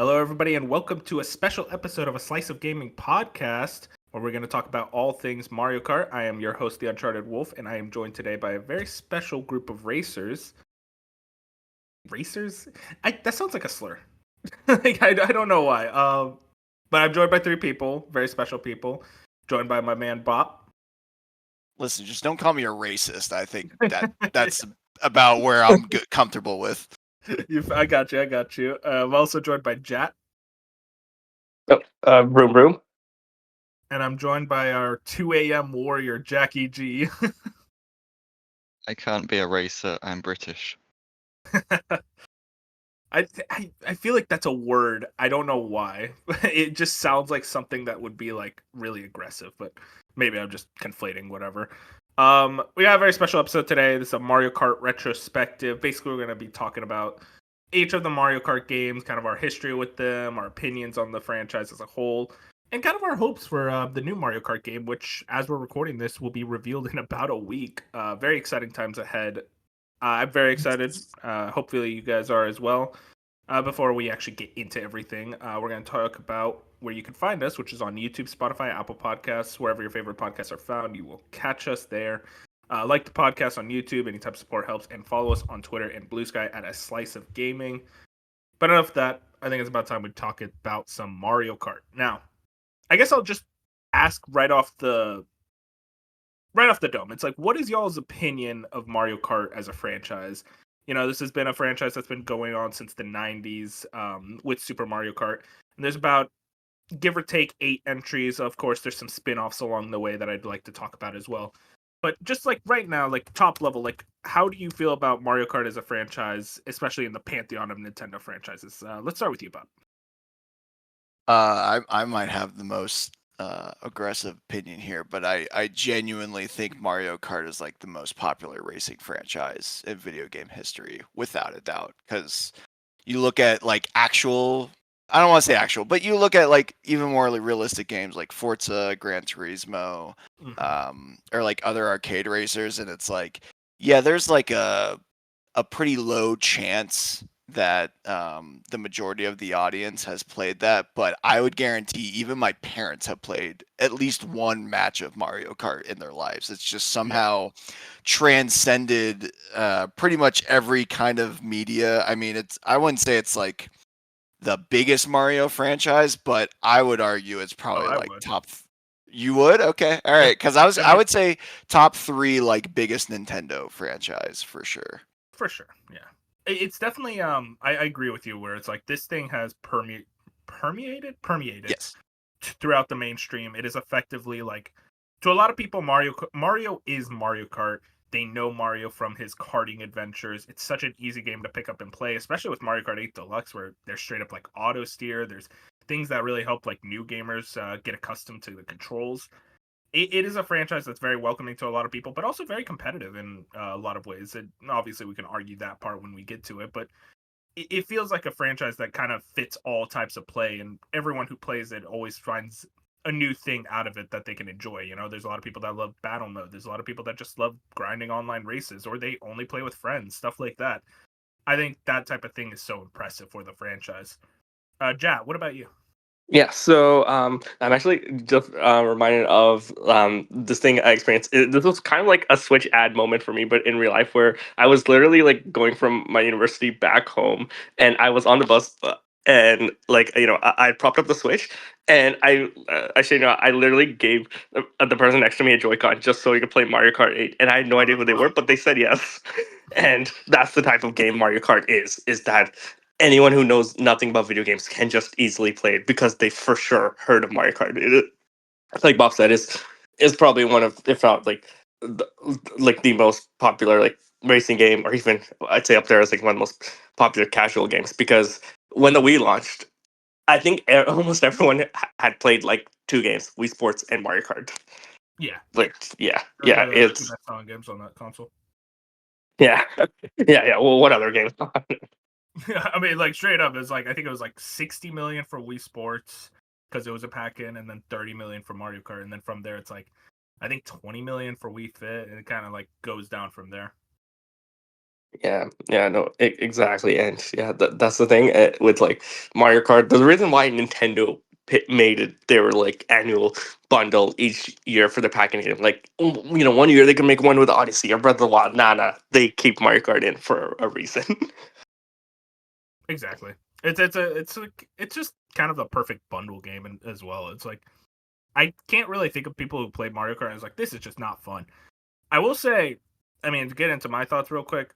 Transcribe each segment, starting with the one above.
Hello, everybody, and welcome to a special episode of a Slice of Gaming podcast where we're going to talk about all things Mario Kart. I am your host, the Uncharted Wolf, and I am joined today by a very special group of racers. Racers? That sounds like a slur. I don't know why. But I'm joined by three people, very special people. Joined by my man, Bop. Listen, just don't call me a racist. I think that's about where I'm comfortable with. I got you. I'm also joined by Jat. Vroom vroom. And I'm joined by our 2 a.m. warrior, Jackie G. I can't be a racer. I'm British. I feel like that's a word. I don't know why. It just sounds like something that would be like really aggressive, but maybe I'm just conflating whatever. We got a very special episode today. This is a Mario Kart retrospective. Basically, we're going to be talking about each of the Mario Kart games, kind of our history with them, our opinions on the franchise as a whole, and kind of our hopes for the new Mario Kart game, which, as we're recording this, will be revealed in about a week. Very exciting times ahead. I'm very excited. Hopefully, you guys are as well. Before we actually get into everything, we're going to talk about where you can find us, which is on YouTube, Spotify, Apple Podcasts, wherever your favorite podcasts are found. You will catch us there. Like the podcast on YouTube. Any type of support helps. And follow us on Twitter and Blue Sky at A Slice of Gaming. But enough of that. I think it's about time we talk about some Mario Kart. Now, I guess I'll just ask right off the dome. It's like, what is y'all's opinion of Mario Kart as a franchise? You know, this has been a franchise that's been going on since the 90s with Super Mario Kart. And there's about, give or take, 8 entries. Of course, there's some spin-offs along the way that I'd like to talk about as well. But just like right now, like top level, like how do you feel about Mario Kart as a franchise, especially in the pantheon of Nintendo franchises? Let's start with you, Bob. I might have the most aggressive opinion here, but I genuinely think Mario Kart is like the most popular racing franchise in video game history, without a doubt. Because you look at like I don't want to say actual, but you look at like even more realistic games like Forza, Gran Turismo, or like other arcade racers, and it's like, yeah, there's like a pretty low chance that the majority of the audience has played that, but I would guarantee even my parents have played at least one match of Mario Kart in their lives. It's just somehow transcended pretty much every kind of media. I mean, I wouldn't say it's like the biggest Mario franchise, but I would argue it's probably top. You would? Okay. All right. Because I would say top 3 like biggest Nintendo franchise for sure. For sure, yeah. It's definitely I agree with you where it's like this thing has permeated Yes. throughout the mainstream. It is effectively like, to a lot of people, Mario is Mario Kart. They know Mario from his karting adventures. It's such an easy game to pick up and play, especially with Mario Kart 8 Deluxe, where there's straight up like auto steer. There's things that really help like new gamers get accustomed to the controls. It is a franchise that's very welcoming to a lot of people, but also very competitive in a lot of ways. And obviously, we can argue that part when we get to it, but it feels like a franchise that kind of fits all types of play, and everyone who plays it always finds a new thing out of it that they can enjoy. You know, there's a lot of people that love battle mode. There's a lot of people that just love grinding online races, or they only play with friends, stuff like that. I think that type of thing is so impressive for the franchise. Jat, what about you? Yeah, so I'm actually just reminded of this thing I experienced. This was kind of like a Switch ad moment for me, but in real life, where I was literally like going from my university back home, and I was on the bus, and like I propped up the Switch, and I literally gave the person next to me a Joy-Con just so he could play Mario Kart 8, and I had no idea who they were, but they said yes, and that's the type of game Mario Kart is that anyone who knows nothing about video games can just easily play it because they for sure heard of Mario Kart. Like Bob said, is probably one of, if not the most popular like racing game, or even I'd say up there as like one of the most popular casual games. Because when the Wii launched, I think almost everyone had played like 2 games: Wii Sports and Mario Kart. Yeah, It's 2 best selling games on that console. Yeah. Well, what other games? I mean, like straight up, it's like I think it was like 60 million for Wii Sports because it was a pack-in, and then 30 million for Mario Kart, and then from there it's like I think 20 million for Wii Fit, and it kind of like goes down from there. Yeah, no, exactly, and yeah, that's the thing with like Mario Kart. The reason why Nintendo made it their like annual bundle each year for the packaging, like one year they can make one with Odyssey or Breath of the Wild. Nah, they keep Mario Kart in for a reason. Exactly. It's just kind of the perfect bundle game as well. It's like I can't really think of people who played Mario Kart and was like, this is just not fun. I will say, I mean, to get into my thoughts real quick,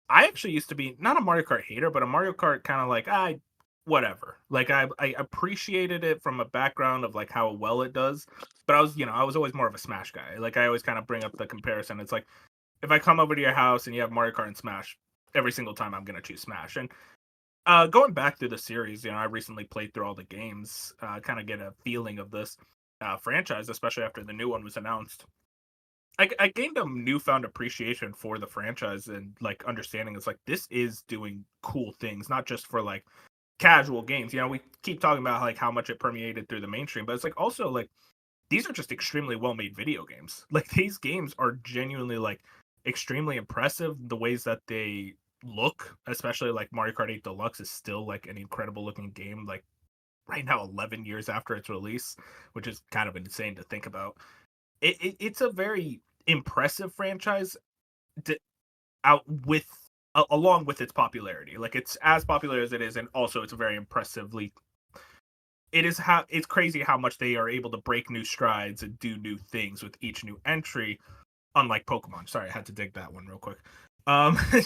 I actually used to be not a Mario Kart hater, but a Mario Kart kind of like whatever. Like I appreciated it from a background of like how well it does, but I was always more of a Smash guy. Like I always kind of bring up the comparison. It's like if I come over to your house and you have Mario Kart and Smash, every single time I'm gonna choose Smash. And going back through the series, I recently played through all the games, kind of get a feeling of this franchise, especially after the new one was announced. I gained a newfound appreciation for the franchise and like understanding it's like this is doing cool things, not just for like casual games. We keep talking about like how much it permeated through the mainstream, but it's like also like these are just extremely well made video games. Like these games are genuinely like extremely impressive. The ways that they look, especially like Mario Kart 8 Deluxe is still like an incredible looking game. Like right now, 11 years after its release, which is kind of insane to think about. It's a very impressive franchise out with along with its popularity. Like it's as popular as it is, and also it's very impressively. It's crazy how much they are able to break new strides and do new things with each new entry. Unlike Pokemon. Sorry, I had to dig that one real quick.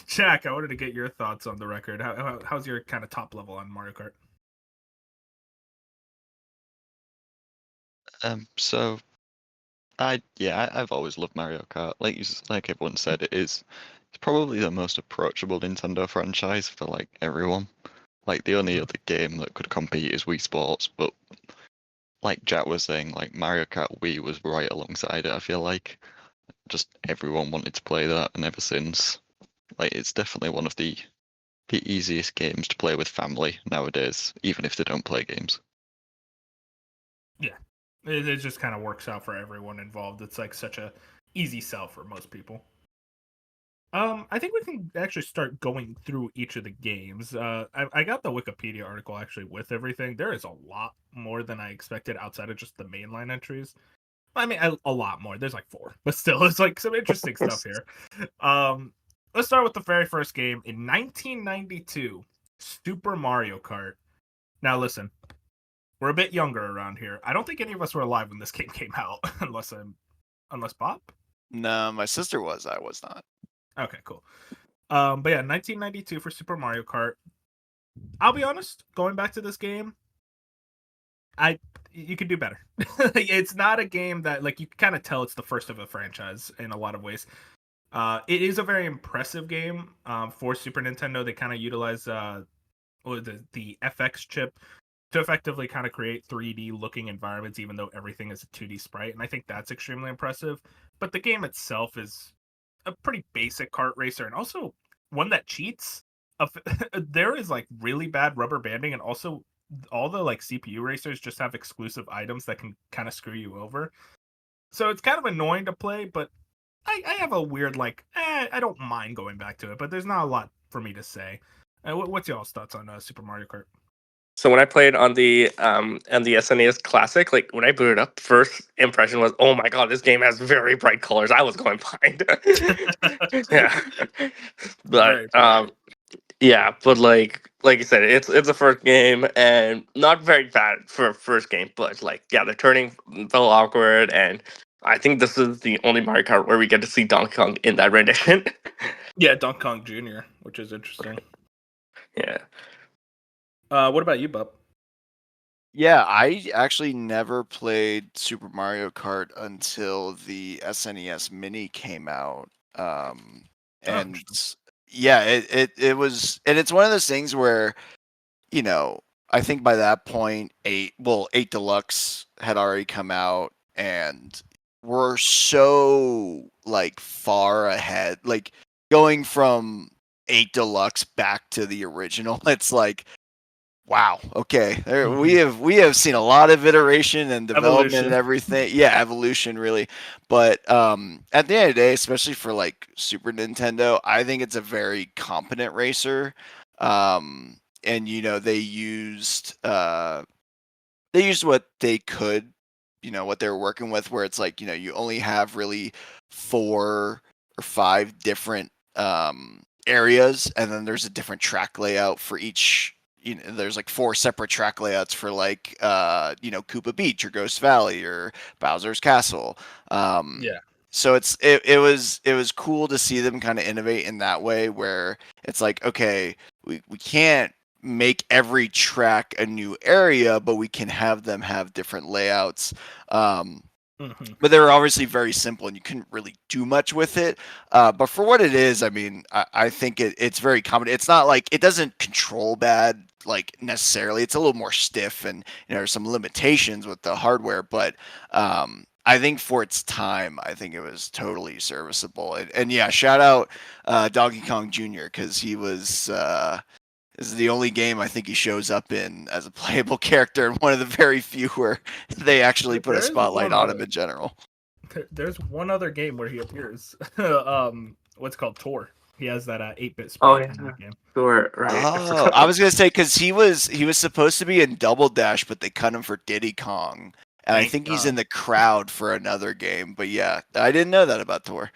Jack, I wanted to get your thoughts on the record. How's your kind of top level on Mario Kart? So I've always loved Mario Kart. Like everyone said, it's probably the most approachable Nintendo franchise for like everyone. Like the only other game that could compete is Wii Sports, but like Jack was saying, like Mario Kart Wii was right alongside it. I feel like just everyone wanted to play that, and ever since, like it's definitely one of the easiest games to play with family nowadays, even if they don't play games. Yeah, it just kind of works out for everyone involved. It's like such a easy sell for most people. I think we can actually start going through each of the games. I got the Wikipedia article actually with everything. There is a lot more than I expected outside of just the mainline entries. I mean, a lot more. There's like 4, but still, it's like some interesting stuff here. Um, let's start with the very first game in 1992, Super Mario Kart. Now, listen, we're a bit younger around here. I don't think any of us were alive when this game came out, unless Bob. No, my sister was. I was not. Okay, cool. But yeah, 1992 for Super Mario Kart. I'll be honest, going back to this game, you could do better. It's not a game that like you can kind of tell it's the first of a franchise in a lot of ways. It is a very impressive game for Super Nintendo. They kind of utilize the FX chip to effectively kind of create 3D looking environments, even though everything is a 2D sprite, and I think that's extremely impressive. But the game itself is a pretty basic kart racer, and also one that cheats. There is like really bad rubber banding, and also all the like CPU racers just have exclusive items that can kind of screw you over. So it's kind of annoying to play, but I have a weird like I don't mind going back to it, but there's not a lot for me to say. What's y'all's thoughts on Super Mario Kart? So when I played on the SNES Classic, like when I booted up, first impression was, "Oh my god, this game has very bright colors." I was going blind. Yeah, but Very pretty. but like you said, it's a first game and not very bad for a first game, but like yeah, the turning felt awkward, and I think this is the only Mario Kart where we get to see Donkey Kong in that rendition. Yeah, Donkey Kong Jr., which is interesting. Yeah. What about you, Bub? Yeah, I actually never played Super Mario Kart until the SNES Mini came out. And yeah, it was, and it's one of those things where, you know, I think by that point, 8 Deluxe had already come out, and we're so like far ahead. Like going from 8 Deluxe back to the original, it's like Wow. Okay. Mhm. We have seen a lot of iteration and development and Evolution. everything. Yeah, evolution really. But at the end of the day, especially for like Super Nintendo, I think it's a very competent racer. And they used what they could, what they were working with, where it's like, you only have really 4 or 5 different areas, and then there's a different track layout for each. There's like 4 separate track layouts for like, Koopa Beach or Ghost Valley or Bowser's Castle. Um, Yeah. so it was cool to see them kind of innovate in that way, where it's like, okay, we can't make every track a new area, but we can have them have different layouts. Hmm. But they were obviously very simple, and you couldn't really do much with it. But for what it is, I mean, I think it's very common. It's not like it doesn't control bad, like necessarily. It's a little more stiff, and there's some limitations with the hardware. But I think for its time, I think it was totally serviceable. And yeah, shout out Donkey Kong Jr. because he was. This is the only game I think he shows up in as a playable character, and one of the very few where they actually put a There is spotlight on him in general. there's one other game where he appears. What's it called Tor. He has that 8-bit Oh sprite yeah, in that game. sure, right. I Oh, I forgot. was gonna say because he was supposed to be in Double Dash, but they cut him for Diddy Kong, and I Thank think he's in God. the crowd for another game. But yeah, I didn't know that about Thor.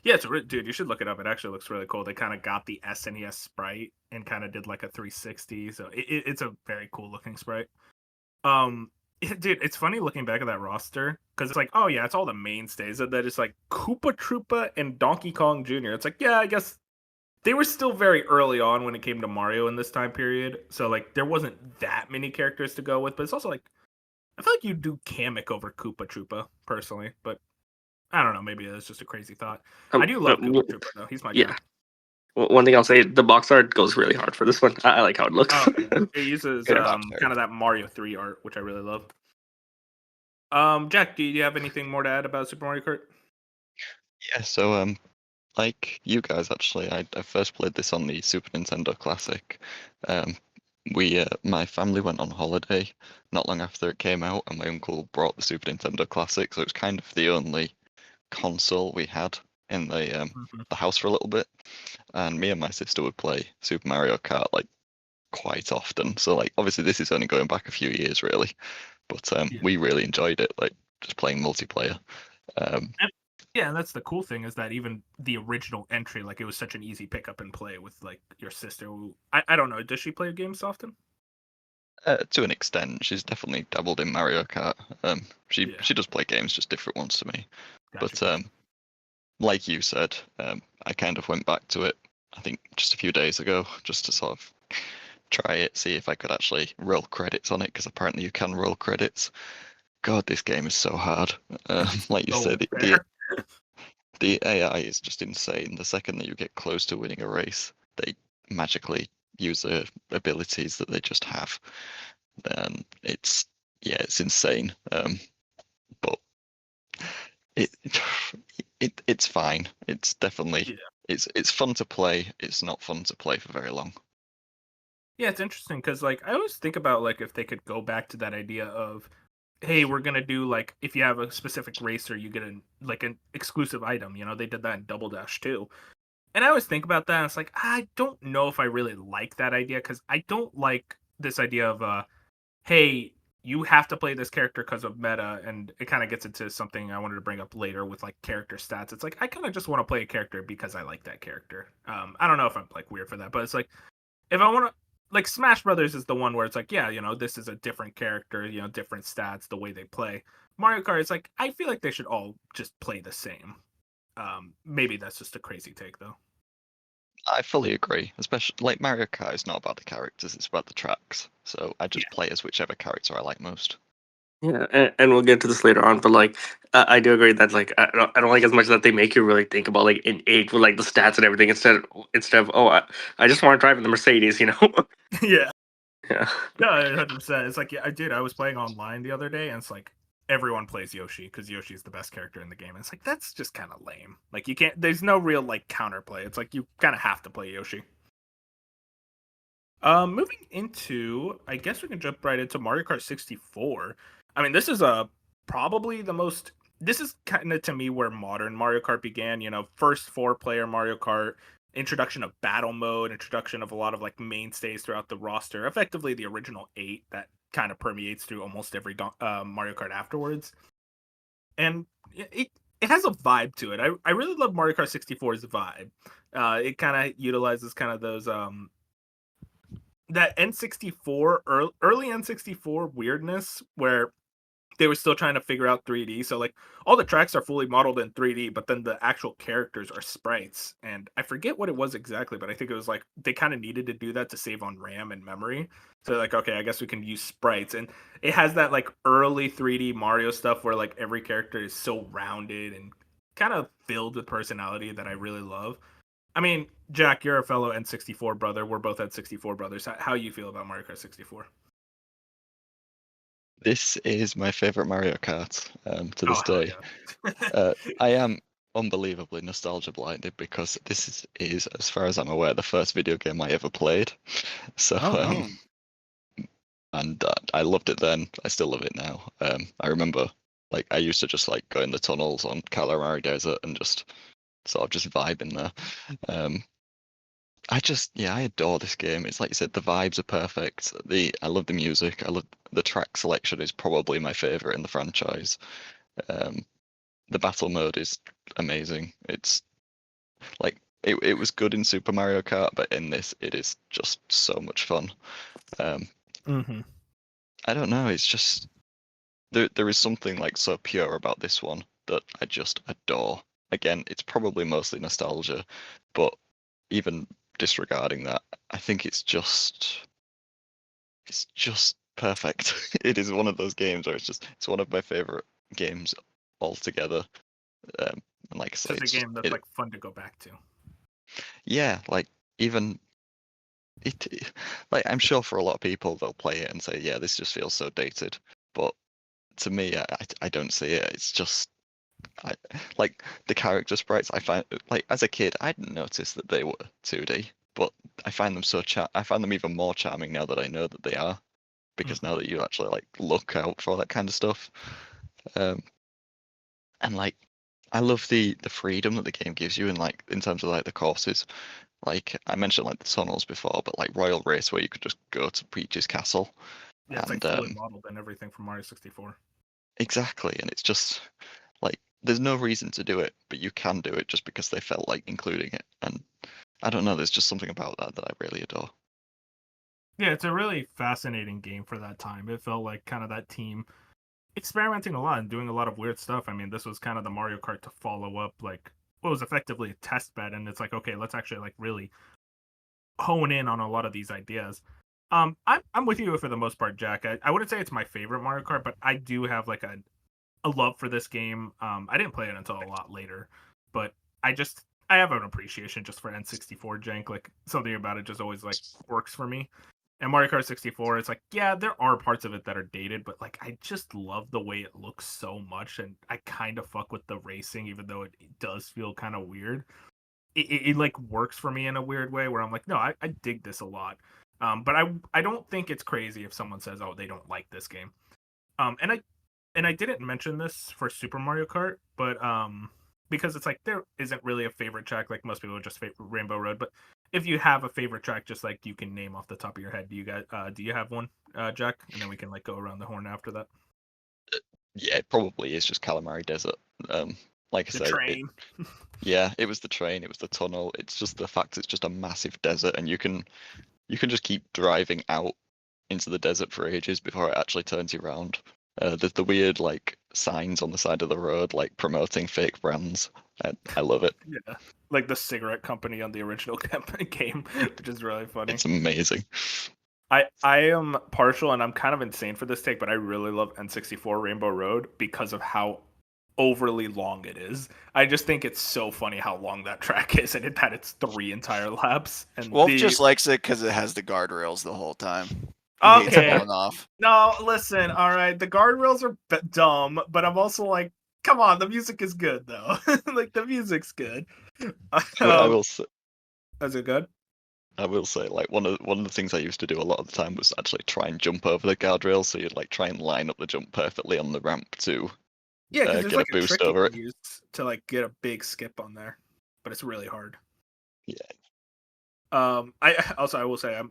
Yeah, dude, you should look it up. It actually looks really cool. They kind of got the SNES sprite and kind of did like a 360. So it's a very cool looking sprite. Dude, it's funny looking back at that roster because it's like, oh yeah, it's all the mainstays, and then it's like Koopa Troopa and Donkey Kong Jr. It's like, yeah, I guess they were still very early on when it came to Mario in this time period. So like, there wasn't that many characters to go with, but it's also like, I feel like you do Kamek over Koopa Troopa personally, but I don't know. Maybe it's just a crazy thought. I do love Koopa Troopa though. He's my Yeah. guy. One thing I'll say, the box art goes really hard for this one. I like how it looks. Oh yeah, it uses Yeah. Box art. kind of that Mario 3 art, which I really love. Jack, do you have anything more to add about Super Mario Kart? Yeah, so like you guys actually, I first played this on the Super Nintendo Classic. Um, my family went on holiday not long after it came out, and my uncle brought the Super Nintendo Classic, so it was kind of the only console we had in Mhm. the house for a little bit. And me and my sister would play Super Mario Kart like quite often. So like obviously this is only going back a few years really, but Yeah. we really enjoyed it, like just playing multiplayer. Um, Yeah, and that's the cool thing is that even the original entry, like it was such an easy pick up and play with like your sister. Who, I don't know, does she play games often? to an extent, she's definitely dabbled in Mario Kart. Yeah, She does play games, just different ones to me. gotcha, But gotcha. like you said, I kind of went back to it. I think just a few days ago, just to sort of try it, see if I could actually roll credits on it, because apparently you can roll credits. God, this game is so hard. Like you So said, unfair. the AI is just insane. The second that you get close to winning a race, they magically use their abilities that they just have. It's yeah, it's insane. But it it's fine. It's definitely Yeah, it's fun to play. It's not fun to play for very long. yeah, it's interesting because like I always think about like if they could go back to that idea of, hey, we're gonna do like if you have a specific racer, you get an exclusive item. You know, they did that in Double Dash too. And I always think about that. And it's like I don't know if I really like that idea because I don't like this idea of hey, you have to play this character because of meta, and it kind of gets into something I wanted to bring up later with like character stats. It's like I kind of just want to play a character because I like that character. I don't know if I'm like weird for that, but it's like if I want to. Like Smash Brothers is the one where it's like, yeah, you know, this is a different character, you know, different stats, the way they play. Mario Kart is like, I feel like they should all just play the same. Maybe that's just a crazy take, though. I fully agree. Especially like Mario Kart is not about the characters; it's about the tracks. So I Yeah, just play as whichever character I like most. Yeah, and we'll get to this later on, but like I do agree that like I don't like as much that they make you really think about like in age with like the stats and everything instead of I just want to drive in the Mercedes, you know? yeah. Yeah. No, 100%. It's like, yeah, I was playing online the other day, and it's like everyone plays Yoshi because Yoshi is the best character in the game. And it's like that's just kind of lame. Like you can't. There's no real like counterplay. It's like you kind of have to play Yoshi. Moving into, I guess we can jump right into Mario Kart 64. I mean, this is probably the most. This is kind of to me where modern Mario Kart began. You know, first four-player Mario Kart, introduction of battle mode, introduction of a lot of like mainstays throughout the roster. Effectively, the original 8 that kind of permeates through almost every Mario Kart afterwards. And it has a vibe to it. I really love Mario Kart 64's vibe. It kind of utilizes kind of those that N64 early N64 weirdness where they were still trying to figure out 3D. So like all the tracks are fully modeled in 3D, but then the actual characters are sprites. And I forget what it was exactly, but I think it was like they kind of needed to do that to save on RAM and memory. So like, okay, I guess we can use sprites. And it has that like early 3D Mario stuff where like every character is so rounded and kind of filled with personality that I really love. I mean, Jack, you're a fellow N64 brother. We're both N64 brothers. How you feel about Mario Kart 64? This is my favorite Mario Kart to this Oh, hell day. yeah. I am unbelievably nostalgia blinded because this is, as far as I'm aware, the first video game I ever played. So, Oh, no. and I loved it then. I still love it now. I remember, like, I used to just like go in the tunnels on Calamari Desert and just sort of just vibe in there. Um, I adore this game. It's like you said, the vibes are perfect. I love the music. I love the track selection is probably my favorite in the franchise. Um, the battle mode is amazing. It's like it was good in Super Mario Kart, but in this it is just so much fun. Um, Mm-hmm. I don't know. It's just there is something like so pure about this one that I just adore. Again, it's probably mostly nostalgia, but even disregarding that, I think it's just perfect. It is one of those games where it's one of my favorite games altogether. And like I It's say, just a it's just game that's like fun to go back to. yeah, like even like I'm sure for a lot of people they'll play it and say, yeah, this just feels so dated. But to me, I don't see it. It's just I like the character sprites. I find like as a kid, I didn't notice that they were 2D, but I find them even more charming now that I know that they are, because Mm-hmm. now that you actually like look out for that kind of stuff. Um, and like I love the freedom that the game gives you, and like in terms of like the courses. Like I mentioned, like the tunnels before, but like Royal Race, where you could just go to Peach's castle, Yeah, it's like and fully modeled and everything from Mario 64. exactly, and it's just like there's no reason to do it, but you can do it just because they felt like including it, and I don't know, there's just something about that that I really adore. Yeah, it's a really fascinating game for that time. It felt like kind of that team experimenting a lot and doing a lot of weird stuff. I mean, this was kind of the Mario Kart to follow up like what was effectively a test bed, and it's like, okay, let's actually like really hone in on a lot of these ideas. I'm with you for the most part, Jack. I wouldn't say it's my favorite Mario Kart, but I do have like a love for this game. I didn't play it until a lot later, but I have an appreciation just for N64 jank. Like something about it just always like works for me. And Mario Kart 64, it's like, yeah, there are parts of it that are dated, but like I just love the way it looks so much, and I kind of fuck with the racing, even though it does feel kind of weird. It like works for me in a weird way where I'm like, no, I dig this a lot. But I don't think it's crazy if someone says, oh, they don't like this game. And I didn't mention this for Super Mario Kart, but because it's like there isn't really a favorite track, like most people just favorite Rainbow Road. But if you have a favorite track, just like you can name off the top of your head, do you have one, Jack? And then we can like go around the horn after that. Yeah, it probably is just Calamari Desert. Like I The say, train. yeah, it was the train, it was the tunnel. It's just the fact it's just a massive desert, and you can just keep driving out into the desert for ages before it actually turns you around. There's the weird like signs on the side of the road, like promoting fake brands. I love it. Yeah, like the cigarette company on the original game, which is really funny. It's amazing. I am partial and I'm kind of insane for this take, but I really love N64 Rainbow Road because of how overly long it is. I just think it's so funny how long that track is, and that it's 3 entire laps. And Wolf the just likes it because it has the guardrails the whole time. He hates okay, falling off. no, listen, all right, the guardrails are dumb, but I'm also like, come on, the music is good though. Like the music's good. I Um, will say, is it good? I will say, like one of the things I used to do a lot of the time was actually try and jump over the guardrail. So you'd like try and line up the jump perfectly on the ramp to Yeah, because there's get a like a boost trick you over can it. use to like get a big skip on there, but it's really hard. Yeah. I will say,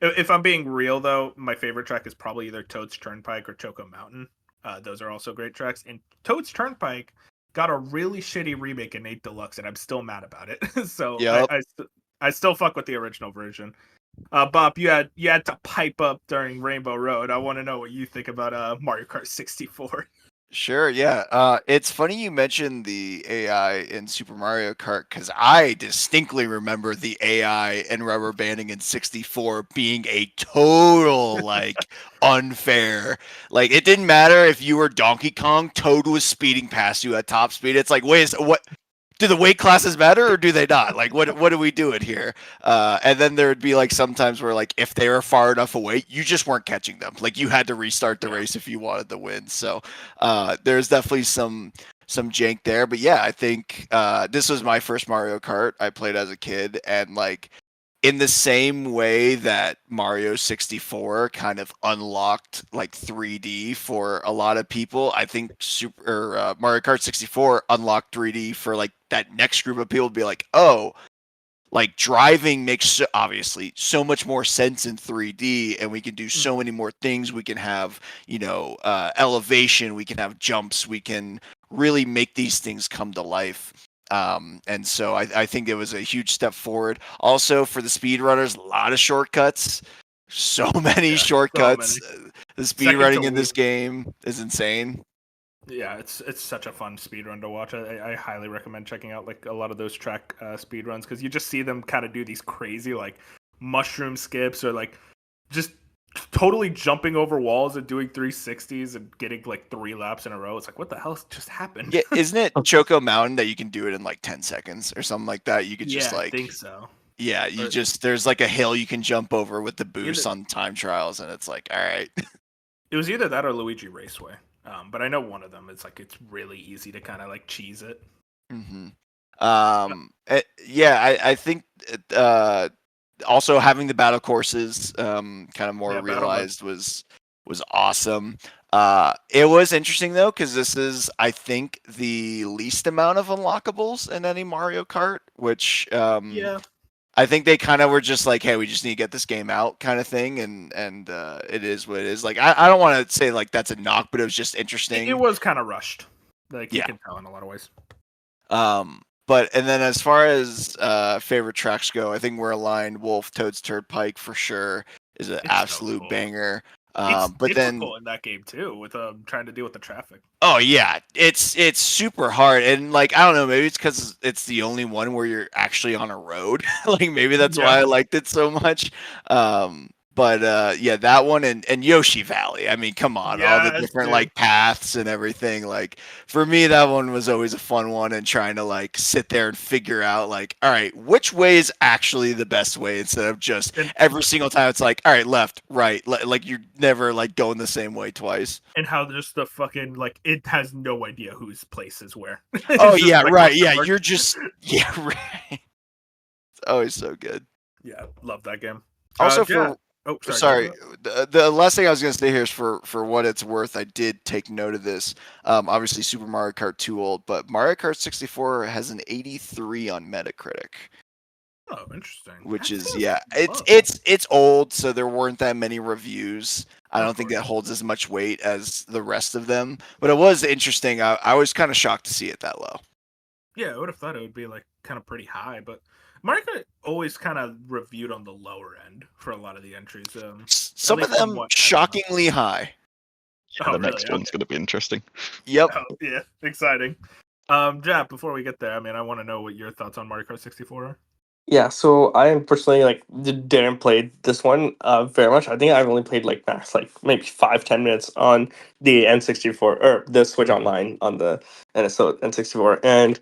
if I'm being real though, my favorite track is probably either Toad's Turnpike or Choco Mountain. Those are also great tracks. And Toad's Turnpike got a really shitty remake in 8 Deluxe, and I'm still mad about it. So Yep. I still fuck with the original version. Bob, you had to pipe up during Rainbow Road. I want to know what you think about Mario Kart 64. Sure, yeah. It's funny you mentioned the AI in Super Mario Kart because I distinctly remember the AI and rubber banding in 64 being a total like unfair. Like it didn't matter if you were Donkey Kong, Toad was speeding past you at top speed. It's like, wait, what? Do the weight classes matter or do they not? Like, what are we doing here? And then there would be like sometimes where like if they were far enough away, you just weren't catching them. Like you had to restart the race if you wanted the win. So there's definitely some jank there. But yeah, I think this was my first Mario Kart I played as a kid, and like in the same way that Mario 64 kind of unlocked like 3D for a lot of people, I think Mario Kart 64 unlocked 3D for like that next group of people to be like, oh, like driving makes obviously so much more sense in 3D, and we can do so many more things. We can have, elevation, we can have jumps, we can really make these things come to life. And so I think it was a huge step forward. Also for the speedrunners, a lot of shortcuts, so many shortcuts. The speedrunning in this game is insane. Yeah, it's such a fun speedrun to watch. I highly recommend checking out like a lot of those track speedruns because you just see them kind of do these crazy like mushroom skips or like just totally jumping over walls and doing 360s and getting like 3 laps in a row. It's like, what the hell just happened? Yeah, isn't it Choco Mountain that you can do it in like 10 seconds or something like that? You could just like, I think so. Yeah, there's like a hill you can jump over with the boost on time trials, and it's like, all right. It was either that or Luigi Raceway. But I know one of them. It's like it's really easy to kind of like cheese it. Mm-hmm. I think also having the battle courses kind of more realized was awesome. It was interesting though because this is I think the least amount of unlockables in any Mario Kart, which I think they kind of were just like, hey, we just need to get this game out kind of thing, and it is what it is. Like I don't want to say like that's a knock, but it was just interesting. It was kind of rushed, like you can tell in a lot of ways. But and then as far as favorite tracks go, I think we're aligned. Wolf, Toad's Turnpike for sure is an absolute banger. But then difficult in that game too with trying to deal with the traffic. Oh yeah, it's super hard, and like I don't know, maybe it's because it's the only one where you're actually on a road. Like maybe that's why I liked it so much. But yeah, that one and Yoshi Valley. I mean, come on, all the different like paths and everything. Like for me, that one was always a fun one, and trying to like sit there and figure out like, all right, which way is actually the best way instead of just every single time it's like, all right, left, right, like you're never like going the same way twice. And how just the fucking like it has no idea whose place is where. Oh yeah, like, right, yeah, you're just right. It's always so good. Yeah, love that game. Also sorry. The last thing I was going to say here is for what it's worth, I did take note of this. Obviously, Super Mario Kart 2 old, but Mario Kart 64 has an 83 on Metacritic. Oh, interesting. Which is it's old, so there weren't that many reviews. I don't think that holds as much weight as the rest of them, but it was interesting. I was kind of shocked to see it that low. Yeah, I would have thought it would be like kind of pretty high, but Mario Kart always kind of reviewed on the lower end for a lot of the entries. Some of them shockingly high. Yeah, the next one's going to be interesting. Yep. Oh, yeah, exciting. Jap, before we get there, I mean, I want to know what your thoughts on Mario Kart 64 are. Yeah, so I personally like didn't play this one very much. I think I've only played like max like maybe 5-10 minutes on the N64 or the Switch Online on the N64, and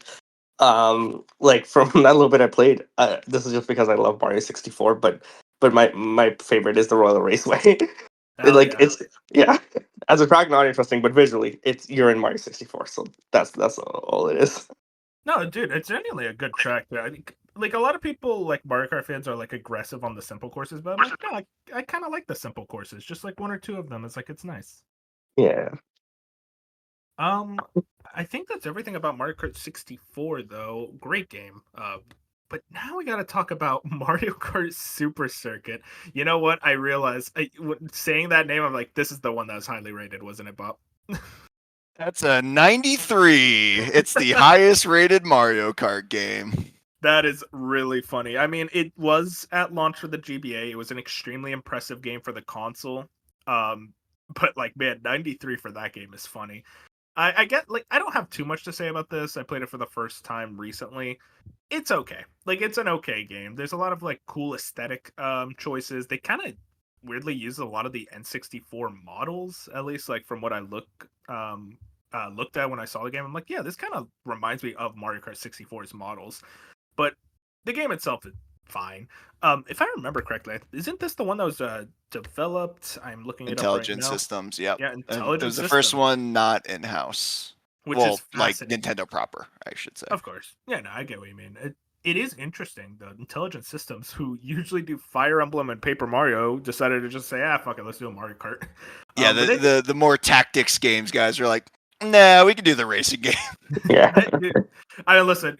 like from that little bit I played, this is just because I love Mario 64, but my favorite is the Royal Raceway. It's as a track not interesting, but visually you're in Mario 64, so that's all it is. No, dude, it's genuinely a good track. I think like a lot of people, like Mario Kart fans, are like aggressive on the simple courses, but I'm like, no, I kind of like the simple courses. Just like one or two of them, it's like it's nice. Yeah. Um, I think that's everything about Mario Kart 64, though. Great game. But now we got to talk about Mario Kart Super Circuit. You know what? I realized saying that name, I'm like, this is the one that was highly rated, wasn't it, Bob? That's a 93. It's the highest rated Mario Kart game. That is really funny. I mean, it was at launch for the GBA. It was an extremely impressive game for the console. But like, man, 93 for that game is funny. I get like I don't have too much to say about this. I played it for the first time recently. It's okay. Like it's an okay game. There's a lot of like cool aesthetic choices. They kind of weirdly use a lot of the N64 models, at least like from what I looked at when I saw the game. I'm like, yeah, this kind of reminds me of Mario Kart 64's models. But the game itself is fine. If I remember correctly, isn't this the one that was developed? I'm looking it up right Intelligent now. Systems, yep. Yeah, And Intelligent it was the first Systems. one not in-house. Which Well, is like fascinating. Nintendo proper, I should say. Of course. Yeah, no, I get what you mean. It is interesting, though. Intelligent Systems, who usually do Fire Emblem and Paper Mario, decided to just say, fuck it, let's do a Mario Kart. Yeah, the more tactics games guys are like, nah, we can do the racing game. Yeah. I mean, listen,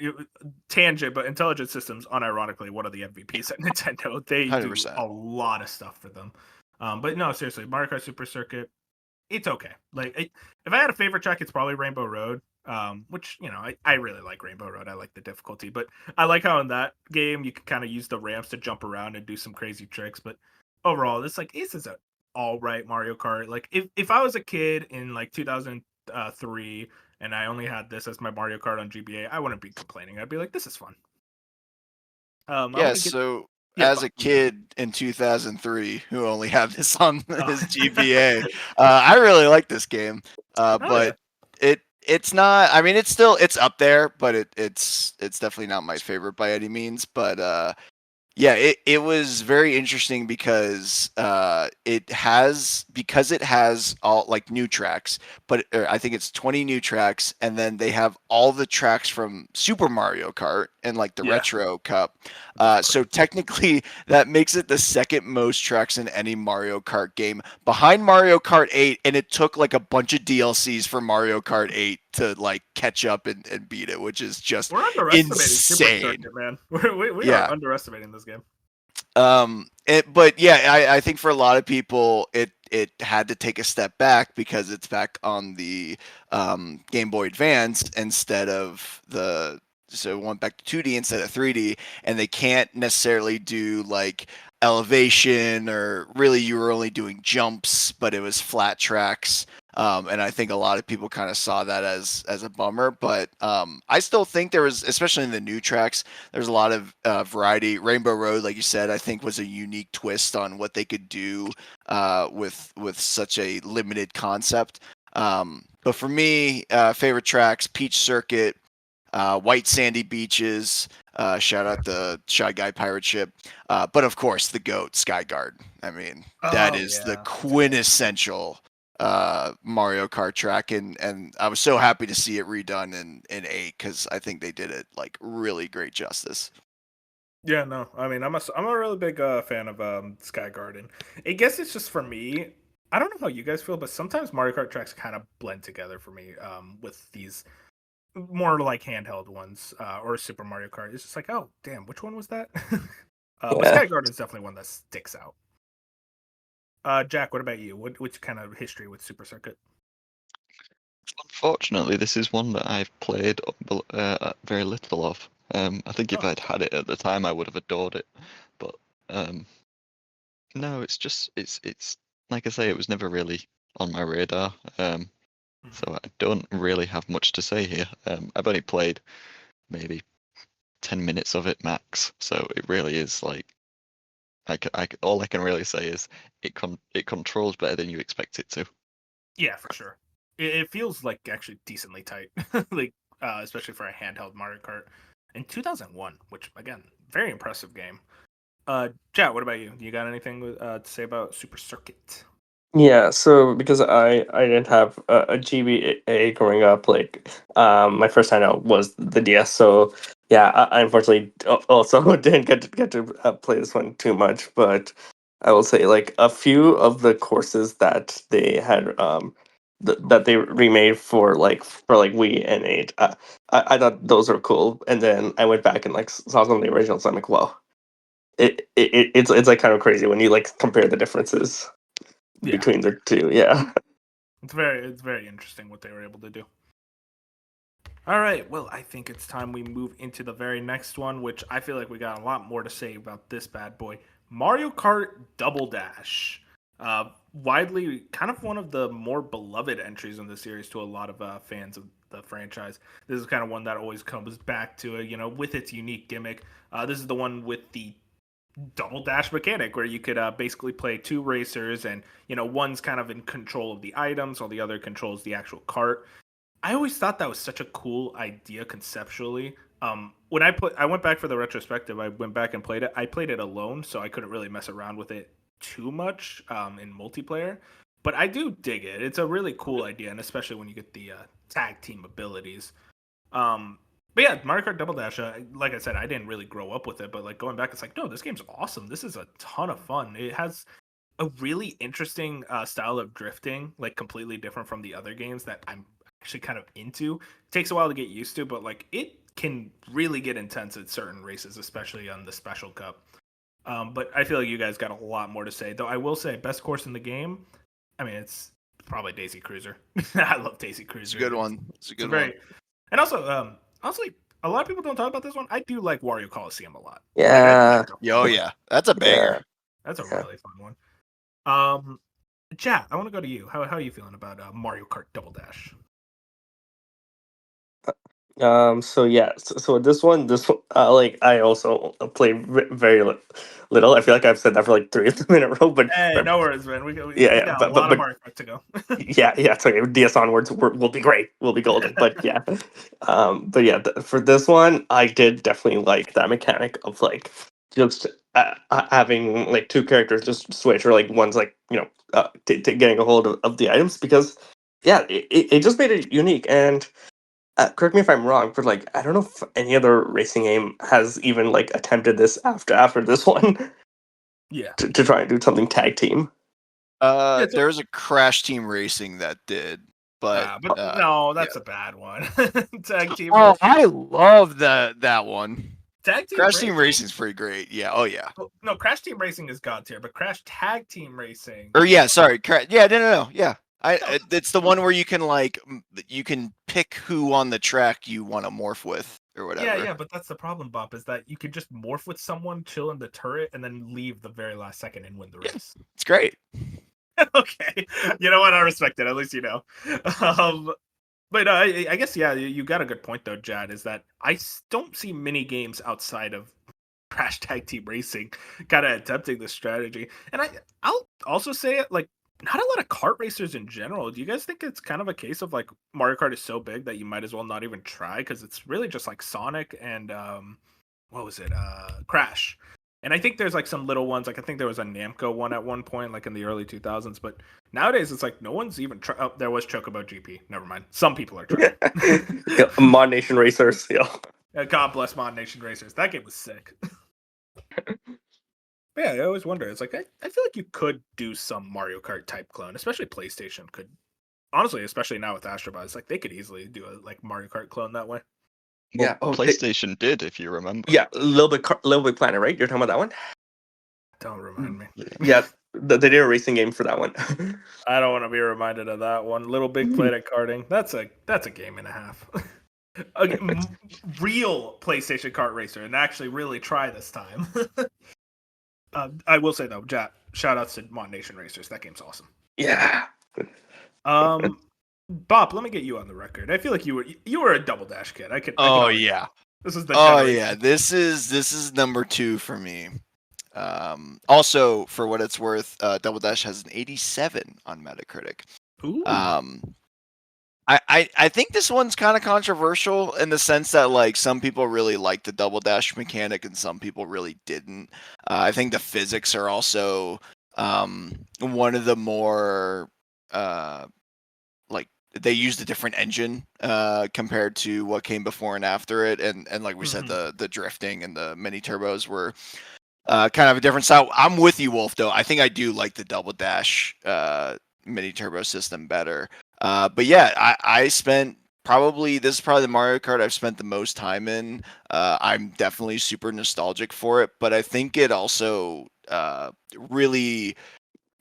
tangent, but Intelligent Systems, unironically, one of the MVPs at Nintendo. They 100%. do a lot of stuff for them. But no, seriously, Mario Kart Super Circuit, it's okay. Like, if I had a favorite track, it's probably Rainbow Road. Which I really like Rainbow Road. I like the difficulty, but I like how in that game you can kind of use the ramps to jump around and do some crazy tricks. But overall, this is an all right Mario Kart. Like if I was a kid in like 2003 and I only had this as my Mario Kart on GBA, I wouldn't be complaining. I'd be like, this is fun. I Yeah, want to get so yeah, as Bob, a kid in 2003 who only had this on his GBA, I really like this game. yeah. But it's not. I mean, it's up there, but it's definitely not my favorite by any means. But yeah, it was very interesting because it has all like new tracks, but I think it's 20 new tracks, and then they have all the tracks from Super Mario Kart and like the Yeah. Retro Cup. So technically, that makes it the second most tracks in any Mario Kart game, behind Mario Kart 8, and it took like a bunch of DLCs for Mario Kart 8 to like catch up and beat it, which is just We're underestimating Super insane. Circuit, man. We Yeah. are underestimating this game. But yeah, I think for a lot of people, it had to take a step back because it's back on the Game Boy Advance instead of so it went back to 2D instead of 3D, and they can't necessarily do like elevation, or really you were only doing jumps, but it was flat tracks. And I think a lot of people kind of saw that as a bummer, but I still think there was, especially in the new tracks, there's a lot of variety. Rainbow Road, like you said, I think was a unique twist on what they could do with such a limited concept. But for me, favorite tracks: Peach Circuit, White Sandy Beaches. Shout out the Shy Guy Pirate Ship, but of course the GOAT, Skyguard. I mean, that is the quintessential Mario Kart track, and I was so happy to see it redone in 8 because I think they did it like really great justice. Yeah, no, I mean, I'm a really big fan of Sky Garden. I guess it's just for me. I don't know how you guys feel, but sometimes Mario Kart tracks kind of blend together for me with these more like handheld ones or Super Mario Kart. It's just like, oh, damn, which one was that? But Sky Garden is definitely one that sticks out. Jack, what about you? Which kind of history with Super Circuit? Unfortunately, this is one that I've played very little of. I think if I'd had it at the time, I would have adored it. But no, it's just it's like I say, it was never really on my radar. So I don't really have much to say here. I've only played maybe 10 minutes of it max, so it really is like all I can really say is it controls better than you expect it to. Yeah, for sure. It feels like actually decently tight, like especially for a handheld Mario Kart in 2001, which again, very impressive game. Jack, what about you? You got anything to say about Super Circuit? Yeah, so because I didn't have a GBA growing up, like my first handheld was the DS, so Yeah, I unfortunately also didn't get to play this one too much, but I will say like a few of the courses that they had that they remade for like Wii and 8, I thought those were cool, and then I went back and like saw some of the originals. I'm like, whoa, it's like kind of crazy when you like compare the differences Yeah, between the two. Yeah. it's very interesting what they were able to do. All right, well, I think it's time we move into the very next one, which I feel like we got a lot more to say about this bad boy. Mario Kart Double Dash. Widely kind of one of the more beloved entries in the series to a lot of fans of the franchise. This is kind of one that always comes back to it, with its unique gimmick. This is the one with the double dash mechanic where you could basically play two racers, and one's kind of in control of the items while the other controls the actual cart. I always thought that was such a cool idea conceptually. When I went back for the retrospective. I went back and played it. I played it alone, so I couldn't really mess around with it too much in multiplayer. But I do dig it. It's a really cool idea, and especially when you get the tag team abilities. Um, but yeah, Mario Kart Double Dash. Like I said, I didn't really grow up with it, but like going back, it's like, no, this game's awesome. This is a ton of fun. It has a really interesting style of drifting, like completely different from the other games that I'm actually kind of into. It takes a while to get used to, but like it can really get intense at certain races, especially on the Special Cup. But I feel like you guys got a lot more to say. Though I will say, best course in the game. I mean, it's probably Daisy Cruiser. I love Daisy It's Cruiser. a good one. It's a It's a good one. very, and also, honestly, a lot of people don't talk about this one. I do like Wario Coliseum a lot. Like, I think Yeah. that's Yeah, oh yeah, that's a Yeah. banger. that's a Yeah. really fun one. Um, Chat, I want to go to you. How are you feeling about Mario Kart Double Dash? So yeah, so this one, like I also played very little. I feel like I've said that for like three of them in a row, Hey, but no worries, man. yeah, We yeah, got a lot of but Mario Kart to go. yeah, it's okay. DS onwards, we'll be great. We'll be golden. But yeah, but yeah, for this one, I did definitely like that mechanic of like just having like two characters just switch, or like one's like getting a hold of the items, because yeah, it just made it unique. And correct me if I'm wrong, but like I don't know if any other racing game has even like attempted this after this one Yeah. to try and do something tag team. Yeah. There's a Crash Team Racing that did, but But no, yeah. that's a bad one. Tag team. Oh, I love that one. Tag team Crash Team racing. Racing's pretty great. Yeah. Oh yeah. Oh, no, Crash Team Racing is god tier, but Crash Tag Team Racing. Or yeah, sorry. Yeah, no. Yeah. No, It's the one where you can you can pick who on the track you want to morph with or whatever. yeah, but that's the problem, Bop, is that you could just morph with someone, chill in the turret, and then leave the very last second and win the race. It's great. Okay, you know what? I respect it. At least you know. But I guess yeah, you got a good point though, Jad. Is that I don't see many games outside of Crash Tag Team Racing kind of attempting this strategy, and I'll also say it like not a lot of kart racers in general. Do you guys think it's kind of a case of like Mario Kart is so big that you might as well not even try because it's really just like Sonic and what was it, Crash. And I think there's like some little ones, like I think there was a Namco one at one point, like in the early 2000s. But nowadays, it's like no one's even. Oh, there was Chocobo GP. Never mind. Some people are trying. Yeah, Mod Nation Racers. Yeah. God bless Mod Nation Racers. That game was sick. But yeah, I always wonder. It's like I feel like you could do some Mario Kart type clone, especially PlayStation could. Honestly, especially now with Astro Boy, it's like they could easily do a like Mario Kart clone that way. Yeah. Well, Oh, PlayStation did, if you remember. yeah. Little Big Planet, right? You're talking about that one? Don't remind me. Yeah. They did a racing game for that one. I don't want to be reminded of that one. Little Big Planet karting. That's a game and a half. Real PlayStation kart racer, and actually really try this time. I will say though, shout outs to Mod Nation Racers. That game's awesome. Yeah. Bob, let me get you on the record. I feel like you were a Double Dash kid. I could Oh already- yeah. This is the Oh generation. yeah. This is number 2 for me. Also, for what it's worth, Double Dash has an 87 on Metacritic. Ooh. I think this one's kind of controversial in the sense that like some people really like the double dash mechanic and some people really didn't. I think the physics are also one of the more like they used a different engine compared to what came before and after it, and like we said, the drifting and the mini turbos were kind of a different style. I'm with you, Wolf, though. I think I do like the Double Dash mini turbo system better. But yeah, I spent this is probably the Mario Kart I've spent the most time in. I'm definitely super nostalgic for it, but I think it also really,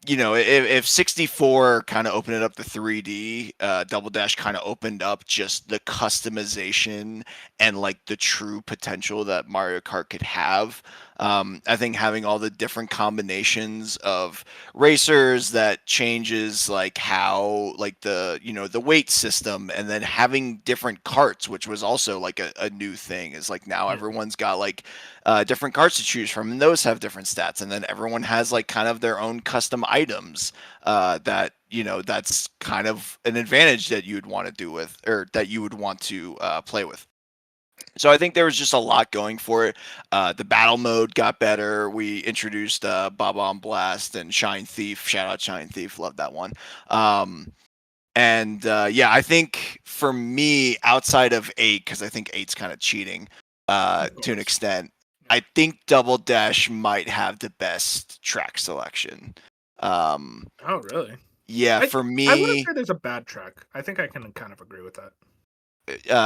if 64 kind of opened it up to 3D, Double Dash kind of opened up just the customization and like the true potential that Mario Kart could have. I think having all the different combinations of racers that changes like how like the weight system, and then having different carts, which was also like a new thing, is like now everyone's got like different carts to choose from, and those have different stats, and then everyone has like kind of their own custom items that that's kind of an advantage that you would want to do with, or that you would want to play with. So I think there was just a lot going for it. The battle mode got better. We introduced Bob on Blast and Shine Thief. Shout out Shine Thief, love that one. And yeah, I think for me, outside of 8, because I think 8's kind of cheating to an extent, I think Double Dash might have the best track selection. Oh, really? Yeah, for I wouldn't me, say there's a bad track. I think I can kind of agree with that.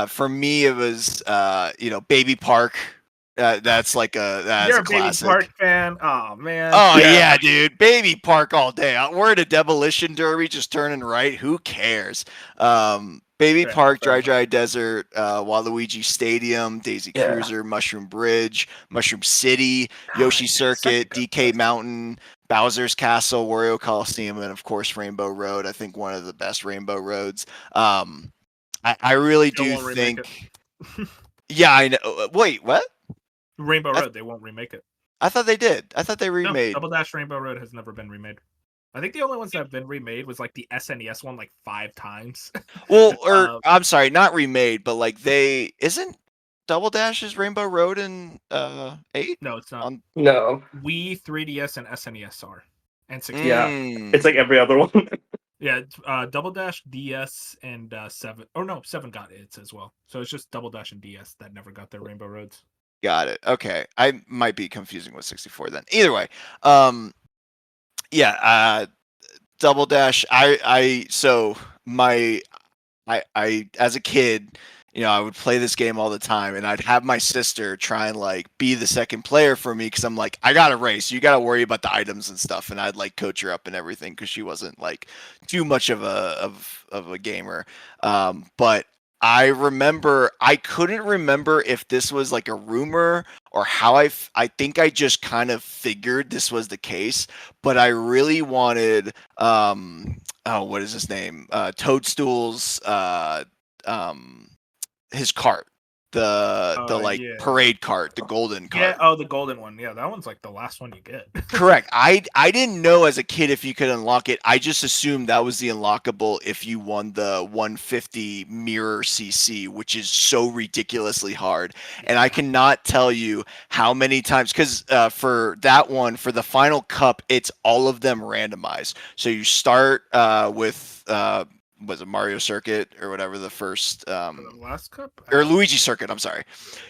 for me, it was Baby Park. That's You're a a Baby classic. Park fan? Oh, man. Oh Yeah. yeah, dude, Baby Park all day. We're at a demolition derby, just turning right. Who cares? Baby Yeah, Park, fair Dry Desert, Waluigi Stadium, Daisy Yeah. Cruiser, Mushroom Bridge, Mushroom City, Yoshi yeah, Circuit, such a good DK list. Mountain, Bowser's Castle, Wario Coliseum, and of course Rainbow Road. I think one of the best Rainbow Roads. I really Still do won't remake think. Yeah, I know. Wait, what? Rainbow I, Road, they won't remake it. I thought they did. I thought they No, remade. Double Dash Rainbow Road has never been remade. I think the only ones that have been remade was like the SNES one, like 5 times. Well, or I'm sorry, not remade, but like isn't Double Dash's Rainbow Road in 8? No, it's not. No. Wii, 3DS, and SNES are, and 64. Yeah. Mm. It's like every other one. Yeah, Double Dash, DS, and 7. Oh no, 7 got its as well. So it's just Double Dash and DS that never got their Rainbow Roads. Got it. Okay. I might be confusing with 64 then. Either way. Yeah, Double Dash, I as a kid, I would play this game all the time, and I'd have my sister try and like be the second player for me, because I'm like, I gotta race, you gotta worry about the items and stuff, and I'd like coach her up and everything because she wasn't like too much of a gamer. But I couldn't remember if this was like a rumor or how I think I just kind of figured this was the case, but I really wanted what is his name? Toadstool's his cart. The like Yeah. parade cart, the golden cart. Yeah, the golden one. Yeah, that one's like the last one you get. Correct. I didn't know as a kid if you could unlock it. I just assumed that was the unlockable if you won the 150 mirror CC, which is so ridiculously hard. And I cannot tell you how many times, because for that one, for the final cup, it's all of them randomized. So you start with was it Mario Circuit or whatever the first The last cup? or Luigi Circuit, I'm sorry.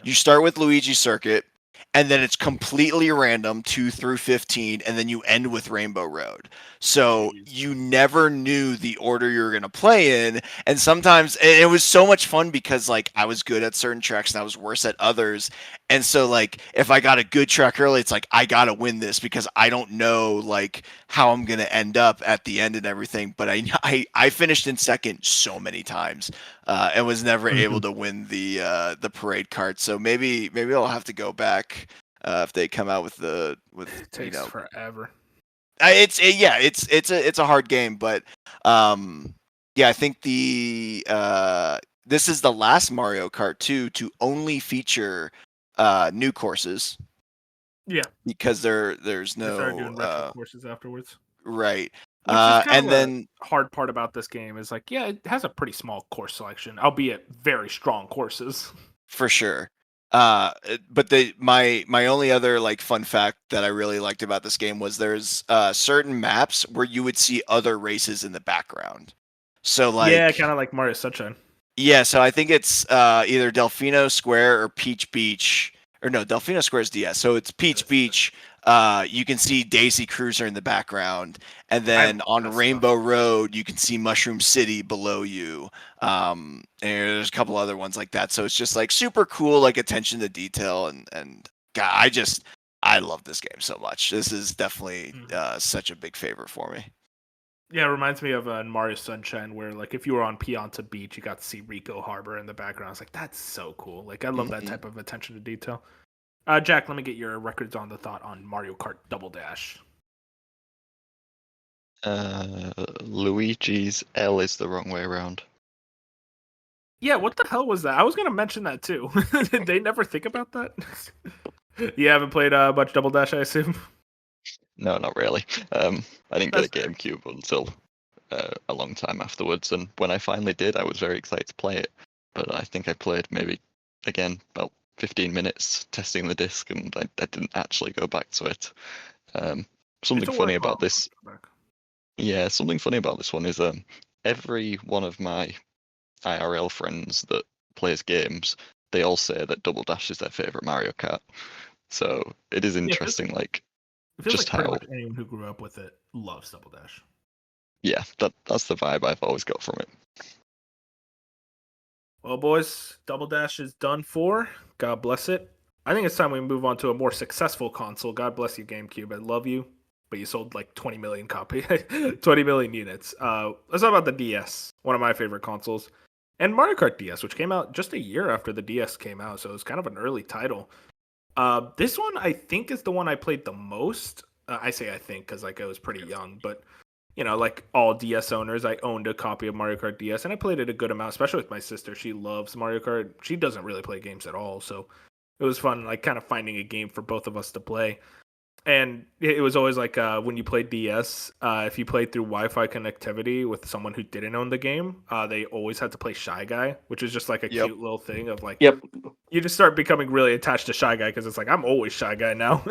You start with Luigi Circuit, and then it's completely random 2 through 15, and then you end with Rainbow Road. So Jeez. you never knew the order you were going to play in, and sometimes it was so much fun because like I was good at certain tracks and I was worse at others. And so like if I got a good track early, it's like I got to win this because I don't know like how I'm going to end up at the end and everything, but I finished in second so many times. And was never able to win the parade cart. So maybe I'll have to go back if they come out with It takes forever. It's a hard game, but yeah, I think this is the last Mario Kart 2 to only feature new courses. Yeah, because there's they started doing no retro courses afterwards. right. Which is kind And of then hard part about this game is like, yeah, it has a pretty small course selection, albeit very strong courses. for sure. But my only other like fun fact that I really liked about this game was there's certain maps where you would see other races in the background. So Yeah, like, kind of like Mario Sunshine. yeah, so I think it's either Delfino Square or Peach Beach, or no, Delfino Square is DS. So it's Peach Beach. You can see Daisy Cruiser in the background, and I then love on that Rainbow stuff. Road you can see Mushroom City below you. And there's a couple other ones like that. So it's just like super cool, like attention to detail, and God, I love this game so much. This is definitely such a big favorite for me. Yeah, it reminds me of Mario Sunshine, where like if you were on Pianta Beach, you got to see Rico Harbor in the background. I was like, that's so cool. Like I love that Mhm. type of attention to detail. Jack, let me get your records on the thought on Mario Kart Double Dash. Luigi's L is the wrong way around. Yeah, what the hell was that? I was gonna mention that too. Did they never think about that? You haven't played much Double Dash, I assume. No, not really. I didn't get a That's fair. GameCube until a long time afterwards, and when I finally did, I was very excited to play it. But I think I played maybe again about 15 minutes testing the disc, and I didn't actually go back to it. It's Something a funny about worthwhile this, yeah, something funny about this one is every one of my IRL friends that plays games, they all say that Double Dash is their favorite Mario Kart. So it is Yeah, interesting, like it feels just like pretty how, much anyone who grew up with it loves Double Dash. yeah, that's the vibe I've always got from it. Well, boys, Double Dash is done for. God bless it. I think it's time we move on to a more successful console. God bless you, GameCube. I love you, but you sold like 20 million copies, 20 million units. Let's talk about the DS, one of my favorite consoles, and Mario Kart DS, which came out just a year after the DS came out, so it was kind of an early title. This one I think is the one I played the most. I say I think because like I was pretty young, but like all DS owners, I owned a copy of Mario Kart DS and I played it a good amount, especially with my sister. She loves Mario Kart. She doesn't really play games at all, so it was fun, like kind of finding a game for both of us to play. And it was always like when you played DS, if you played through Wi-Fi connectivity with someone who didn't own the game, they always had to play Shy Guy, which is just like a Yep. cute little thing of like Yep. you just start becoming really attached to Shy Guy because it's like I'm always Shy Guy now.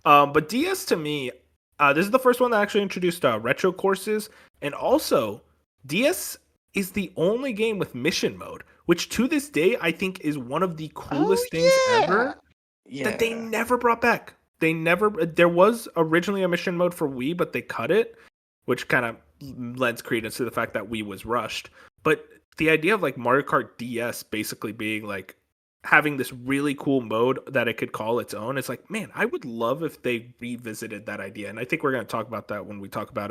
But DS to me, this is the first one that actually introduced retro courses, and also DS is the only game with mission mode, which to this day I think is one of the coolest things ever that they Yeah. never brought back. They never. There was originally a mission mode for Wii, but they cut it, which kind of lends credence to the fact that Wii was rushed. But the idea of like Mario Kart DS basically being like having this really cool mode that it could call its own, it's like, man, I would love if they revisited that idea. And I think we're going to talk about that when we talk about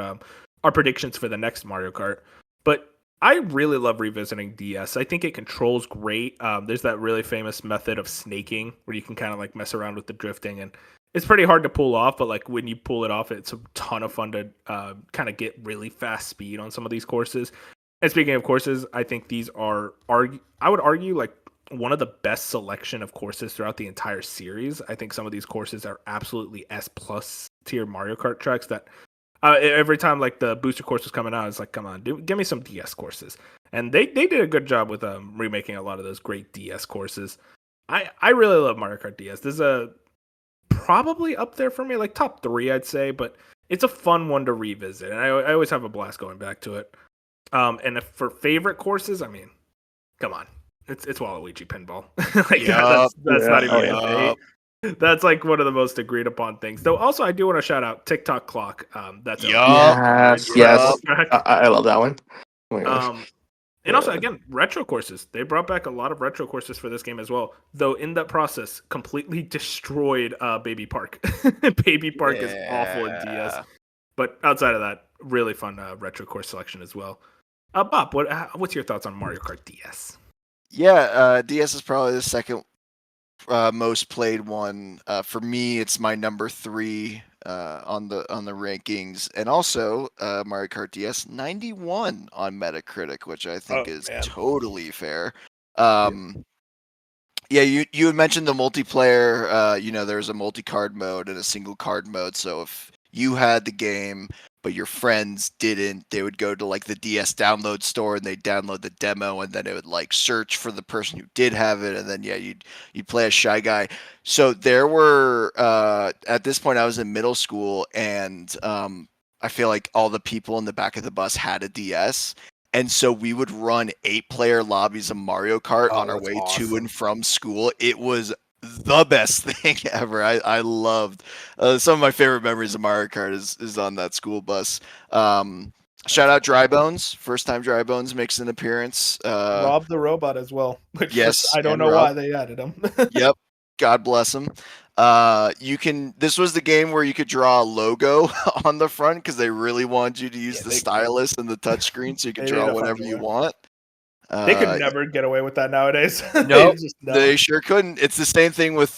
our predictions for the next Mario Kart. But I really love revisiting DS. I think it controls great. There's that really famous method of snaking where you can kind of like mess around with the drifting, and it's pretty hard to pull off. But like when you pull it off, it's a ton of fun to kind of get really fast speed on some of these courses. And speaking of courses, I think these are I would argue like one of the best selection of courses throughout the entire series. I think some of these courses are absolutely S plus tier Mario Kart tracks that every time like the booster course was coming out, it's like, come on, dude, give me some DS courses. And they did a good job with remaking a lot of those great DS courses. I really love Mario Kart DS. This is a probably up there for me, like top 3, I'd say, but it's a fun one to revisit, and I always have a blast going back to it. And if for favorite courses, I mean, come on, it's Waluigi Pinball. Like Yup. that's not even a Yeah. debate. That's like one of the most agreed upon things. Though also I do want to shout out TikTok Clock. That's a Yup. very Yes. good Yup. Yes. track. I love that one. Oh my gosh. And also Yeah. again, retro courses. They brought back a lot of retro courses for this game as well. Though in that process, completely destroyed Baby Park. Baby Park is awful in DS. Yeah. But outside of that, really fun retro course selection as well. Bob, what's your thoughts on Mario Kart DS? Yeah, DS is probably the second most played one. For me, it's my number 3 on the rankings, and also Mario Kart DS 91 on Metacritic, which I think is Man. totally fair. Yeah, you had mentioned the multiplayer. There's a multi-card mode and a single card mode. So if you had the game but your friends didn't, they would go to like the DS download store and they'd download the demo, and then it would like search for the person who did have it, and then yeah, you'd play a Shy Guy. So there were at this point I was in middle school, and I feel like all the people in the back of the bus had a DS. and so we would run 8-player lobbies of Mario Kart Oh, on our that's way to awesome. and from school. It was the best thing ever. I loved some of my favorite memories of Mario Kart is on that school bus. Shout out Dry Bones. First time Dry Bones makes an appearance. Rob the Robot as well, which Yes, I don't and know Rob. why they added him. Yep. God bless him. This was the game where you could draw a logo on the front because they really wanted you to use Yeah, the they- stylus and the touchscreen so you could they draw need to whatever find a you way. want. They could never get away with that nowadays. No, Just no. they sure couldn't. It's the same thing with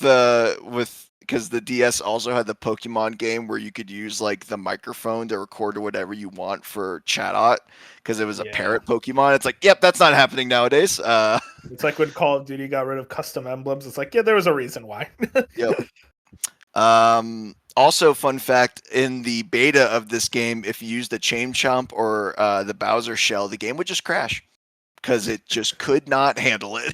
because the DS also had the Pokemon game where you could use like the microphone to record or whatever you want for Chatot because it was a Yeah. parrot Pokemon. It's like, yep, that's not happening nowadays. It's like when Call of Duty got rid of custom emblems. It's like, yeah, there was a reason why. Yep. Also, fun fact, in the beta of this game, if you used the Chain Chomp or the Bowser shell, the game would just crash because it just could not handle it.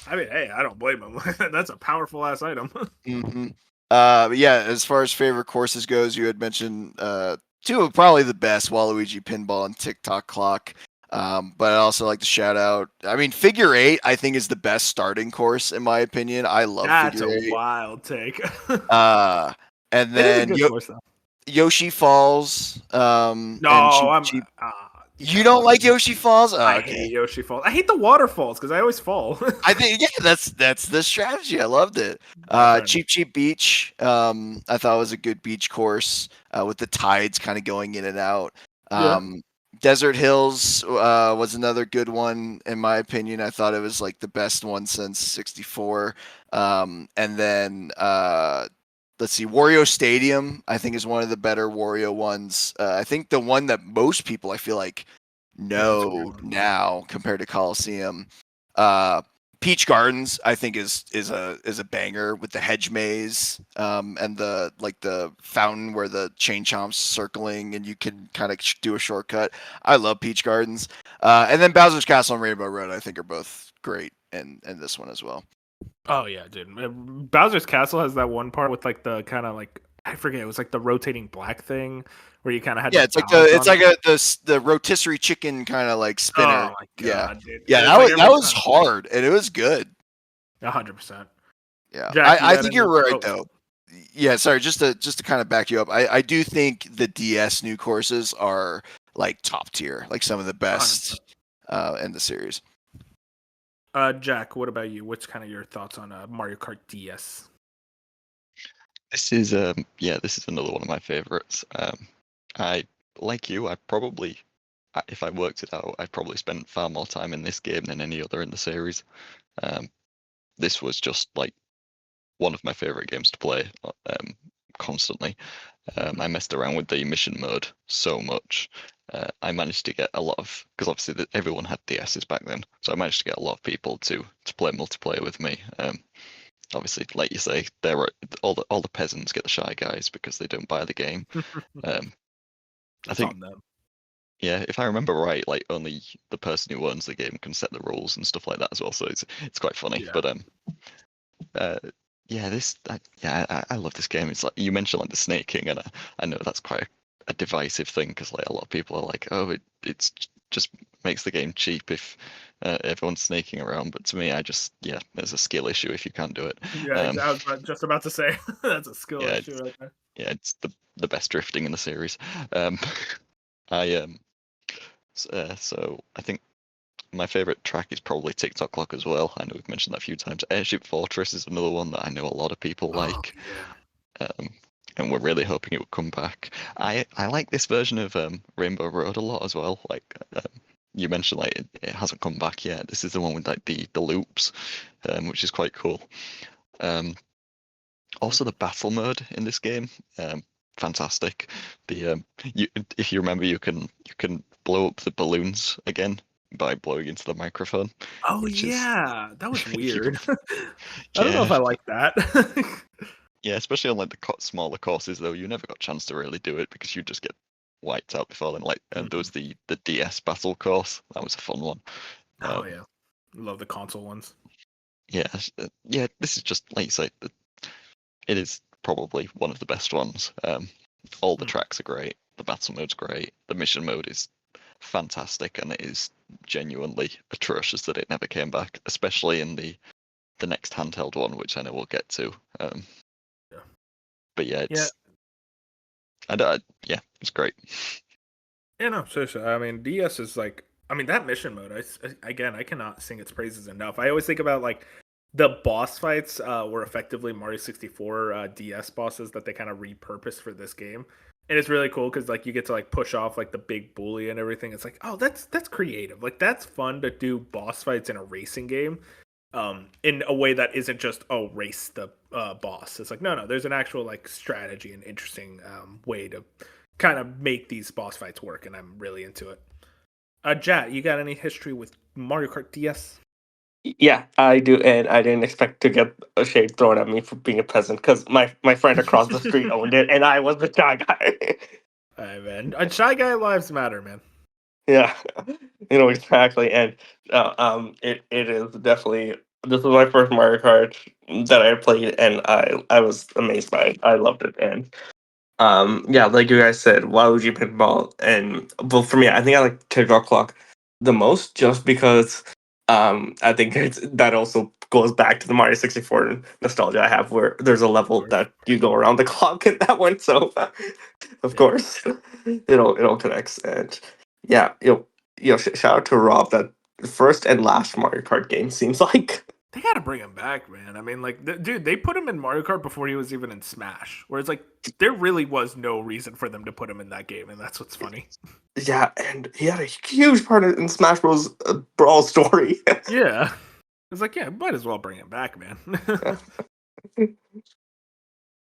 I mean, hey, I don't blame him. That's a powerful ass item. Mm-hmm. But yeah, as far as favorite courses goes, you had mentioned two of probably the best, Waluigi Pinball and TikTok Clock. But I'd also like to shout out, I mean, Figure 8, I think, is the best starting course, in my opinion. I love That's Figure a 8. wild take. And It is a then good course though. Yoshi Falls. No, and Cheap I'm. Cheap. You You can't don't like it. Yoshi Falls? Oh, I okay. hate Yoshi Falls. I hate the waterfalls because I always fall. I think that's the strategy. I loved it. Cheap Cheap Beach. I thought was a good beach course with the tides kind of going in and out. Yeah. Desert Hills was another good one in my opinion. I thought it was like the best one since '64. And then let's see, Wario Stadium. I think is one of the better Wario ones. I think the one that most people I feel like that's a weird know one. now compared to Coliseum. Peach Gardens, I think, is a banger with the hedge maze and the fountain where the chain chomps circling and you can kind of do a shortcut. I love Peach Gardens, and then Bowser's Castle and Rainbow Road. I think are both great, and this one as well. Oh yeah, dude. Bowser's Castle has that one part with like the kind of like I forget. It was like the rotating black thing where you kind of had Yeah, to it's like balance on it. the rotisserie chicken kind of like spinner. Oh my Yeah, god, dude. yeah, It's that like was every time. hard and it was good. 100%. Yeah, Jack, you I got think any? you're right Oh, though. Yeah, sorry, just to kind of back you up, I do think the DS new courses are like top tier, like some of the 100%. best in the series. Jack, what about you? What's kind of your thoughts on Mario Kart DS? This is this is another one of my favorites. I like you. If I worked it out, I'd probably spent far more time in this game than any other in the series. This was just like one of my favorite games to play constantly. I messed around with the mission mode so much. I managed to get a lot of, because obviously everyone had DSs back then, so I managed to get a lot of people to play multiplayer with me. Obviously, like you say, all the peasants get the Shy Guys because they don't buy the game. I think on them. Yeah, if I remember right, like only the person who owns the game can set the rules and stuff like that as well. So it's quite funny. Yeah. But I love this game. It's like you mentioned like the snaking, and I know that's quite a divisive thing because like a lot of people are like, oh, it's just makes the game cheap if everyone's snaking around. But to me, there's a skill issue if you can't do it. Yeah, I was just about to say that's a skill Yeah, issue right there. Yeah, it's the best drifting in the series. So I think my favorite track is probably TikTok Clock as well. I know we've mentioned that a few times. Airship Fortress is another one that I know a lot of people like. Yeah. And we're really hoping it will come back. I like this version of Rainbow Road a lot as well. Like you mentioned, like it hasn't come back yet. This is the one with like the loops, which is quite cool. Also, the battle mode in this game, fantastic. If you remember, you can blow up the balloons again by blowing into the microphone. Oh yeah, that was weird. I Yeah. don't know if I like that. Yeah, especially on like the smaller courses though, you never got a chance to really do it because you just get wiped out before then. Like there was the DS battle course. That was a fun one. Oh yeah, love the console ones. Yeah, this is just like you say, it is probably one of the best ones. All the tracks are great. The battle mode's great. The mission mode is fantastic, and it is genuinely atrocious that it never came back, especially in the next handheld one, which I know we'll get to. Yeah. But yeah, Yeah. It's great. Yeah, no, seriously. I mean, DS is like, I mean, that mission mode. Again, I cannot sing its praises enough. I always think about like the boss fights were effectively Mario 64 DS bosses that they kind of repurposed for this game, and it's really cool because like you get to like push off like the big bully and everything. It's like, oh, that's creative. Like that's fun to do boss fights in a racing game, in a way that isn't just race the boss. It's like no, there's an actual like strategy and interesting way to kind of make these boss fights work, and I'm really into it. Jat, you got any history with Mario Kart DS? Yeah, I do, and I didn't expect to get a shade thrown at me for being a peasant because my friend across the street owned it, and I was the shy guy. Hey man, Shy Guy lives matter, man. Yeah, exactly, and it is definitely this was my first Mario Kart that I played, and I was amazed by it. I loved it, and yeah, like you guys said, Waluigi Pinball, and well, for me, I think I like Tick-Tock Clock the most, just because I think that also goes back to the Mario 64 nostalgia I have, where there's a level that you go around the clock in that one, so of Yeah. course it all connects, and yeah, shout out to Rob, that first and last Mario Kart game seems like. They gotta bring him back, man. I mean, like, dude, they put him in Mario Kart before he was even in Smash. Whereas, like, there really was no reason for them to put him in that game, and that's what's funny. Yeah, and he had a huge part in Smash Bros. Brawl story. Yeah, it's like, yeah, might as well bring him back, man.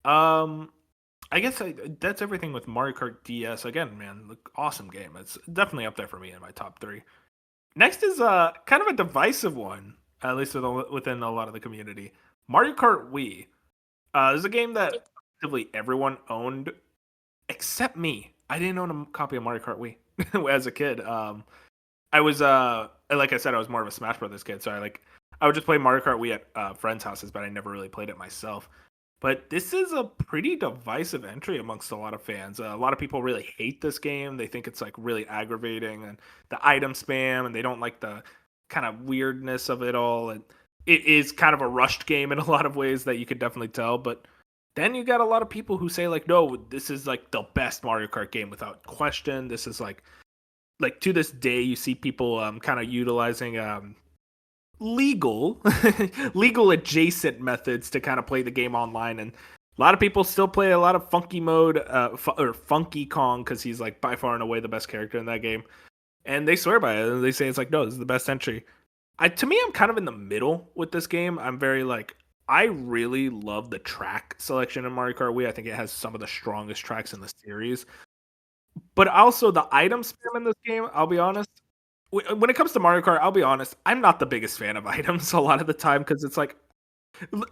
I guess that's everything with Mario Kart DS. Again, man, like, awesome game. It's definitely up there for me in my top 3. Next is kind of a divisive one, at least within a lot of the community. Mario Kart Wii. This is a game that effectively everyone owned except me. I didn't own a copy of Mario Kart Wii as a kid. I was like I said, I was more of a Smash Brothers kid, so I would just play Mario Kart Wii at friends' houses, but I never really played it myself. But this is a pretty divisive entry amongst a lot of fans. A lot of people really hate this game. They think it's like really aggravating and the item spam, and they don't like the kind of weirdness of it all. And it is kind of a rushed game in a lot of ways that you could definitely tell. But then you got a lot of people who say like, no, this is like the best Mario Kart game without question. This is like to this day, you see people kind of utilizing legal legal adjacent methods to kind of play the game online, and a lot of people still play a lot of funky mode or Funky Kong, because he's like by far and away the best character in that game, and they swear by it, and they say it's like, no, this is the best entry. To me, I'm kind of in the middle with this game. I'm very like, I really love the track selection in Mario Kart Wii. I think it has some of the strongest tracks in the series, but also the item spam in this game, I'll be honest, when it comes to Mario Kart, I'll be honest, I'm not the biggest fan of items a lot of the time, because it's like,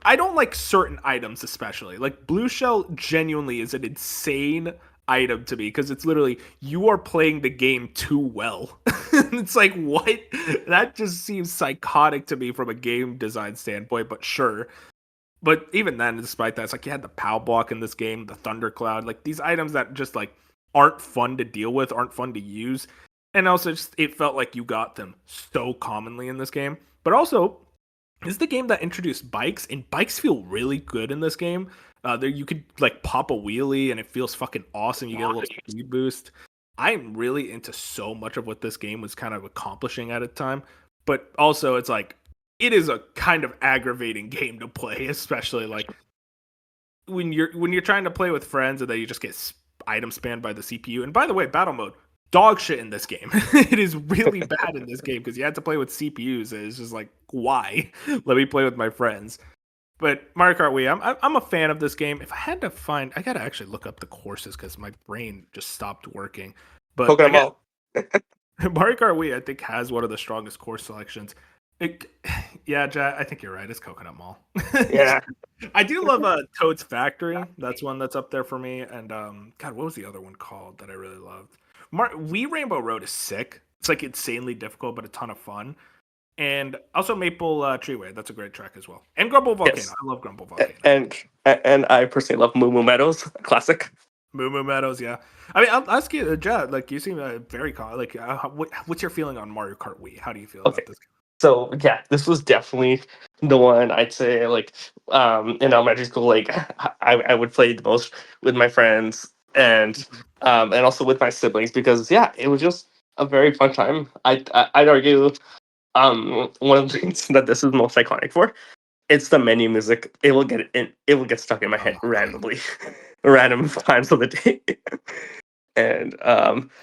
I don't like certain items, especially. Like, Blue Shell genuinely is an insane item to me, because it's literally, you are playing the game too well. It's like, what? That just seems psychotic to me from a game design standpoint, but sure. But even then, despite that, it's like you had the POW block in this game, the Thundercloud, like these items that just like aren't fun to deal with, aren't fun to use. And also, just it felt like you got them so commonly in this game. But also, this is the game that introduced bikes, and bikes feel really good in this game. There, you could like pop a wheelie, and it feels fucking awesome. You get a little speed boost. I'm really into so much of what this game was kind of accomplishing at a time. But also, it's like, it is a kind of aggravating game to play, especially like when you're trying to play with friends, and then you just get item spammed by the CPU. And by the way, battle mode, dog shit in this game. It is really bad in this game, because you had to play with CPUs. And it's just like, why? Let me play with my friends. But Mario Kart Wii, I'm a fan of this game. If I had to find, I gotta actually look up the courses, because my brain just stopped working. But Pokemon again, Ball. Mario Kart Wii, I think, has one of the strongest course selections. Yeah, Jack, I think you're right. It's Coconut Mall. Yeah. I do love Toad's Factory. That's one that's up there for me. And God, what was the other one called that I really loved? Wii Rainbow Road is sick. It's like insanely difficult, but a ton of fun. And also Maple Treeway. That's a great track as well. And Grumble Volcano. Yes. I love Grumble Volcano. And I personally love Moo Moo Meadows, classic. Moo Moo Meadows, yeah. I mean, I'll ask you, Jad. Like, you seem very what's your feeling on Mario Kart Wii? How do you feel Okay. about this? So yeah, this was definitely the one I'd say like in elementary school, like I would play the most with my friends and also with my siblings because yeah, it was just a very fun time. I'd argue one of the things that this is most iconic for, it's the menu music. It will get stuck in my head Oh, randomly, random times of the day. And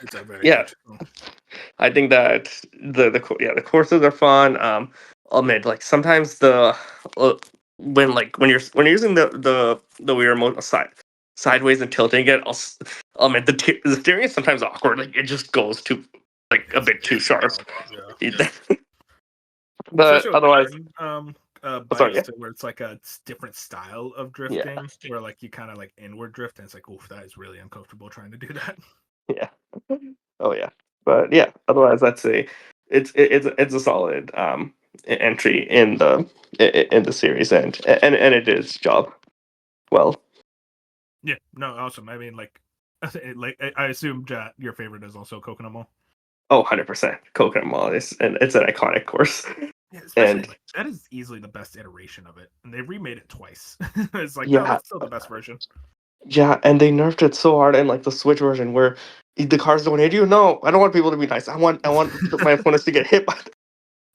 it's a very yeah, catchy song. I think that the courses are fun. I'll admit, like sometimes uh, when you're using the Wii remote sideways and tilting it, I'll admit the steering is sometimes awkward. Like it just goes too like a bit too It's sharp. wild, yeah. But Especially with otherwise, certain sorry, bikes yeah, too, where it's like a different style of yeah, drifting, where like you kind of like inward drift, and it's like, oof, that is really uncomfortable trying to do that. yeah. Oh yeah, but yeah. Otherwise, I'd say it's a solid entry in the series and it did its job well. Yeah, no, awesome. I mean, like, I assume your favorite is also Coconut Mall. Oh, 100% Coconut Mall is and it's an iconic course. Yeah, especially And like that is easily the best iteration of it, and they remade it twice. It's like, no, yeah, that's still the best version. yeah, and they nerfed it so hard in like the Switch version where the cars don't hit you. No, I don't want people to be nice. I want my opponents to get hit by.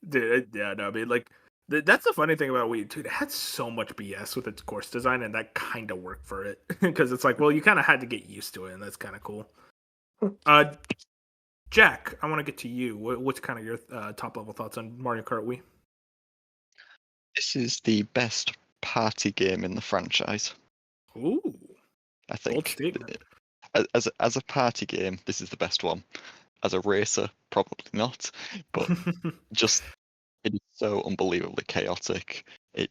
Dude, yeah, no, I mean, like, that's the funny thing about Wii, dude. It had so much BS with its course design, and that kind of worked for it because it's like, well, you kind of had to get used to it, and that's kind of cool. Uh, Jack, I want to get to you. What's kind of your top level thoughts on Mario Kart Wii? This is the best party game in the franchise. Ooh, I bold think statement. as a party game, this is the best one. As a racer, probably not, but just it is so unbelievably chaotic. It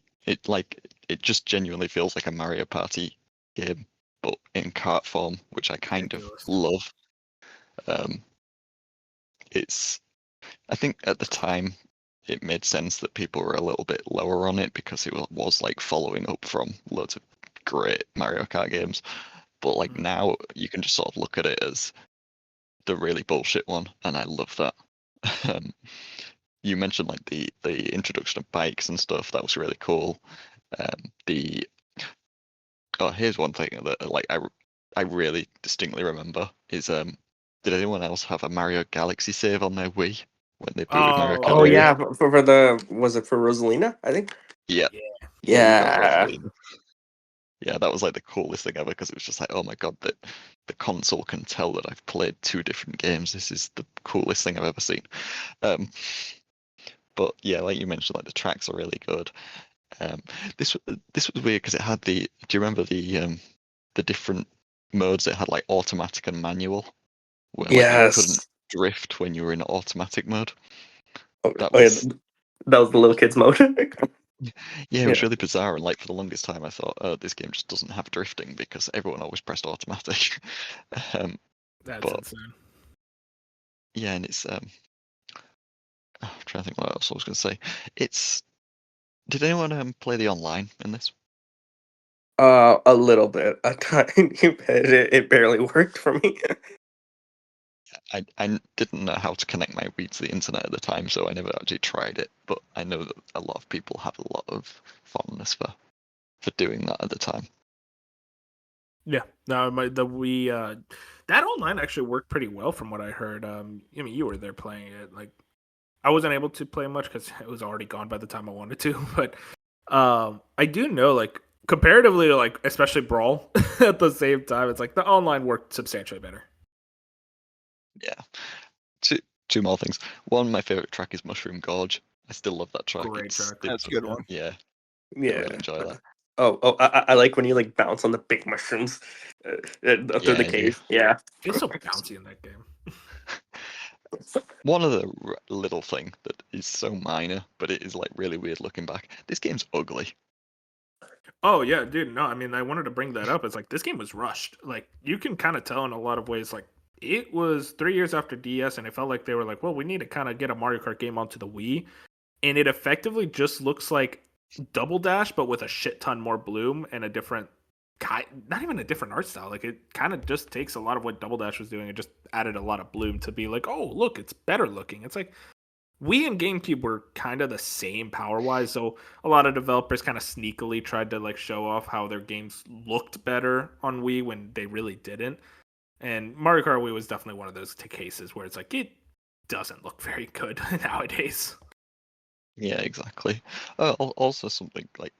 just genuinely feels like a Mario Party game, but in kart form, which I kind of Ridiculous. love. Um, it's I think at the time it made sense that people were a little bit lower on it because it was like following up from loads of great Mario Kart games. But like Mm. now you can just sort of look at it as the really bullshit one, and I love that. Um, you mentioned like the introduction of bikes and stuff. That was really cool. The here's one thing that like I really distinctly remember is did anyone else have a Mario Galaxy save on their Wii when they booted Mario Oh Oh Kart yeah, Wii? yeah, for the was it for Rosalina? I think. Yeah, yeah. yeah, you got Yeah, Rosalina. Yeah, that was like the coolest thing ever because it was just like, oh my god, that the console can tell that I've played two different games. This is the coolest thing I've ever seen. Um, but yeah, like you mentioned, like the tracks are really good. Um, this was weird because it had the. Do you remember the different modes? It had like automatic and manual, where like you couldn't yes. drift when you were in automatic mode. Oh, That oh, yeah, was that was the little kids mode. yeah, it was Yeah, really bizarre. And like for the longest time, I thought, oh, this game just doesn't have drifting because everyone always pressed automatic. um, That's but insane. yeah, and it's I'm trying to think what else I was going to say. It's did anyone play the online in this? a little bit, a tiny bit. It barely worked for me. I didn't know how to connect my Wii to the internet at the time, so I never actually tried it. But I know that a lot of people have a lot of fondness for doing that at the time. Yeah, no, the Wii that online actually worked pretty well from what I heard. I mean, you were there playing it. Like, I wasn't able to play much because it was already gone by the time I wanted to. But I do know, like, comparatively to like especially Brawl at the same time, it's like the online worked substantially better. Yeah. Two two more things. One, my favorite track is Mushroom Gorge. I still love that track. Great track. That's a good Yeah. one. Yeah, I Yeah. really enjoy that. I like when you like bounce on the big mushrooms through the Yeah, you. cave. Yeah. Feels so bouncy in that game. One other little thing that is so minor, but it is like really weird looking back. This game's ugly. Oh yeah, dude. No, I mean, I wanted to bring that up. It's like this game was rushed. Like you can kind of tell in a lot of ways. Like it was 3 years after DS, and it felt like they were like, well, we need to kind of get a Mario Kart game onto the Wii, and it effectively just looks like Double Dash, but with a shit ton more bloom and a different not even a different art style. Like it kind of just takes a lot of what Double Dash was doing and just added a lot of bloom to be like, oh look, it's better looking. It's like Wii and GameCube were kind of the same power wise, so a lot of developers kind of sneakily tried to like show off how their games looked better on Wii when they really didn't. And Mario Kart Wii was definitely one of those cases where it's like it doesn't look very good nowadays. Yeah, exactly. Also something like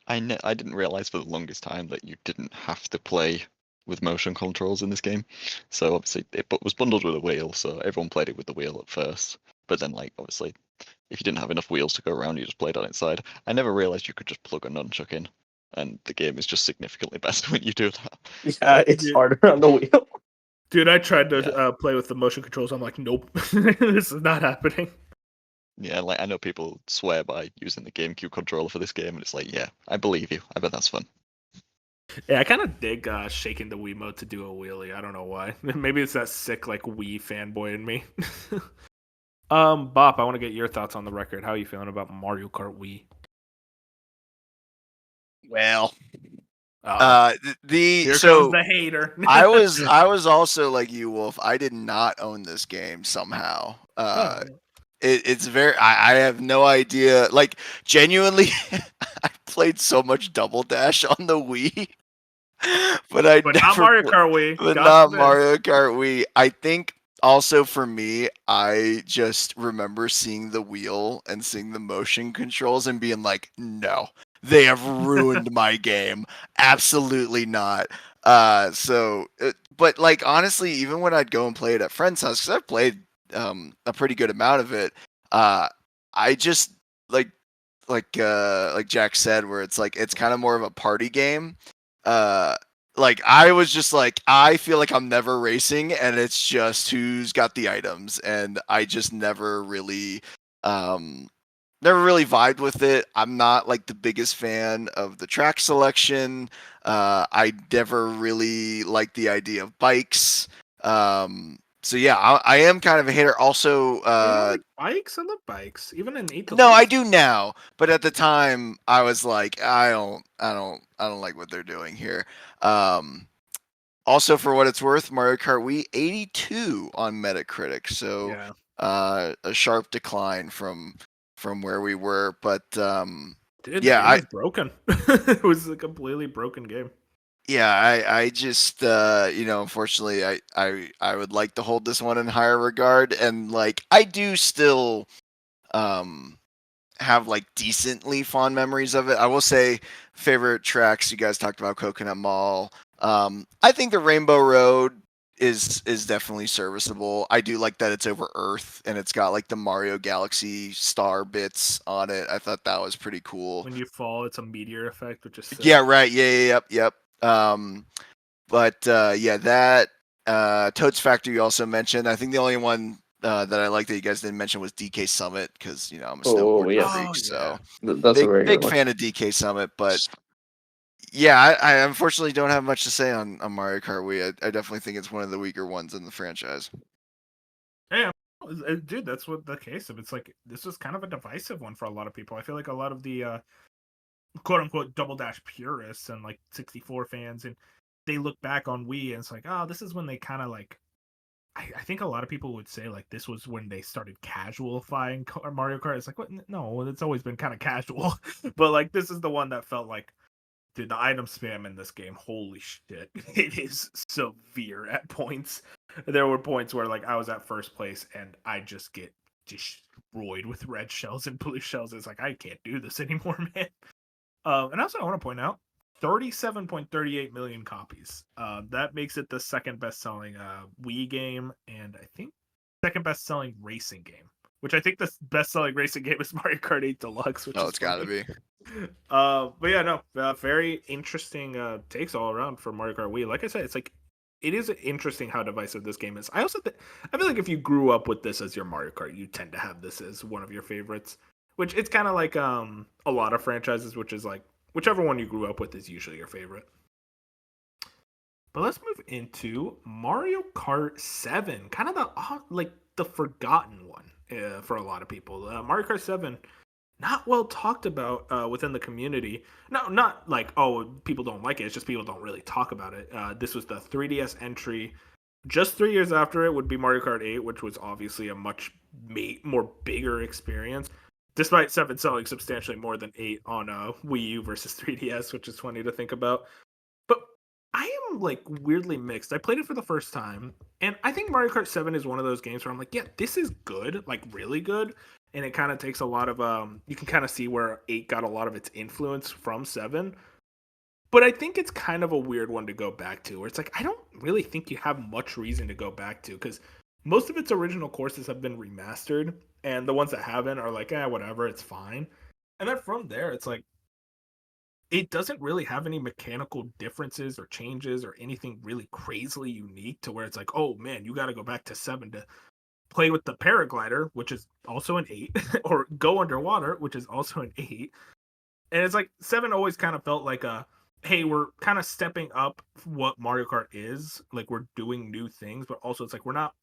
I didn't realize for the longest time that you didn't have to play with motion controls in this game. So obviously it was bundled with a wheel, so everyone played it with the wheel at first. But then, like, obviously, if you didn't have enough wheels to go around, you just played on its side. I never realized you could just plug a nunchuck in, and the game is just significantly better when you do that. Yeah, it's Yeah. harder on the wheel. Dude, I tried to Yeah. play with the motion controls. I'm like, nope, this is not happening. Yeah, like I know people swear by using the GameCube controller for this game, and it's like, yeah, I believe you. I bet that's fun. Yeah, I kind of dig shaking the Wiimote to do a wheelie. I don't know why. Maybe it's that sick like Wii fanboy in me. Bop, I want to get your thoughts on the record. How are you feeling about Mario Kart Wii? Well, Uh, the here so comes the hater. I was also like you, Wolf. I did not own this game somehow. Oh, It's very. I have no idea. Like genuinely, I played so much Double Dash on the Wii, but I but not never. Mario Kart Wii. But God not forbid. Mario Kart Wii. I think also for me, I just remember seeing the wheel and seeing the motion controls and being like, no, they have ruined my game. Absolutely not. But like honestly, even when I'd go and play it at friends' house, because I've played a pretty good amount of it, uh, I just like Jack said, where it's like it's kind of more of a party game. Uh, like I was just like I feel like I'm never racing and it's just who's got the items and I just never really vibed with it. I'm not like the biggest fan of the track selection. I never really liked the idea of bikes. So yeah, I am kind of a hater. Also, You don't like bikes? I love bikes, even in 8 no, I Deluxe. do now, but at the time I was like, I don't like what they're doing here. Um, Also, for what it's worth, Mario Kart Wii 82 on Metacritic, so Yeah, a sharp decline from where we were. But dude, the yeah, game was broken. It was a completely broken game. I just unfortunately, I would like to hold this one in higher regard, and like I do still um have like decently fond memories of it. I will say favorite tracks you guys talked about Coconut Mall. I think the Rainbow Road is definitely serviceable. I do like that it's over Earth and it's got like the Mario Galaxy star bits on it. I thought that was pretty cool. When you fall, it's a meteor effect, which is sick. Yeah, right. Yep. Yeah, that Toad's Factory you also mentioned. I think the only one that I like that you guys didn't mention was DK Summit because I'm a Oh, snowboard yes. freak, Oh, so That's a very good big one. fan of DK Summit. But yeah, I unfortunately don't have much to say on Mario Kart Wii. I definitely think it's one of the weaker ones in the franchise. Yeah, dude, that's what the case of. It's like this was kind of a divisive one for a lot of people. I feel like a lot of the quote unquote Double Dash purists and like 64 fans, and they look back on Wii and it's like, oh, this is when they kind of like. I think a lot of people would say like this was when they started casualifying Mario Kart. It's like, what? No, it's always been kind of casual, but like this is the one that felt like, dude, the item spam in this game, holy shit, it is severe at points. There were points where like I was at first place and I just get destroyed with red shells and blue shells. It's like I can't do this anymore, man. And also I want to point out 37.38 million copies. That makes it the second best selling Wii game and I think second best selling racing game. Which I think the best selling racing game is Mario Kart 8 Deluxe, which Oh, is it's got to funny. be. But yeah, no, very interesting takes all around for Mario Kart Wii. Like I said, it's like it is interesting how divisive this game is. I feel like if you grew up with this as your Mario Kart, you tend to have this as one of your favorites. Which it's kind of like a lot of franchises, which is like whichever one you grew up with is usually your favorite. But let's move into Mario Kart 7, kind of the forgotten one for a lot of people. Mario Kart 7 not well talked about within the community. No, not like, oh, people don't like it. It's just people don't really talk about it. This was the 3DS entry. Just 3 years after it would be Mario Kart 8, which was obviously a much more bigger experience. Despite 7 selling substantially more than 8 on Wii U versus 3DS, which is funny to think about. But I am like weirdly mixed. I played it for the first time, and I think Mario Kart 7 is one of those games where I'm like, yeah, this is good, like really good. And it kind of takes a lot of you can kind of see where 8 got a lot of its influence from 7. But I think it's kind of a weird one to go back to, where it's like I don't really think you have much reason to go back to because most of its original courses have been remastered, and the ones that haven't are like, whatever, it's fine. And then from there, it's like it doesn't really have any mechanical differences or changes or anything really crazily unique to where it's like, oh man, you got to go back to 7 to play with the paraglider, which is also an 8, or go underwater, which is also an 8. And it's like 7 always kind of felt like a, hey, we're kind of stepping up what Mario Kart is. Like we're doing new things, but also it's like we're not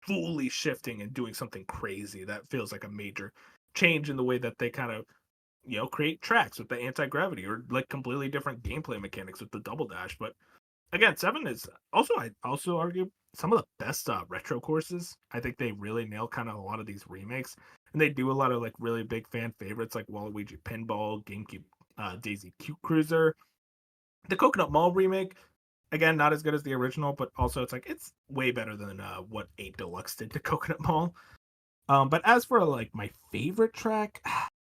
fully shifting and doing something crazy that feels like a major change in the way that they kind of create tracks with the anti-gravity or like completely different gameplay mechanics with the double dash. But again, 7 is also, I also argue, some of the best retro courses. I think they really nail kind of a lot of these remakes, and they do a lot of like really big fan favorites like Waluigi Pinball, GameCube Daisy Cruiser, the Coconut Mall remake. Again, not as good as the original, but also it's like it's way better than what 8 Deluxe did to Coconut Mall. But as for like my favorite track,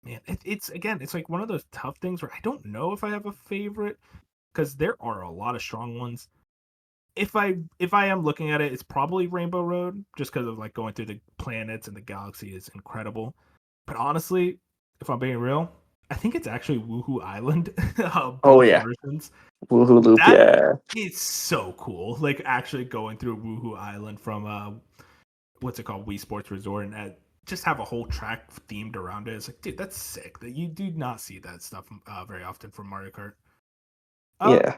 man, it's again, it's like one of those tough things where I don't know if I have a favorite because there are a lot of strong ones. If I am looking at it, it's probably Rainbow Road, just because of like going through the planets and the galaxy is incredible. But honestly, if I'm being real, I think it's actually Woohoo Island, Oh both yeah, versions. Woohoo Loop. That Yeah, is so cool. Like actually going through Woohoo Island from what's it called, Wii Sports Resort, and just have a whole track themed around it. It's like, dude, that's sick. That you do not see that stuff very often from Mario Kart. Uh, yeah.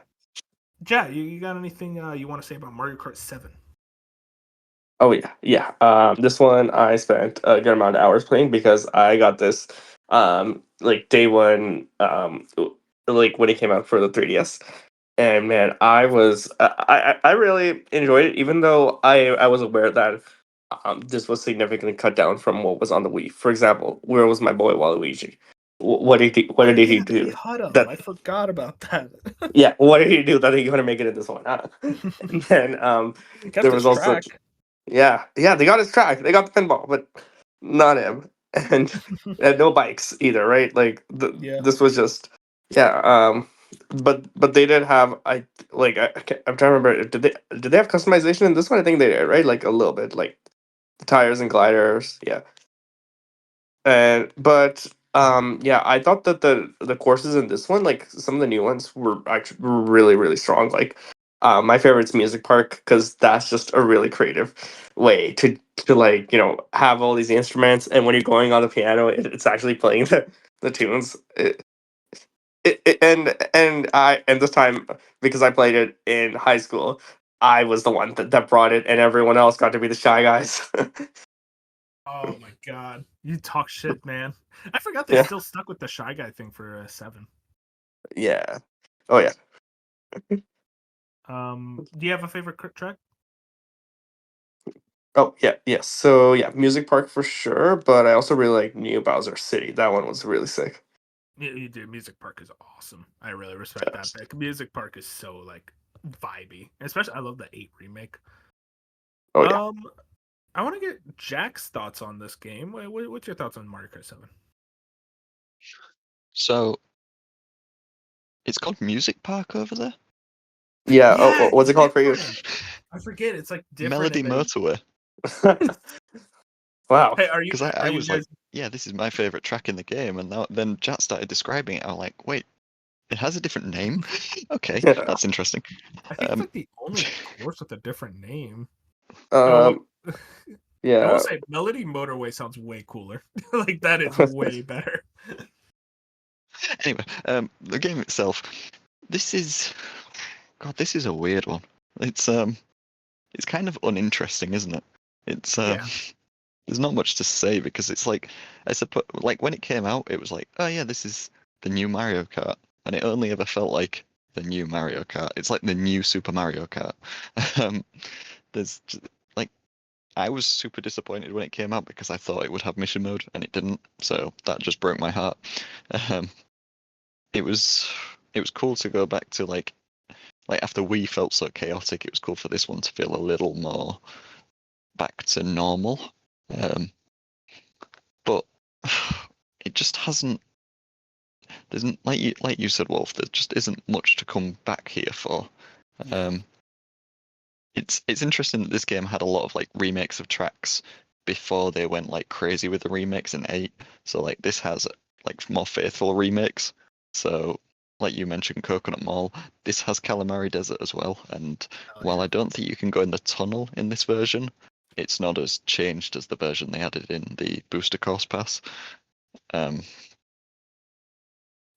Ja, you got anything you want to say about Mario Kart 7? Oh yeah, yeah. This one I spent a good amount of hours playing because I got this like day one like when it came out for the 3DS. And man, I really enjoyed it, even though I was aware that this was significantly cut down from what was on the Wii. For example, where was my boy Waluigi? What Oh did he yeah, do the Hutto. that? I forgot about that. Yeah, what did he do that he gonna make it in this one? Huh? And then He kept there his was also track. yeah, they got his track, they got the pinball, but not him, and no bikes either, right? Like Yeah. this was just yeah. But they did have I'm trying to remember. Did they have customization in this one? I think they did, right? Like a little bit, like the tires and gliders. Yeah, and but yeah, I thought that the courses in this one, like some of the new ones, were actually really really strong. Like my favorite's Music Park because that's just a really creative way to like have all these instruments, and when you're going on the piano, it's actually playing the tunes. And this time, because I played it in high school, I was the one that brought it, and everyone else got to be the shy guys. Oh my god, you talk shit, man. I forgot they Yeah, still stuck with the Shy Guy thing for 7. yeah, oh yeah. Do you have a favorite track? Oh yeah, yes. So yeah, Music Park for sure, but I also really like New Bowser City. That one was really sick. You do. Music Park is awesome. I really respect that Yes. pick. Music Park is so like vibey, especially I love the 8 remake. Oh yeah. Um, I want to get Jack's thoughts on this game. What's your thoughts on Mario Kart 7? So it's called Music Park over there. Yeah. Yeah, What's it's it called for you? different. I forget. It's like different, Melody and then Motorway. Wow. hey, Because are I you was like, guys? yeah, this is my favorite track in the game, and then Jack started describing it. I'm like, wait, it has a different name. Okay, Yeah. that's interesting. I think it's Um, like the only course with a different name. Oh, Um. I will Yeah. say Melody Motorway sounds way cooler. Like that is way better. anyway, the game itself. This is, God, this is a weird one. It's kind of uninteresting, isn't it? It's Yeah. there's not much to say because it's like I suppose like when it came out, it was like, oh yeah, this is the new Mario Kart, and it only ever felt like the new Mario Kart. It's like the new Super Mario Kart. um, like I was super disappointed when it came out because I thought it would have mission mode and it didn't, so that just broke my heart. Um, it was cool to go back to like after Wii felt so chaotic, it was cool for this one to feel a little more back to normal. Um, but it just hasn't. There's like you said, Wolf. There just isn't much to come back here for. Um, it's interesting that this game had a lot of like remakes of tracks before they went like crazy with the remakes in 8. So like this has like more faithful remakes. So like you mentioned Coconut Mall, this has Calamari Desert as well. And while I don't think you can go in the tunnel in this version, it's not as changed as the version they added in the Booster Course Pass.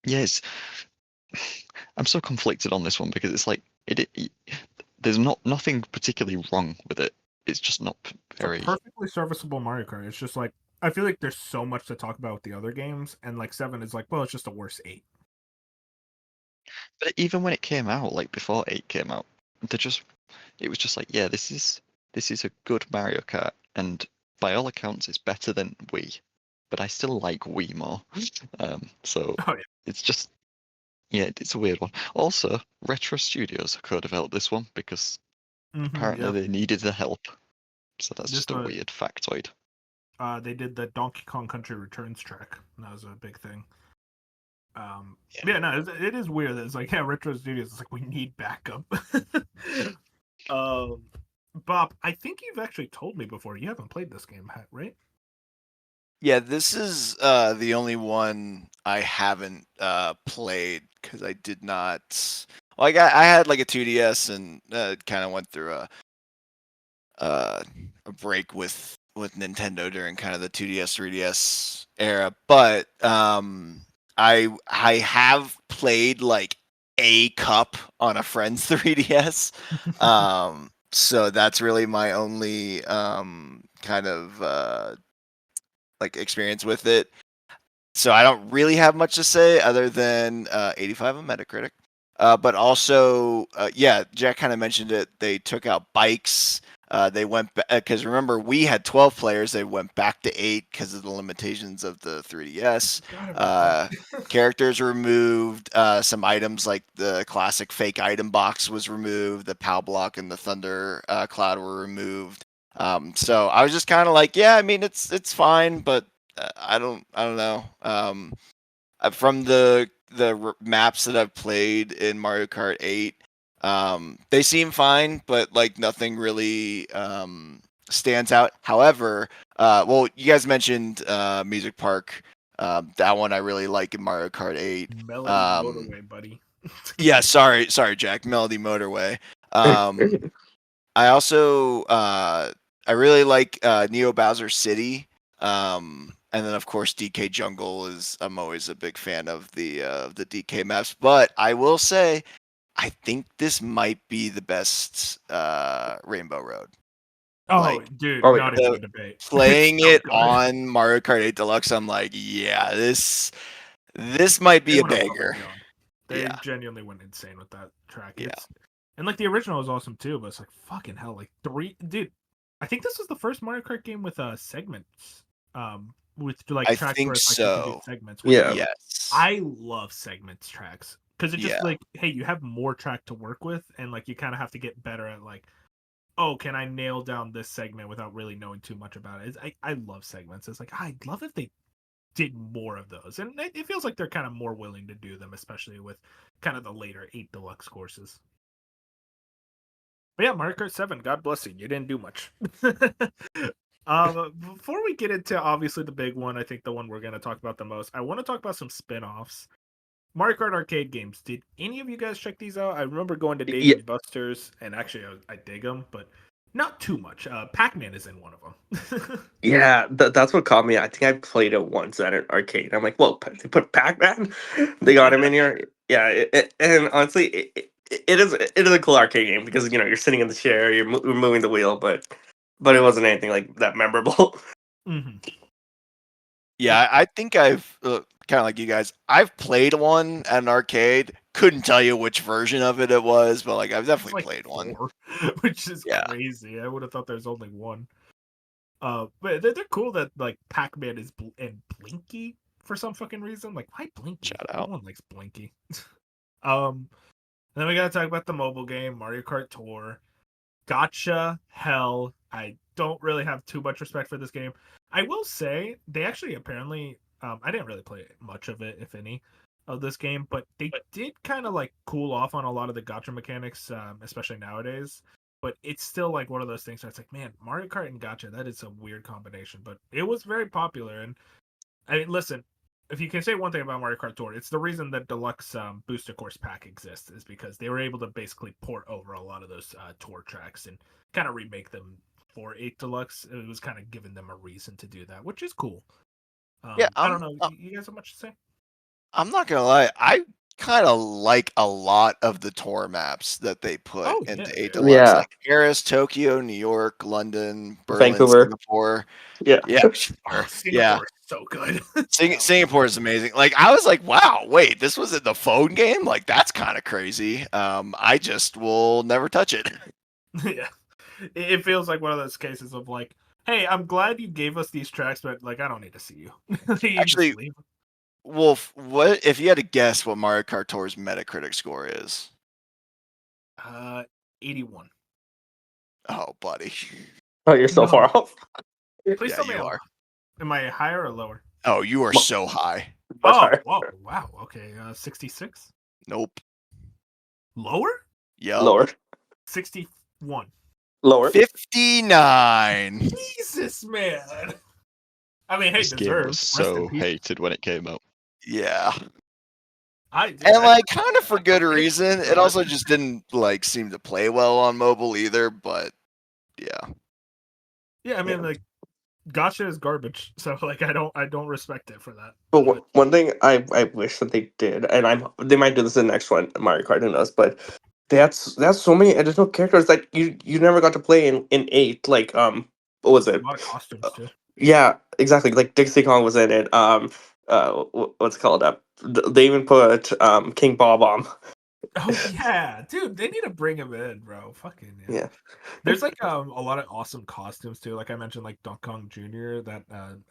Yes, I'm so conflicted on this one because it's like there's nothing particularly wrong with it. It's just not very. It's a perfectly serviceable Mario Kart. It's just like I feel like there's so much to talk about with the other games, and like 7 is like, well, it's just a worse 8. But even when it came out, like before 8 came out, it was just like, yeah, this is a good Mario Kart, and by all accounts, it's better than Wii. But I still like Wii more. So Oh yeah. it's just, yeah, it's a weird one. Also, Retro Studios co-developed this one because apparently they needed the help. So that's just a weird factoid. They did the Donkey Kong Country Returns track. That was a big thing. No, it is weird that it's like, yeah, Retro Studios. It's like we need backup. Bob, I think you've actually told me before you haven't played this game, right? Yeah, this is the only one I haven't played because I did not. Like I had like a 2DS and kind of went through a break with Nintendo during kind of the 2DS 3DS era, but I have played like a cup on a friend's 3DS. So that's really my only kind of like experience with it. So I don't really have much to say other than 85 on Metacritic. But also, yeah, Jack kind of mentioned it. They took out bikes. They went because remember we had 12 players. They went back to 8 because of the limitations of the 3DS. Characters were removed. Some items like the classic fake item box was removed. The POW block and the Thunder Cloud were removed. So I was just kind of like, yeah, I mean it's fine, but I don't know. From the maps that I've played in Mario Kart 8, they seem fine, but like nothing really stands out. However, well, you guys mentioned Music Park. That one I really like in Mario Kart 8. Melody Motorway, buddy. Yeah, sorry, Jack. Melody Motorway. I also I really like Neo Bowser City. And then of course DK Jungle is I'm always a big fan of the DK maps. But I will say I think this might be the best Rainbow Road. Oh, Like, dude, not even a debate. Playing it on Mario Kart 8 Deluxe, I'm like, yeah, this might be a banger. They genuinely went insane with that track. Yeah. And like the original was awesome too, but it's like fucking hell, like dude. I think this was the first Mario Kart game with segments. With like tracks think where it's, like, so. you can do segments. Yeah. Yes. I love segments tracks because it just like, hey, you have more track to work with, and like you kind of have to get better at like, oh, can I nail down this segment without really knowing too much about it? I love segments. It's like I'd love if they did more of those, and it feels like they're kind of more willing to do them, especially with kind of the later 8 Deluxe courses. But yeah, Mario Kart 7, God bless you. You didn't do much. Before we get into obviously the big one, I think the one we're going to talk about the most, I want to talk about some spin-offs. Mario Kart arcade games. Did any of you guys check these out? I remember going to Dave & Buster's, and actually I dig them, but not too much. Pac-Man is in one of them. Yeah, that's what caught me. I think I played it once at an arcade. I'm like, whoa, they put Pac-Man? They got him in here? Yeah, and honestly, it is a cool arcade game because, you know, you're sitting in the chair, you're moving the wheel, but it wasn't anything like that memorable. Mm-hmm. Yeah, I think I've kind of like you guys. I've played one at an arcade. Couldn't tell you which version of it was, but like I've It's definitely like played one. 4, which is Yeah. crazy. I would have thought there's only one. But they're cool that like Pac-Man is and Blinky for some fucking reason. Like, why Blinky? Shout No out. one likes Blinky. And then we gotta talk about the mobile game, Mario Kart Tour. Gotcha hell. I don't really have too much respect for this game. I will say they actually apparently I didn't really play much of it, if any, of this game, but they did kind of like cool off on a lot of the gotcha mechanics, especially nowadays. But it's still like one of those things where it's like, man, Mario Kart and gotcha, that is a weird combination. But it was very popular, and I mean, listen, if you can say one thing about Mario Kart Tour, it's the reason that Deluxe Booster Course Pack exists is because they were able to basically port over a lot of those tour tracks and kind of remake them for 8 Deluxe. It was kind of giving them a reason to do that, which is cool. Yeah, I don't know. You guys have much to say? I'm not gonna lie. I kind of like a lot of the tour maps that they put Oh, into yeah, 8 dude. Deluxe, Yeah. like Paris, Tokyo, New York, London, Berlin, Vancouver. Singapore. Yeah. Yeah, Oh, sure. Singapore Yeah. is so good. Singapore is amazing. Like I was like, wow, wait, this was in the phone game? Like that's kind of crazy. I just will never touch it. Yeah. It feels like one of those cases of like, hey, I'm glad you gave us these tracks, but like, I don't need to see you. You Actually, just leave. Wolf, what if you had to guess what Mario Kart Tour's Metacritic score is? 81. Oh, buddy. Oh, you're so No. far off. Please Yeah, tell me you are. am I higher or lower? Oh, you are so high. Much Oh, higher. whoa, wow. Okay, 66. Nope. Lower? Yep. Lower. 61. Lower. 59. Jesus, man. I mean, hey, This game deserved. was Rest in so peace. hated when it came out. Yeah. Dude, And I like didn't kind of for good like it. reason. It also just didn't like seem to play well on mobile either, but yeah. Yeah, I mean, like, gotcha is garbage. So, like, I don't respect it for that. But one thing I wish that they did, and they might do this in the next one, Mario Kart, who knows, but they have so many additional characters that you never got to play in 8. Like what was A it? lot of costumes too. Yeah, exactly. Like Dixie Kong was in it. What's it called? They even put King Bob on. Oh yeah, dude, they need to bring him in, bro. Fucking yeah. Yeah. There's like a lot of awesome costumes too. Like I mentioned, like Donkey Kong Jr. that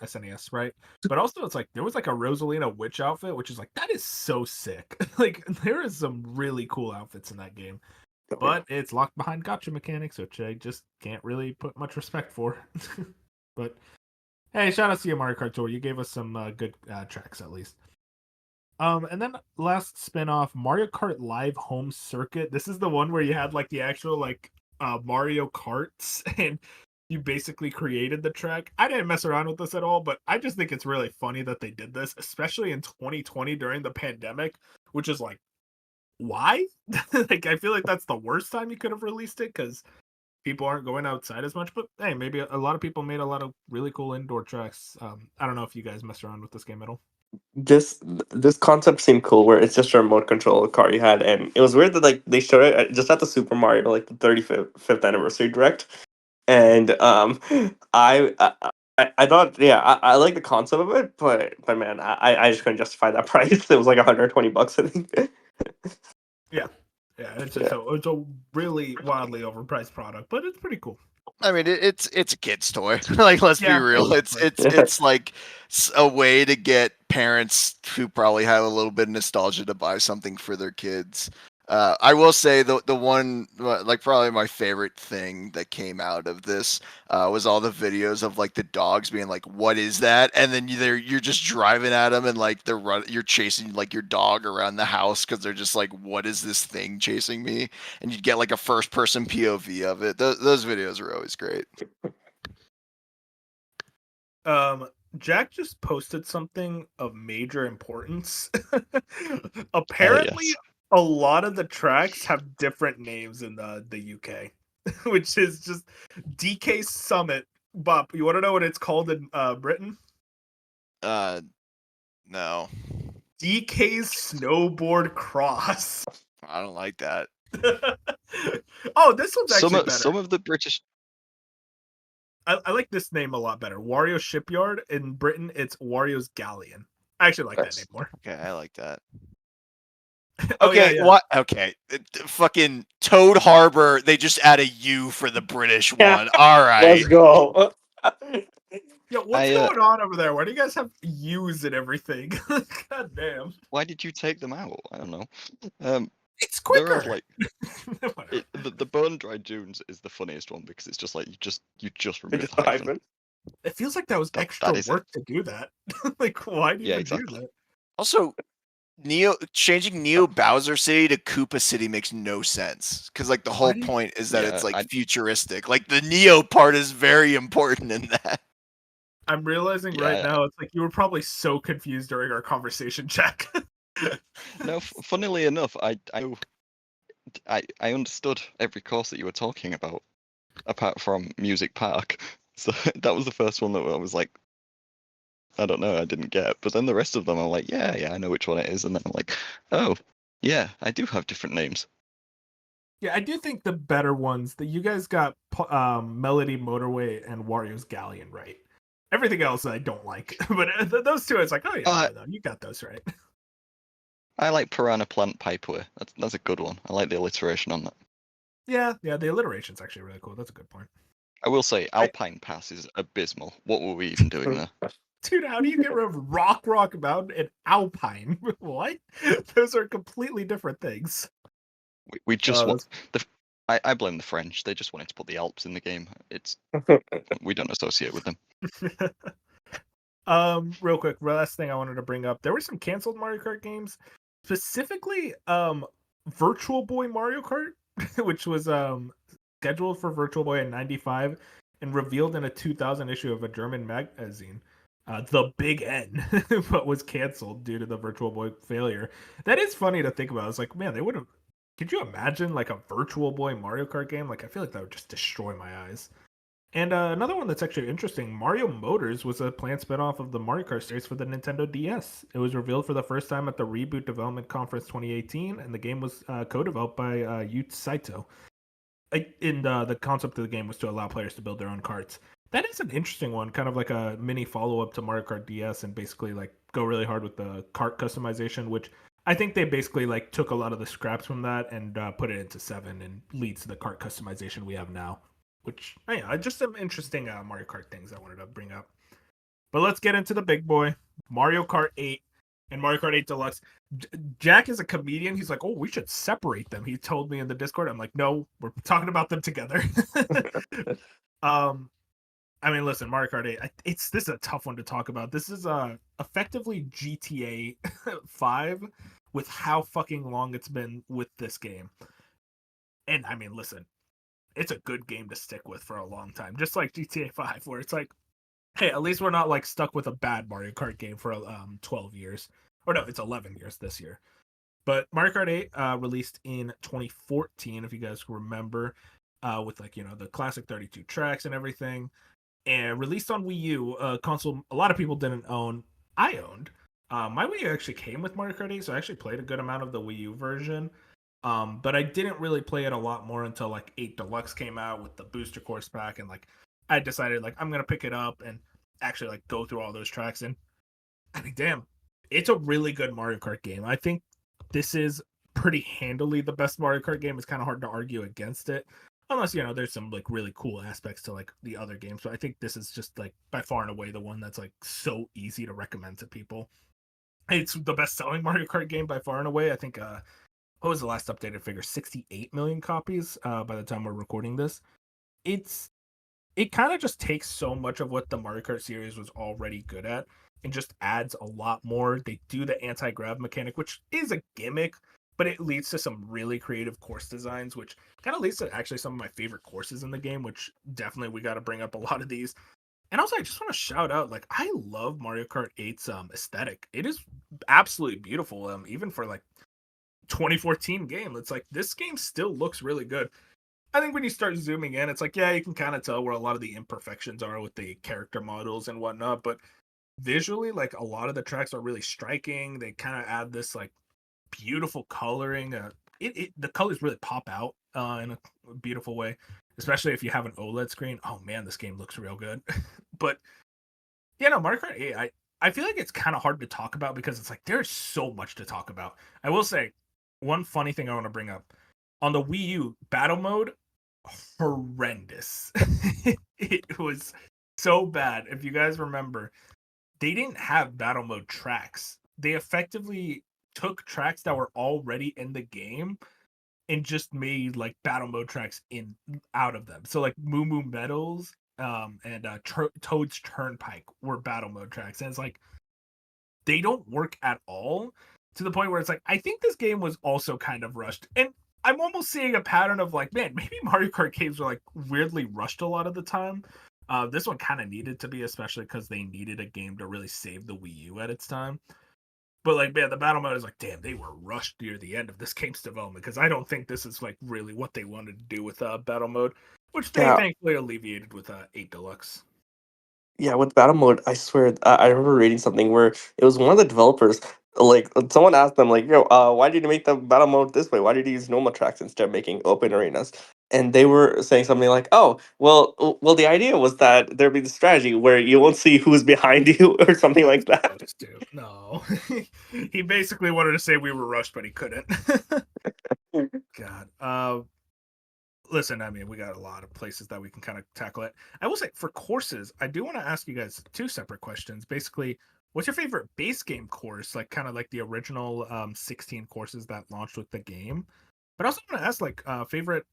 SNES sprite, but also it's like there was like a Rosalina witch outfit, which is like that is so sick. Like there is some really cool outfits in that game, but it's locked behind gotcha mechanics, which I just can't really put much respect for. But hey, shout out to you, Mario Kart Tour. You gave us some good tracks at least. And then last spin-off, Mario Kart Live Home Circuit. This is the one where you had like the actual like Mario Karts and you basically created the track. I didn't mess around with this at all, but I just think it's really funny that they did this, especially in 2020 during the pandemic, which is like, why? Like I feel like that's the worst time you could have released it because people aren't going outside as much. But hey, maybe a lot of people made a lot of really cool indoor tracks. I don't know if you guys messed around with this game at all. This concept seemed cool where it's just a remote control car you had, and it was weird that like they showed it just at the Super Mario like the 35th anniversary direct, and I thought I like the concept of it, but man I just couldn't justify that price. It was like $120 I think. Yeah, it's a really wildly overpriced product, but it's pretty cool. I mean, it's a kid's toy. Like, let's be real. It's like a way to get parents who probably have a little bit of nostalgia to buy something for their kids. I will say the one like probably my favorite thing that came out of this was all the videos of like the dogs being like, "What is that?" And then you're just driving at them and like you're chasing like your dog around the house because they're just like, "What is this thing chasing me?" And you get like a first person POV of it. Those videos are always great. Jack just posted something of major importance. Apparently, Yes. a lot of the tracks have different names in the UK, which is just DK Summit. Bob, you want to know what it's called in Britain? No, DK's Snowboard Cross. I don't like that. Oh, this one's actually better. Some of the British I like this name a lot better. Wario Shipyard. In Britain, it's Wario's Galleon. I actually like that Nice. name more. Okay, I like that. Oh, Okay, yeah. what? Okay, fucking Toad Harbor. They just add a U for the British Yeah. one. All Let's right. go. Yo, what's I, going on over there? Why do you guys have U's and everything? God damn. why did you take them out? I don't know. Um, It's there are quicker. like Whatever. the bone dry dunes is the funniest one because it's just like you just remove Just the the hyphen. hyphen. It feels like that was That extra is it. work to do that. Like, why do you Yeah, even do exactly. that? Also, changing Neo Bowser City to Koopa City makes no sense because like the whole do you- point is that it's Yeah, like futuristic. Like the Neo part is very important in that. I'm realizing right Yeah. now, it's like you were probably so confused during our conversation, Jack. No, funnily enough, I understood every course that you were talking about, apart from Music Park. So that was the first one that I was like, I don't know, I didn't get. But then the rest of them, I'm like, yeah, I know which one it is. And then I'm like, oh, yeah, I do have different names. Yeah, I do think the better ones that you guys got Melody Motorway and Wario's Galleon right. Everything else I don't like, but those two, it's like, oh yeah, no, you got those right. I like Piranha Plant Pipeway. That's a good one. I like the alliteration on that. Yeah, the alliteration's actually really cool. That's a good point. I will say, Alpine Pass is abysmal. What were we even doing there? Dude, how do you get rid of Rock Mountain and Alpine? What? Those are completely different things. We just Oh, want I blame the French. They just wanted to put the Alps in the game. We don't associate with them. Real quick, last thing I wanted to bring up. There were some canceled Mario Kart games, specifically Virtual Boy Mario Kart, which was scheduled for Virtual Boy in 95 and revealed in a 2000 issue of a German magazine. The Big N, but was canceled due to the Virtual Boy failure. That is funny to think about. It's like, man, they would have. Could you imagine like a Virtual Boy Mario Kart game? Like, I feel like that would just destroy my eyes. And another one that's actually interesting, Mario Motors was a planned spinoff of the Mario Kart series for the Nintendo DS. It was revealed for the first time at the Reboot Development Conference 2018, and the game was co-developed by Yuta Saito. The concept of the game was to allow players to build their own karts. That is an interesting one, kind of like a mini follow-up to Mario Kart DS, and basically like go really hard with the kart customization, which I think they basically like took a lot of the scraps from that and put it into 7 and leads to the kart customization we have now. Which, yeah, just some interesting Mario Kart things I wanted to bring up. But let's get into the big boy, Mario Kart 8 and Mario Kart 8 Deluxe. Jack is a comedian. He's like, oh, we should separate them. He told me in the Discord. I'm like, no, we're talking about them together. I mean, listen, Mario Kart 8. This is a tough one to talk about. This is effectively GTA 5 with how fucking long it's been with this game. And I mean, listen, it's a good game to stick with for a long time, just like GTA 5, where it's like, hey, at least we're not like stuck with a bad Mario Kart game for 12 years. Or no, it's 11 years this year. But Mario Kart 8 released in 2014, if you guys remember, with like, the classic 32 tracks and everything. And released on Wii U, a console a lot of people didn't own. I owned. My Wii U actually came with Mario Kart 8, so I actually played a good amount of the Wii U version. But I didn't really play it a lot more until like 8 Deluxe came out with the booster course pack, and like I decided like I'm gonna pick it up and actually like go through all those tracks. And I mean, damn, it's a really good Mario Kart game. I think this is pretty handily the best Mario Kart game. It's kind of hard to argue against it, unless there's some like really cool aspects to like the other games. So I think this is just like by far and away the one that's like so easy to recommend to people. It's the best selling Mario Kart game by far and away. I think what was the last updated figure? 68 million copies by the time we're recording this. It kind of just takes so much of what the Mario Kart series was already good at and just adds a lot more. They do the anti-grav mechanic, which is a gimmick, but it leads to some really creative course designs, which kind of leads to actually some of my favorite courses in the game, which definitely we got to bring up a lot of these. And also, I just want to shout out, like, I love Mario Kart 8's aesthetic. It is absolutely beautiful, even for like 2014 game. It's like this game still looks really good. I think when you start zooming in, it's like, yeah, you can kind of tell where a lot of the imperfections are with the character models and whatnot, but visually, like a lot of the tracks are really striking. They kind of add this like beautiful coloring. The colors really pop out in a beautiful way. especially if you have an OLED screen. Oh man, this game looks real good. But yeah, no, Mario Kart 8, I feel like it's kind of hard to talk about because it's like there's so much to talk about. I will say one funny thing I want to bring up on the Wii U battle mode, horrendous. It was so bad. If you guys remember, they didn't have battle mode tracks. They effectively took tracks that were already in the game and just made like battle mode tracks in out of them. So like Moo Moo Meadows and Toad's Turnpike were battle mode tracks, and it's like they don't work at all, to the point where it's like I think this game was also kind of rushed. And I'm almost seeing a pattern of like, man, maybe Mario Kart games were like weirdly rushed a lot of the time. This one kind of needed to be, especially because they needed a game to really save the Wii U at its time. But like, man, the battle mode is like, damn, they were rushed near the end of this game's development, because I don't think this is like really what they wanted to do with battle mode, which they Yeah. thankfully alleviated with 8 Deluxe. Yeah, with battle mode, I swear, I remember reading something where it was one of the developers. Like someone asked them, like, "Yo, why did you make the battle mode this way? Why did you use normal tracks instead of making open arenas?" And they were saying something like, "Oh, well, the idea was that there'd be the strategy where you won't see who's behind you or something like that." No, he basically wanted to say we were rushed, but he couldn't. God. Listen, I mean, we got a lot of places that we can kind of tackle it. I will say, for courses, I do want to ask you guys two separate questions. Basically, what's your favorite base game course? Like, kind of like the original 16 courses that launched with the game. But I also want to ask, like, favorite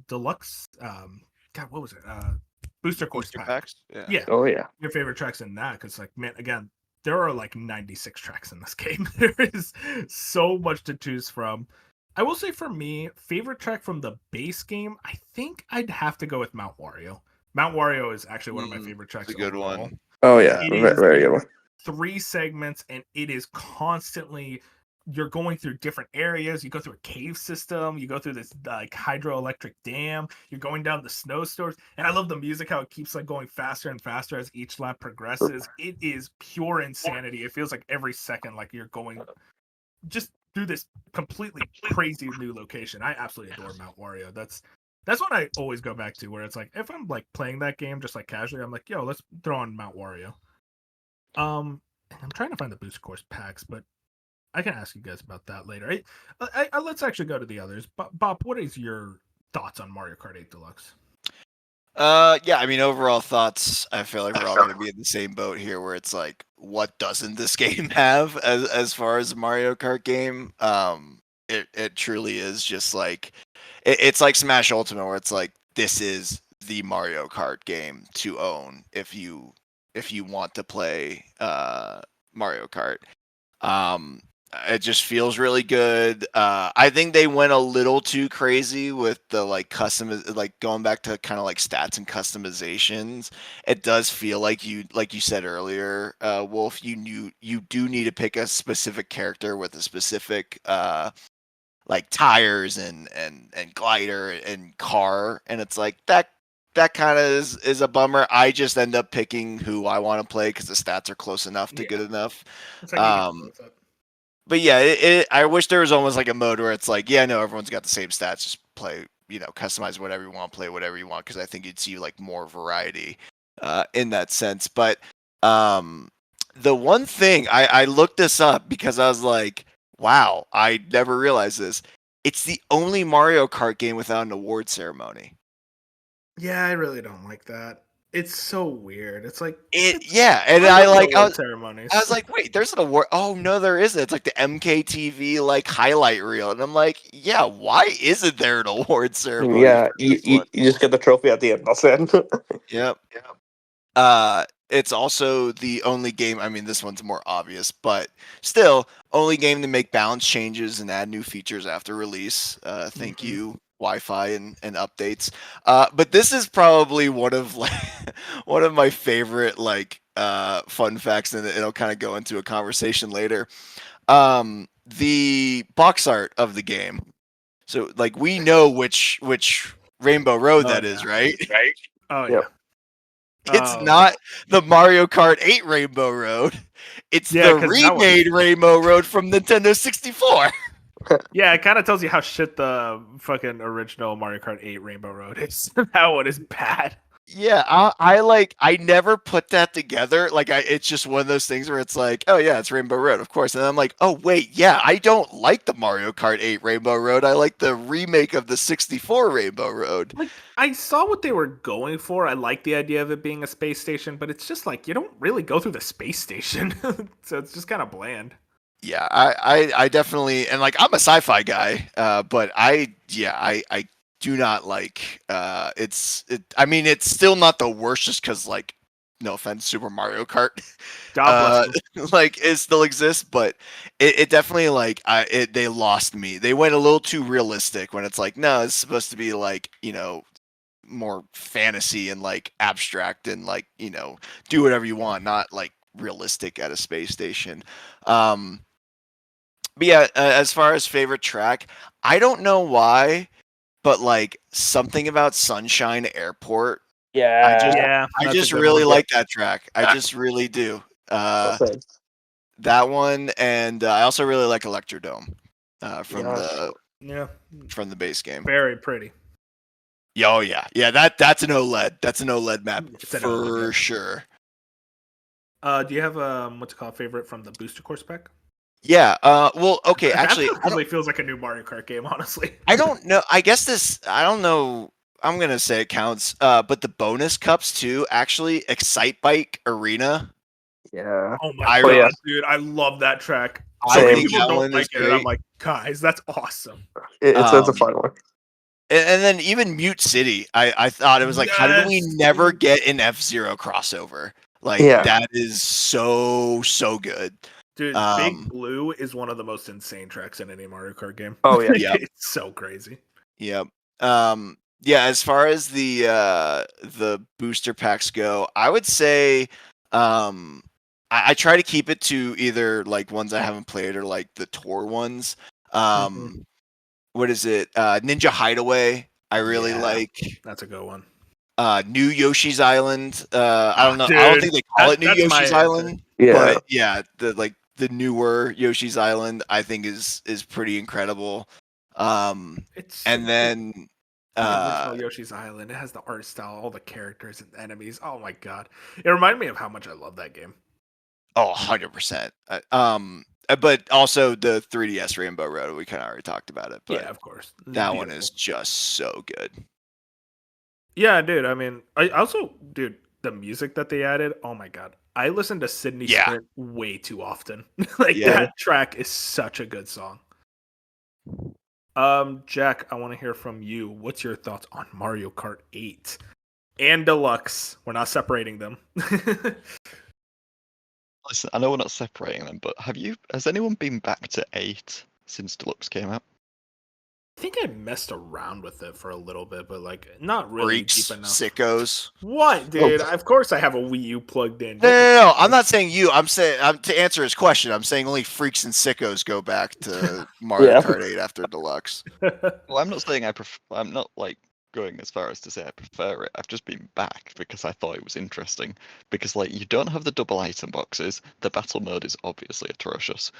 deluxe. God, what was it? Booster course Booster pack. packs? Yeah. Oh yeah. Your favorite tracks in that? Because, like, man, again, there are like 96 tracks in this game. There is so much to choose from. I will say, for me, favorite track from the base game, I think I'd have to go with Mount Wario. Mount Wario is actually one of my favorite tracks. It's a good overall. one. Oh yeah. It is Very good one. 3 segments, and it is constantly, you're going through different areas. You go through a cave system, you go through this like hydroelectric dam, you're going down the snowstorms, and I love the music, how it keeps like going faster and faster as each lap progresses. It is pure insanity. It feels like every second like you're going just through this completely crazy new location. I absolutely adore Mount Wario. That's what I always go back to, where it's like if I'm like playing that game just like casually, I'm like, yo, let's throw on Mount Wario. I'm trying to find the boost course packs, but I can ask you guys about that later. Let's actually go to the others. Bob, what is your thoughts on Mario Kart 8 Deluxe? Yeah, I mean, overall thoughts, I feel like we're all gonna be in the same boat here, where it's like, what doesn't this game have as far as a Mario Kart game? It truly is just like it's like Smash Ultimate, where it's like this is the Mario Kart game to own if you want to play Mario Kart. It just feels really good. I think they went a little too crazy with the like like going back to kind of like stats and customizations. It does feel like you said earlier, Wolf, you do need to pick a specific character with a specific like tires and glider and car, and it's like that kind of is a bummer. I just end up picking who I want to play because the stats are close enough to good enough. It's like you can both up. But yeah, I wish there was almost like a mode where it's like, yeah, no, everyone's got the same stats. Just play, customize whatever you want, play whatever you want, because I think you'd see like more variety in that sense. But the one thing I looked this up because I was like, wow, I never realized this. It's the only Mario Kart game without an award ceremony. Yeah, I really don't like that. It's so weird. It's like yeah, and I I love like award ceremonies. I was like, wait, there's an award. Oh no, there isn't. It's like the MKTV like highlight reel, and I'm like, yeah, why isn't there an award ceremony? Yeah, For this one? you just get the trophy at the end. That's it. Yep. It's also the only game. I mean, this one's more obvious, but still, only game to make balance changes and add new features after release. Thank you, Wi-Fi and updates. But this is probably one of like one of my favorite like fun facts, and it'll kind of go into a conversation later. The box art of the game. So like we know which Rainbow Road that is, right? Right. Oh yeah. Yep. It's not the Mario Kart 8 Rainbow Road. It's the 'cause that one- remade Rainbow Road from Nintendo 64. Yeah, it kind of tells you how shit the fucking original Mario Kart 8 Rainbow Road is. That one is bad. Yeah, I never put that together. Like it's just one of those things where it's like, oh yeah, it's Rainbow Road, of course. And I'm like, oh wait, yeah, I don't like the Mario Kart 8 Rainbow Road. I like the remake of the 64 Rainbow Road. Like, I saw what they were going for. I like the idea of it being a space station, but it's just like you don't really go through the space station, so it's just kind of bland. Yeah, I definitely, and like I'm a sci-fi guy, but I do not like I mean it's still not the worst just because like no offense Super Mario Kart God bless them. like it still exists, but it definitely like they lost me. They went a little too realistic when it's like no, it's supposed to be like more fantasy and like abstract and like do whatever you want, not like realistic at a space station. um but yeah, as far as favorite track, I don't know why, but like something about Sunshine Airport, I just Yeah. Yeah, I that's a just good really one. like that track. I just really do. Okay. That one, and I also really like Electrodome Yes. Yeah, from the base game. very pretty. Yeah, oh yeah, yeah. That's an OLED. That's an OLED map It's an OLED, for yeah. sure. Do you have what's it called favorite from the booster course pack? Yeah. Well, okay. That Actually, probably feels like a new Mario Kart game, honestly. I don't know. I guess this. I don't know. I'm gonna say it counts. But the bonus cups too. Actually, Excite Bike Arena. Yeah. Oh my I Oh yeah. god, dude, I love that track. I So many Same. think people that don't one is like it, and I'm great. like, guys, that's awesome. It's a Um, fun one. and then even Mute City. I thought it was like, how did we Yes. never get an F-Zero crossover? Like Yeah. that is so good. Dude, Big Um, Blue is one of the most insane tracks in any Mario Kart game. Oh yeah. yeah. It's so crazy. Yep. Yeah, as far as the booster packs go, I would say I try to keep it to either like ones I haven't played or like the tour ones. Um what is it? Ninja Hideaway, I really Yeah. like. That's a good one. New Yoshi's Island. I don't know. I don't Dude, think they call it New that's my Yoshi's answer. Island, Yeah. but yeah, the newer Yoshi's Island I think is pretty incredible. It's And then the original Yoshi's Island. It has the art style, all the characters and enemies. Oh my god. It reminded me of how much I love that game. oh, 100%. But also the 3DS Rainbow Road, we kind of already talked about it, but Yeah, of course. It's that one beautiful. is just so good. Yeah, dude. I mean, I also, dude, the music that they added. Oh my god, I listen to Sydney Yeah. Sprint way too often. Like Yeah. that track is such a good song. Jack, I want to hear from you. What's your thoughts on Mario Kart 8 and Deluxe? We're not separating them. Listen, I know we're not separating them, but has anyone been back to 8 since Deluxe came out? I think I messed around with it for a little bit, but like not really Freaks, deep enough. sickos. What, dude? Of course I have a Wii U plugged in. No. I'm not saying you. I'm saying to answer his question. I'm saying only freaks and sickos go back to Mario Yeah. Kart 8 after Deluxe. Well, I'm not saying I'm not like going as far as to say I prefer it. I've just been back because I thought it was interesting. Because like you don't have the double item boxes. The battle mode is obviously atrocious,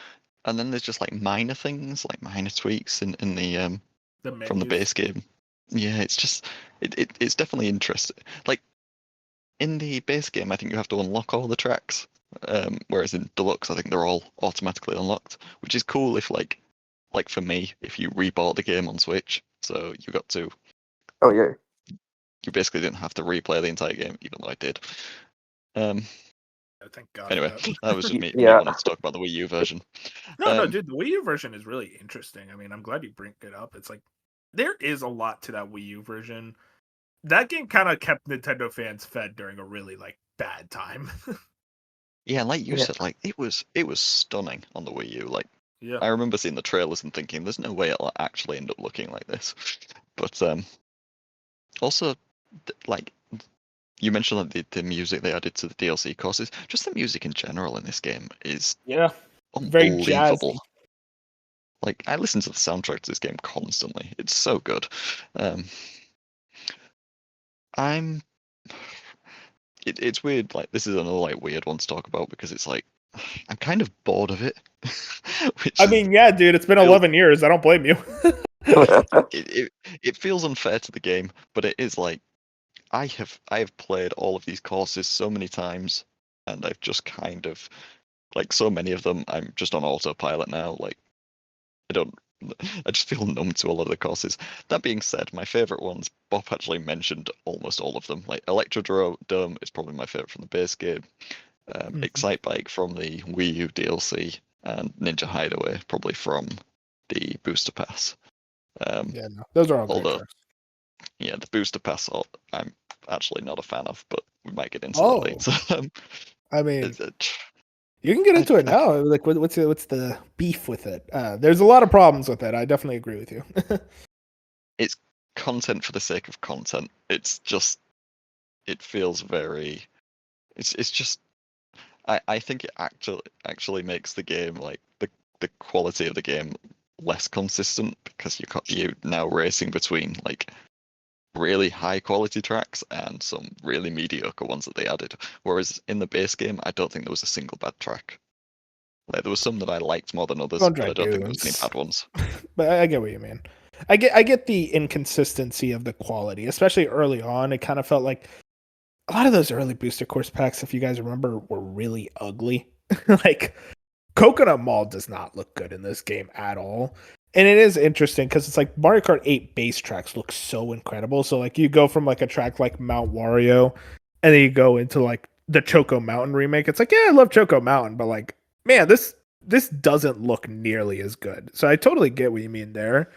and then there's just like minor things, like minor tweaks in the from the menus. base game. Yeah, it's just it's definitely interesting. Like in the base game, I think you have to unlock all the tracks, whereas in Deluxe, I think they're all automatically unlocked, which is cool if like for me, if you rebought the game on Switch, so you got to Oh yeah. you basically didn't have to replay the entire game, even though I did. Thank God. Anyway, for that. that was just me Yeah. wanting to talk about the Wii U version. No, dude, the Wii U version is really interesting. I mean, I'm glad you bring it up. It's like there is a lot to that Wii U version. That game kind of kept Nintendo fans fed during a really like bad time. Yeah, like you Yeah. said, like it was stunning on the Wii U. Like Yeah. I remember seeing the trailers and thinking, "There's no way it'll actually end up looking like this." But also, like you mentioned like the music they added to the DLC courses, just the music in general in this game is Yeah. Very unbelievable. jazzy. Like I listen to the soundtrack to this game constantly. It's so good. I'm. It's weird. Like this is another like weird one to talk about because it's like I'm kind of bored of it. Which I is mean, yeah, dude, it's been feel- 11 years. I don't blame you. it feels unfair to the game, but it is like I have played all of these courses so many times, and I've just kind of like so many of them. I'm just on autopilot now. Like I don't. I just feel numb to a lot of the courses. That being said, my favorite ones, Bob actually mentioned almost all of them. Like Electrodrome is probably my favorite from the base game. Excite Bike from the Wii U DLC, and Ninja Hideaway probably from the Booster Pass. Yeah, no, those are all great Although, tracks. yeah, the Booster Pass I'm actually not a fan of, but we might get into that Oh, later. I mean, It's a- you can get into it I- now. Like, what's the beef with it? There's a lot of problems with it. I definitely agree with you. it's content for the sake of content. It's just, it feels very. It's just. I think it actually makes the game like the quality of the game less consistent because you're now racing between like really high quality tracks and some really mediocre ones that they added. Whereas in the base game, I don't think there was a single bad track. Like there was some that I liked more than others, Don't but try I don't think there was any dudes. bad ones. But I get what you mean. I get the inconsistency of the quality, especially early on. It kind of felt like a lot of those early booster course packs, if you guys remember, were really ugly. Like Coconut Mall does not look good in this game at all. And it is interesting because it's like Mario Kart 8 base tracks look so incredible. So like you go from like a track like Mount Wario and then you go into like the Choco Mountain remake. It's like, yeah, I love Choco Mountain, but like, man, this doesn't look nearly as good. So I totally get what you mean there.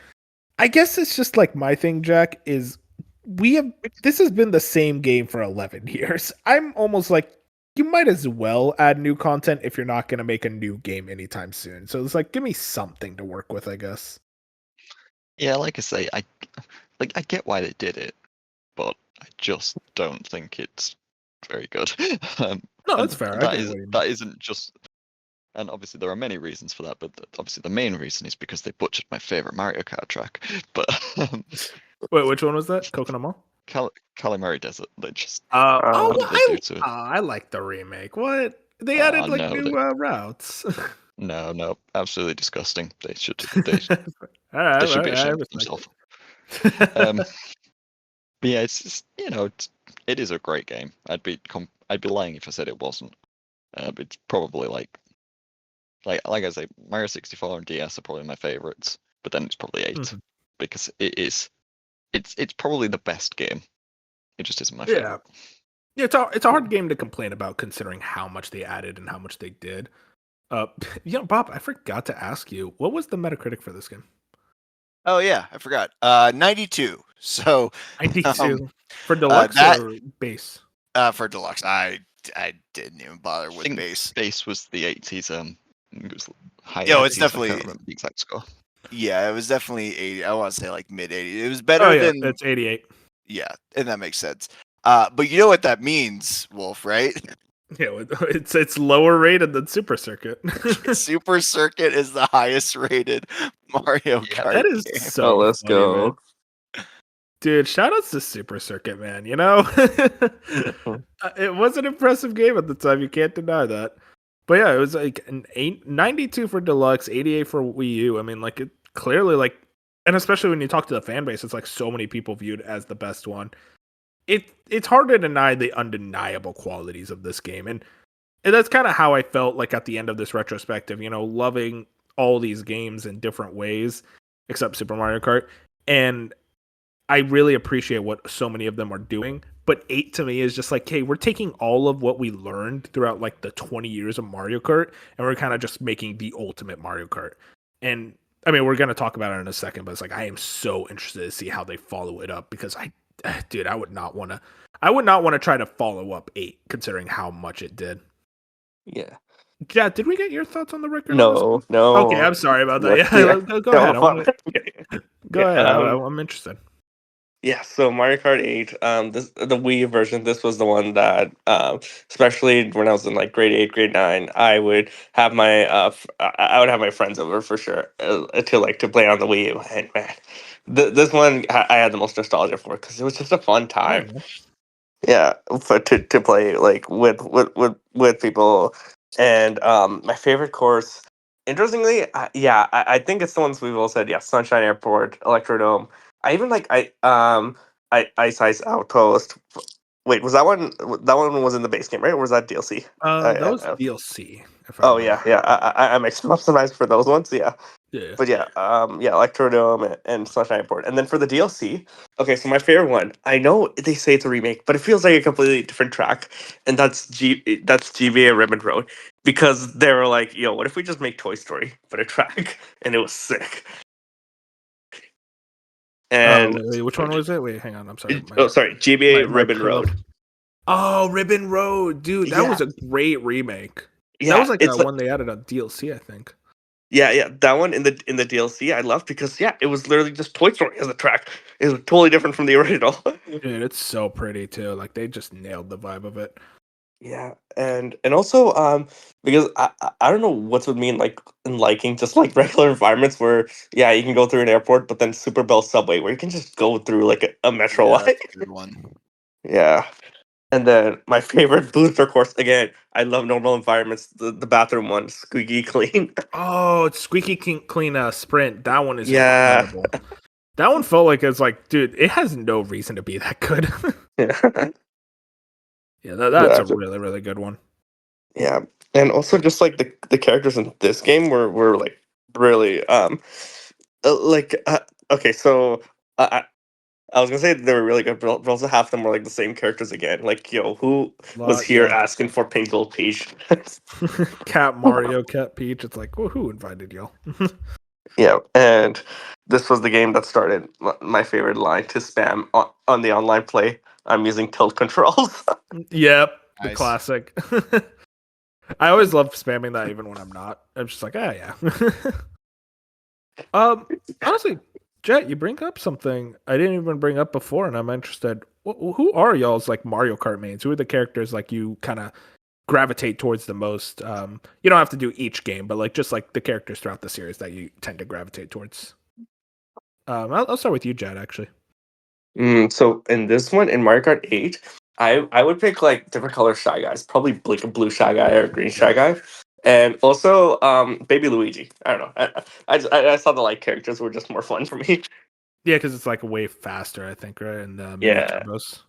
I guess it's just like my thing, Jack, is we have this has been the same game for 11 years. I'm almost like you might as well add new content if you're not going to make a new game anytime soon. So it's like give me something to work with, I guess. Yeah, like I say, I get why they did it, but I just don't think it's very good. No, And that's fair. I get what you mean. that isn't just. And obviously there are many reasons for that, but obviously the main reason is because they butchered my favorite Mario Kart track. But Wait, which one was that? Coconut Mall? Calamari Desert, they just Oh, what did well, they do to it? I like the remake. What? They added like No, new routes. no, absolutely disgusting. All right, They should be I ashamed of respect themselves. it. But yeah, it's just it is a great game. I'd be lying if I said it wasn't. But it's probably like I say, Mario 64 and DS are probably my favorites. But then it's probably 8 Mhm. because it's probably the best game. It just isn't my Yeah. favorite. Yeah, it's a hard game to complain about considering how much they added and how much they did. Bob, I forgot to ask you, what was the Metacritic for this game? Oh yeah, I forgot. 92. So 92 for deluxe that or base? for deluxe. I didn't even bother I with think base. base was the 80s. It was high Yo, it's 80s. I definitely can't remember the exact score. yeah, it was definitely 80. I want to say like mid 80s. It was Oh better yeah, than it's 88. yeah, and that makes sense. But you know what that means, Wolf, right? Yeah, it's lower rated than Super Circuit. Super Circuit is the highest rated Mario Yeah, Kart That is game. so let's funny, man. go. Dude, shoutouts to Super Circuit, man. You know, it was an impressive game at the time. You can't deny that. But yeah, it was like 92 for deluxe, 88 for Wii U. I mean, like it clearly like, and especially when you talk to the fan base, it's like so many people viewed it as the best one. It's hard to deny the undeniable qualities of this game, and that's kind of how I felt like at the end of this retrospective. You know, loving all these games in different ways, except Super Mario Kart, and I really appreciate what so many of them are doing. But 8 to me is just like, hey, we're taking all of what we learned throughout like the 20 years of Mario Kart, and we're kind of just making the ultimate Mario Kart. And I mean, we're gonna talk about it in a second, but it's like I am so interested to see how they follow it up because dude, I would not want to try to follow up 8 considering how much it did. Yeah. Yeah, did we get your thoughts on the record? On this No, one? no. Okay, I'm sorry about that. Yeah, Yeah. go No, ahead. fuck. Go Yeah, ahead. I'm interested. Yeah, so Mario Kart 8, this the Wii version, this was the one that, especially when I was in like grade 8, grade 9, I would have my I would have my friends over for sure to play on the Wii U. And man, this one I had the most nostalgia for because it was just a fun time. Yeah. Yeah, to play like with people. And my favorite course, interestingly, I think it's the ones we've all said. Yeah, Sunshine Airport, Electrodome. I even like Ice Ice Outpost. Wait, was that one? That one was in the base game, right? Or was that DLC? That was DLC, if I Oh remember. yeah. I mixed them up sometimes for those ones. Yeah. Yeah. But yeah, Electrodome and Sunshine Airport, and then for the DLC. Okay, so my favorite one. I know they say it's a remake, but it feels like a completely different track, and that's GBA Ribbon Road, because they were like, "Yo, what if we just make Toy Story but a track?" And it was sick. And Wait, which one was it? Wait, hang on. I'm sorry. sorry, GBA My Ribbon pillow. Road. Oh, Ribbon Road, dude, that was Yeah, a great remake. That yeah, was like it's like one they added on DLC, I think. yeah, that one in the DLC I loved because it was literally just Toy Story as a track. It was totally different from the original. Dude, it's so pretty too. Like they just nailed the vibe of it. Yeah, and also because I don't know what's with me in liking just like regular environments where you can go through an airport, but then Super Bell Subway where you can just go through like a metro Yeah, line. that's a good one. Yeah, and then my favorite booster course again. I love normal environments. The bathroom one, squeaky clean. Oh, it's Squeaky Clean Sprint. That one is Yeah, incredible. That one felt like it's like, dude, it has no reason to be that good. yeah, Yeah, that's a really, really good one. yeah, and also just like the characters in this game were like really like okay, so. I was gonna say they were really good, but also half of them were like the same characters again. Like, yo, who was here Yeah. asking for Pink Gold Peach? Cat Mario, Cat Peach. It's like, well, who invited y'all? Yeah, and this was the game that started my favorite line to spam on the online play. I'm using tilt controls. Yep, the Nice. classic. I always love spamming that even when I'm not. I'm just like, yeah. Honestly, Jet, you bring up something I didn't even bring up before, and I'm interested. Who are y'all's like Mario Kart mains? Who are the characters like you kind of gravitate towards the most? You don't have to do each game, but like just like the characters throughout the series that you tend to gravitate towards. I'll start with you, Jet. Actually, So in this one, in Mario Kart 8, I would pick like different color Shy Guys, probably like a blue Shy Guy or a green Shy Guy. And also, Baby Luigi. I don't know. I saw the like characters were just more fun for me. yeah, because it's like way faster, I think, right? And mini Yeah. turbos.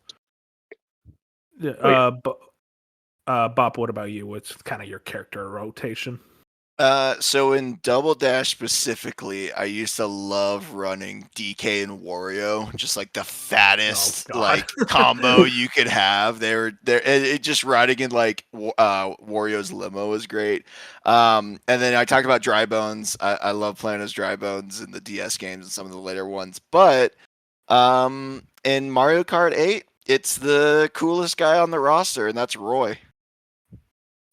Yeah. Wait. Bop, what about you? What's kind of your character rotation? So in Double Dash specifically, I used to love running DK and Wario, just like the fattest God. like combo you could have. They were there. It just riding in like Wario's limo was great. And then I talked about Dry Bones. I love playing as Dry Bones in the DS games and some of the later ones. But in Mario Kart 8, it's the coolest guy on the roster, and that's Roy.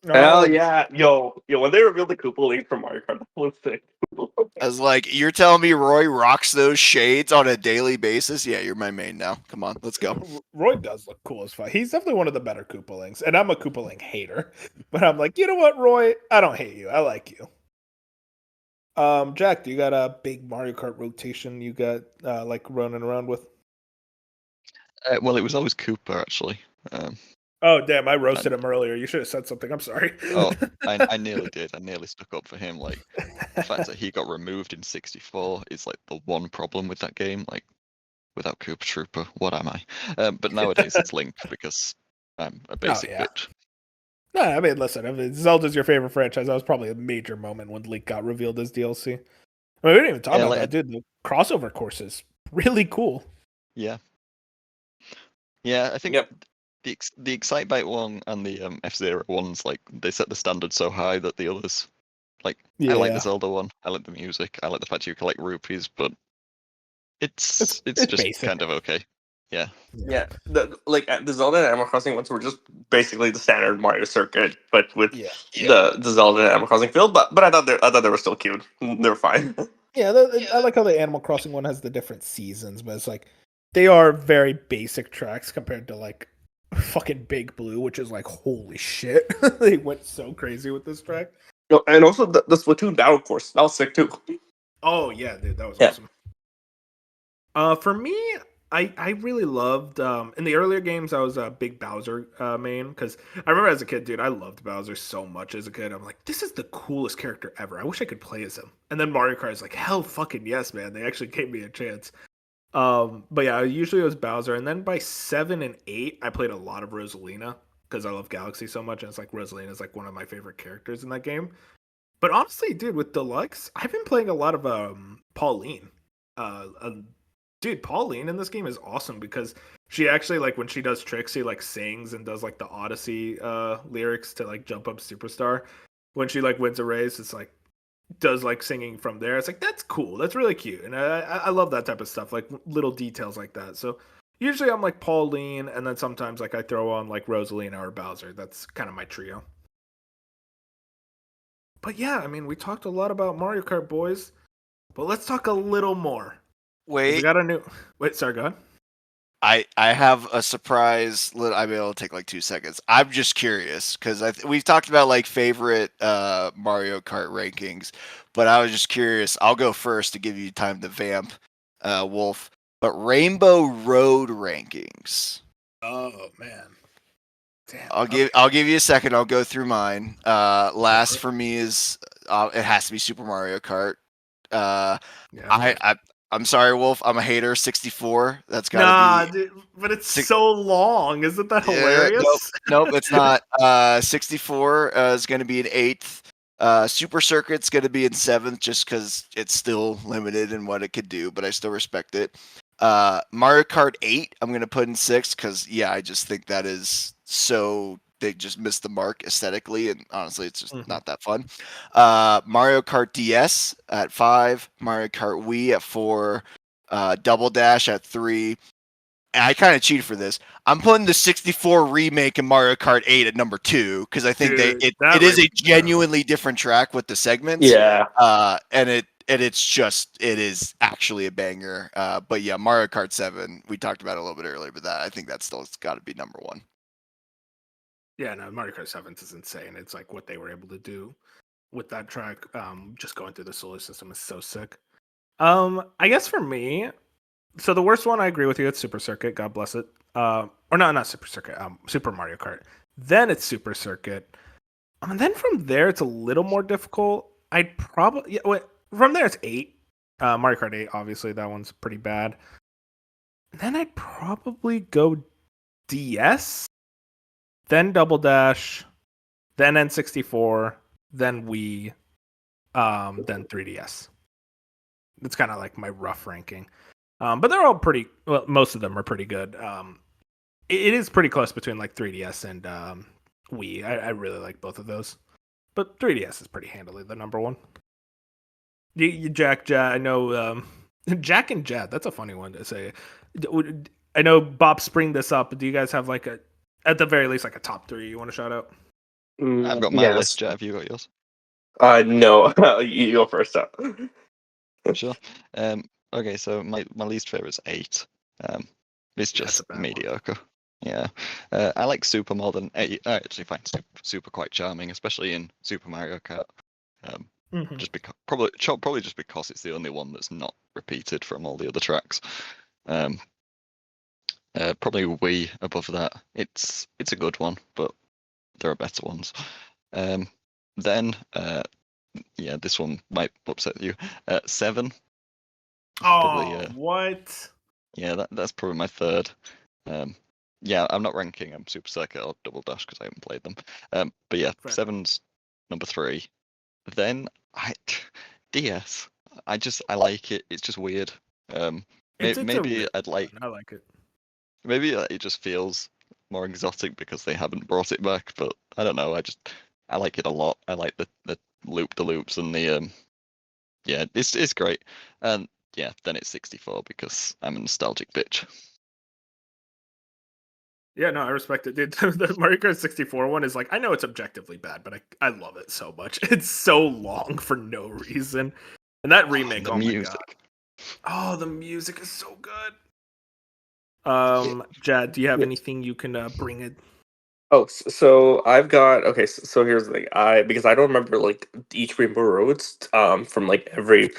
Hell yeah. Yo, when they revealed the Koopa League from Mario Kart, that was sick. I was like, you're telling me Roy rocks those shades on a daily basis? Yeah, you're my main now. Come on, let's go. Roy does look cool as fuck. He's definitely one of the better Koopalings, and I'm a Koopaling hater. But I'm like, you know what, Roy? I don't hate you. I like you. Jack, do you got a big Mario Kart rotation you got like running around with? Well, it was always Cooper actually. Um, Oh damn, I roasted and, him earlier. You should have said something. I'm sorry. oh, I nearly did. I nearly stuck up for him. Like the fact that he got removed in 64 is like the one problem with that game. Like without Cooper Trooper, what am I? But nowadays it's Link because I'm a basic yeah. bitch. No, I mean, listen, if Zelda's your favorite franchise, that was probably a major moment when Link got revealed as DLC. I mean, we didn't even talk Yeah, about like, that, dude. The crossover course is really cool. yeah, I think Yep. the Excitebike one and the F-Zero ones, like they set the standard so high that the others, like I like the Zelda one, I like the music, I like the fact you collect rupees, but it's just basic. kind of okay. Yeah. Yeah, the Zelda and Animal Crossing ones were just basically the standard Mario circuit, but with the Zelda and Animal Crossing feel. But I thought they were still cute. They were fine. Yeah, I like how the Animal Crossing one has the different seasons, but it's like they are very basic tracks compared to like fucking Big Blue, which is like holy shit. They went so crazy with this track. No, and also the Splatoon battle course that was sick too. Oh yeah, dude, that was Yeah. awesome. For me, I really loved in the earlier games I was a big Bowser main because I remember as a kid, dude, I loved Bowser so much as a kid. I'm like, this is the coolest character ever. I wish I could play as him. And then Mario Kart is like, hell fucking yes, man. They actually gave me a chance. But yeah, usually it was Bowser, and then by 7 and 8, I played a lot of Rosalina because I love Galaxy so much, and it's like Rosalina is like one of my favorite characters in that game. But honestly, dude, with Deluxe, I've been playing a lot of Pauline. Uh, dude, Pauline in this game is awesome because she actually like when she does tricks, she like sings and does like the Odyssey lyrics to like jump up superstar. When she like wins a race, it's like does like singing from there. It's like that's cool. That's really cute, and I love that type of stuff, like little details like that. So usually I'm like Pauline, and then sometimes like I throw on like Rosalina or Bowser. That's kind of my trio. But yeah, I mean, we talked a lot about Mario Kart, boys, but let's talk a little more. 'Cause we Wait, got a new. Wait, sorry, go ahead. I have a surprise. I mean, it'll take like 2 seconds. I'm just curious because we've talked about like favorite Mario Kart rankings, but I was just curious. I'll go first to give you time to vamp, Wolf. But Rainbow Road rankings. Oh man, damn. I'll give you a second. I'll go through mine. Go for Last it. for me is it has to be Super Mario Kart. Yeah, of course. I'm sorry, Wolf. I'm a hater. 64. That's got to Nah, be dude, but it's six. so long. Isn't that Nope, hilarious? nope. It's not. 64 is going to be in eighth. Super Circuit's going to be in seventh, just because it's still limited in what it could do, but I still respect it. Mario Kart 8, I'm going to put in sixth because I just think that is so. They just missed the mark aesthetically, and honestly, it's just Mhm. not that fun. Mario Kart DS at 5, Mario Kart Wii at 4, Double Dash at 3. And I kind of cheated for this. I'm putting the 64 remake in Mario Kart 8 at number 2 because I think Dude, it that is a race is incredible. genuinely different track with the segments. Yeah. And it is actually a banger. But yeah, Mario Kart 7, we talked about it a little bit earlier, but I think that's still got to be number 1. Yeah, no, Mario Kart 7 is insane. It's like what they were able to do with that track. Just going through the solar system is so sick. I guess for me, so the worst one, I agree with you. It's Super Circuit. God bless it. Or no, not Super Circuit. Super Mario Kart. Then it's Super Circuit. And then from there, it's a little more difficult. I'd probably from there it's 8. Mario Kart 8, obviously that one's pretty bad. Then I'd probably go DS, then Double Dash, then N64, then Wii, then 3DS. That's kind of like my rough ranking. But they're all pretty. Well, most of them are pretty good. It is pretty close between like 3DS and Wii. I really like both of those, but 3DS is pretty handily the number one. Jack, I know Jack and Jad. That's a funny one to say. I know Bob spring this up. But do you guys have like at the very least, like a top 3 you want to shout out? I've got my list, Jet. Have you got yours? No, you go first. Sure. Okay, so my least favorite is 8. It's That's just a bad one. mediocre. Yeah. I like Super more than 8. I actually find Super quite charming, especially in Super Mario Kart. Mhm. Just because probably just because it's the only one that's not repeated from all the other tracks. Probably Wii above that. It's a good one, but there are better ones. Then yeah, this one might upset you. 7. Probably Oh, what? yeah, that's probably my third. Yeah, I'm not ranking Super Circuit or Double Dash because I haven't played them. But yeah, Fair. 7's number 3. Then DS. I like it. It's just weird. It's a Maybe really I'd like fun. I like it. maybe it just feels more exotic because they haven't brought it back. But I don't know. I like it a lot. I like the loops and the yeah, it's great. And yeah, then it's 64 because I'm a nostalgic bitch. Yeah, no, I respect it, dude. The Mario Kart 64 one is like I know it's objectively bad, but I love it so much. It's so long for no reason. And that remake, The oh my god. music. Oh, the music is so good. Yeah. Jad, do you have Yeah. anything you can bring it? Oh, so I've got okay. So here's the thing. Because I don't remember like each Rainbow Roads from like every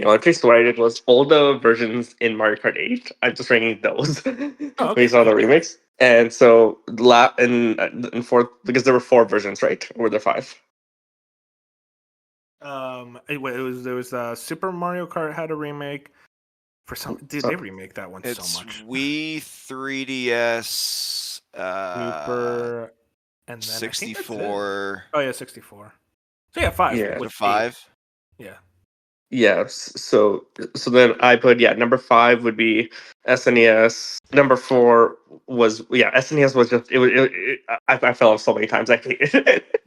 thing. At least what I did was all the versions in Mario Kart 8. I'm just ranking those based on the remix. And so in fourth, because there were 4 versions, right? Or were there 5? It was there was Super Mario Kart had a remake. For some, dude, they remake that one It's so much. Wii, 3DS, Super, and then 64. Oh yeah, 64. So yeah, 5. Yeah. With 5. Yeah. Yeah. So then I put number 5 would be SNES. Number 4 was SNES was just I fell off so many times. I hate it.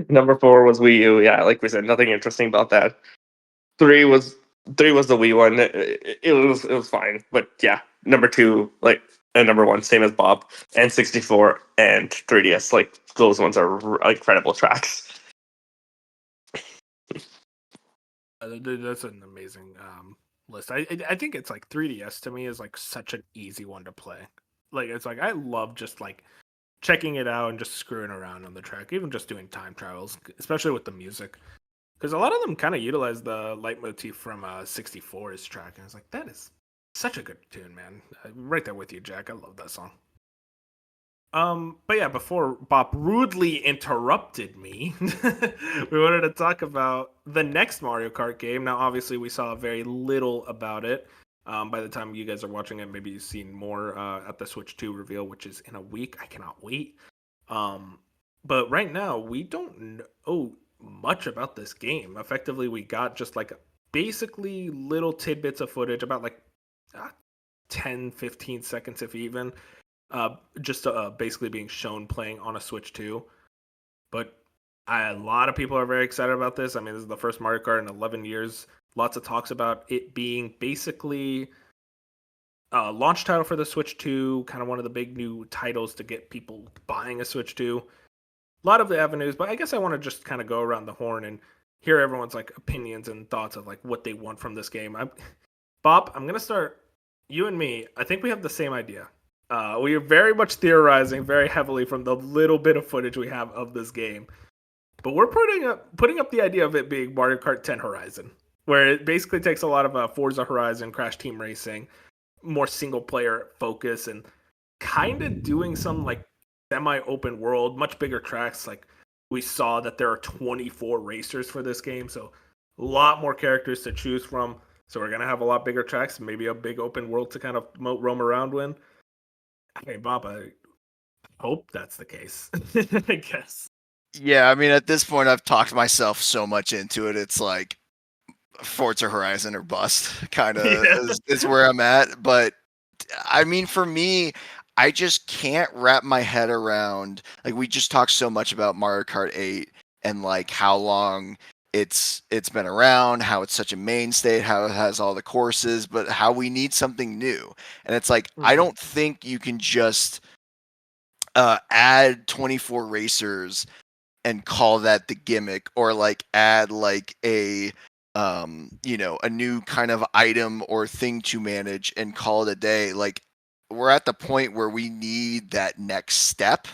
Number 4 was Wii U. Yeah, like we said, nothing interesting about that. 3 was the Wii one. It was fine, but yeah, number 2 and number 1 same as Bob, and 64 and 3DS. Like those ones are incredible tracks. That's an amazing list. I think it's like 3DS to me is like such an easy one to play. Like it's like I love just like checking it out and just screwing around on the track, even just doing time travels, especially with the music. Because a lot of them kind of utilize the leitmotif from 64's track, and it's like that is such a good tune, man. Right there with you, Jack. I love that song. But yeah, before Bob rudely interrupted me, we wanted to talk about the next Mario Kart game. Now, obviously, we saw very little about it. By the time you guys are watching it, maybe you've seen more at the Switch 2 reveal, which is in a week. I cannot wait. But right now, we don't know much about this game. Effectively, we got just like basically little tidbits of footage, about like 10, 15 seconds, if even, just basically being shown playing on a Switch 2. But a lot of people are very excited about this. I mean, this is the first Mario Kart in 11 years. Lots of talks about it being basically a launch title for the Switch 2, kind of one of the big new titles to get people buying a Switch 2. A lot of the avenues, but I guess I want to just kind of go around the horn and hear everyone's like opinions and thoughts of like what they want from this game. Bob, I'm gonna start you and me. I think we have the same idea. We are very much theorizing very heavily from the little bit of footage we have of this game, but we're putting up the idea of it being Mario Kart 10 Horizon, where it basically takes a lot of Forza Horizon, Crash Team Racing, more single player focus, and kind of doing some like semi-open world, much bigger tracks. Like we saw that there are 24 racers for this game, so a lot more characters to choose from. So we're gonna have a lot bigger tracks, maybe a big open world to kind of roam around in. Hey, Bob, I hope that's the case. I guess. Yeah, I mean, at this point, I've talked myself so much into it. It's like Forza Horizon or bust, kind of is where I'm at. But I mean, for me, I just can't wrap my head around. Like, we just talked so much about Mario Kart 8 and like how long it's been around, how it's such a mainstay, how it has all the courses, but how we need something new. And it's like I don't think you can just add 24 racers and call that the gimmick, or like add like a a new kind of item or thing to manage and call it a day. Like, we're at the point where we need that next step,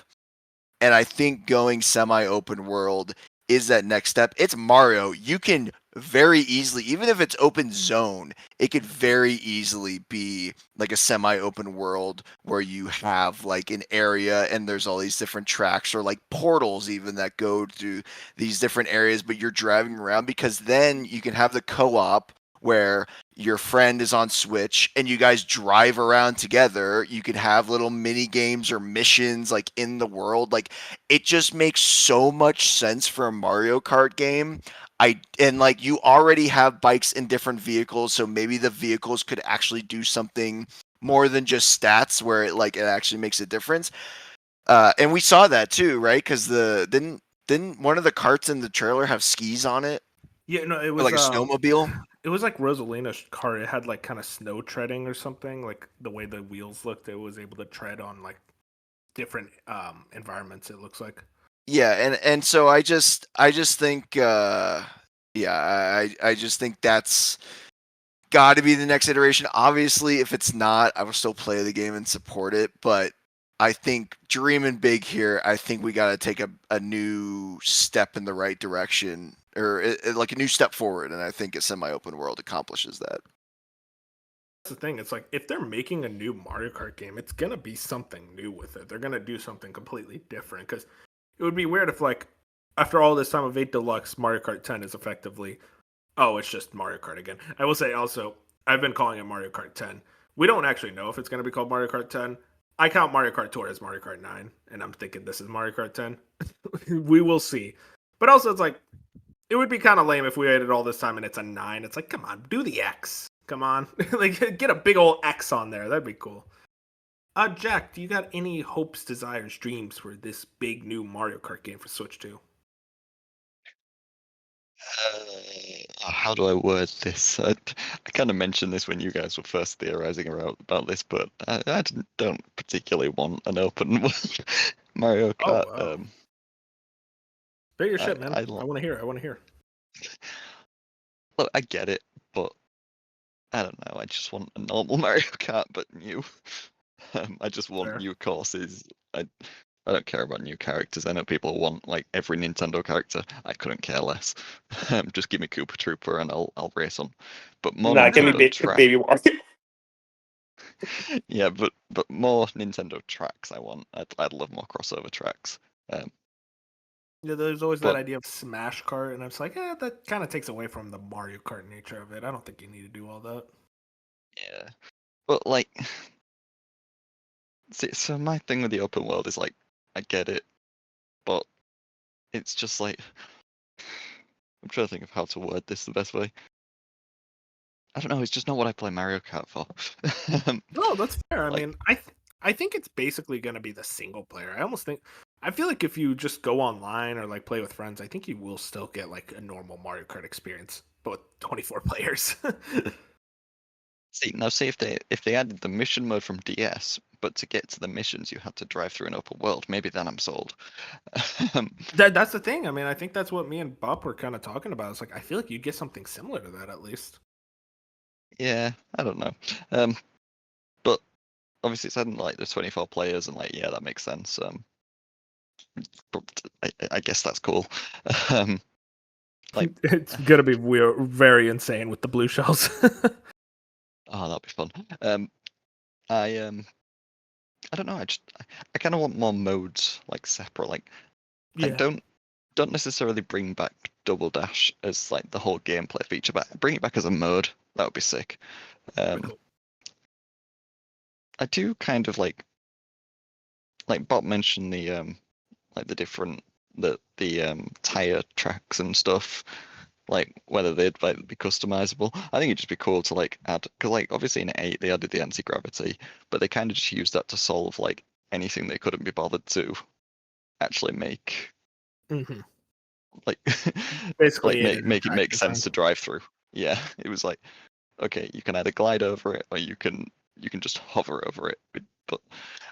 and I think going semi-open world is that next step. It's Mario. You can very easily, even if it's open zone, it could very easily be like a semi-open world where you have like an area and there's all these different tracks, or like portals even that go to these different areas, but you're driving around, because then you can have the co-op where your friend is on Switch and you guys drive around together. You can have little mini games or missions like in the world. Like, it just makes so much sense for a Mario Kart game. And like, you already have bikes in different vehicles, so maybe the vehicles could actually do something more than just stats, where it actually makes a difference. And we saw that too, right? Because didn't one of the carts in the trailer have skis on it? Yeah, no, it Or was like a snowmobile? It was like Rosalina's car. It had like kind of snow treading or something. Like the way the wheels looked, it was able to tread on like different environments. It looks like. Yeah, and so I just think I just think that's got to be the next iteration. Obviously, if it's not, I will still play the game and support it, but I think dreaming big here. I think we got to take a new step in the right direction, or like a new step forward, and I think a semi-open world accomplishes that. That's the thing. It's like if they're making a new Mario Kart game, it's gonna be something new with it. They're gonna do something completely different because it would be weird if like after all this time of 8 Deluxe, Mario Kart 10 is effectively it's just Mario Kart again. I will say also, I've been calling it Mario Kart 10. We don't actually know if it's going to be called Mario Kart 10. I count Mario Kart Tour as Mario Kart 9, and I'm thinking this is Mario Kart 10. We will see. But also, it's like, it would be kind of lame if we waited all this time and it's a 9. It's like, come on, do the X. Come on. Like, get a big old X on there. That'd be cool. Jack, do you got any hopes, desires, dreams for this big new Mario Kart game for Switch 2? How do I word this? I kind of mentioned this when you guys were first theorizing about this, but I don't particularly want an open world Mario Kart. Wow. Say your shit, man. I I want to hear it. I want to hear. Look, I get it, but I don't know. I just want a normal Mario Kart, but new. I just want Fair. new courses. I don't care about new characters. I know people want like every Nintendo character. I couldn't care less. Just give me Koopa Trooper and I'll race on. But more Nah, give me Nintendo tracks. baby Mario. Yeah, but more Nintendo tracks. I want. I'd love more crossover tracks. Yeah, there's always that But- idea of Smash Kart, and I'm just like, that kind of takes away from the Mario Kart nature of it. I don't think you need to do all that. Yeah, but like, see, so my thing with the open world is like, I get it, but it's just like, I'm trying to think of how to word this the best way. I don't know. It's just not what I play Mario Kart for. No, that's fair. I Like- mean, I think it's basically going to be the single player. I feel like if you just go online or like play with friends, I think you will still get like a normal Mario Kart experience, but with 24 players. See if they added the mission mode from DS, but to get to the missions you had to drive through an open world, maybe then I'm sold. That's the thing. I mean, I think that's what me and Bob were kind of talking about. It's like I feel like you'd get something similar to that at least. Yeah, I don't know. But obviously it's adding like the 24 players, and like yeah, that makes sense. But I guess that's cool. Like It's gonna be weird, very insane with the blue shells. oh, that'll be fun. I I don't know. I kind of want more modes like separate. Like I Yeah. don't necessarily bring back Double Dash as like the whole gameplay feature, but bring it back as a mode. That would be sick. Cool. I do kind of like Bob mentioned the like the different the tire tracks and stuff, like whether they'd like be customizable. I think it'd just be cool to like add, because like obviously in 8 they added the anti-gravity, but they kind of just used that to solve like anything they couldn't be bothered to actually make Hmm. like Basically, like in make it track make design. sense to drive through. Yeah, it was like okay, you can either glide over it or you can just hover over it. But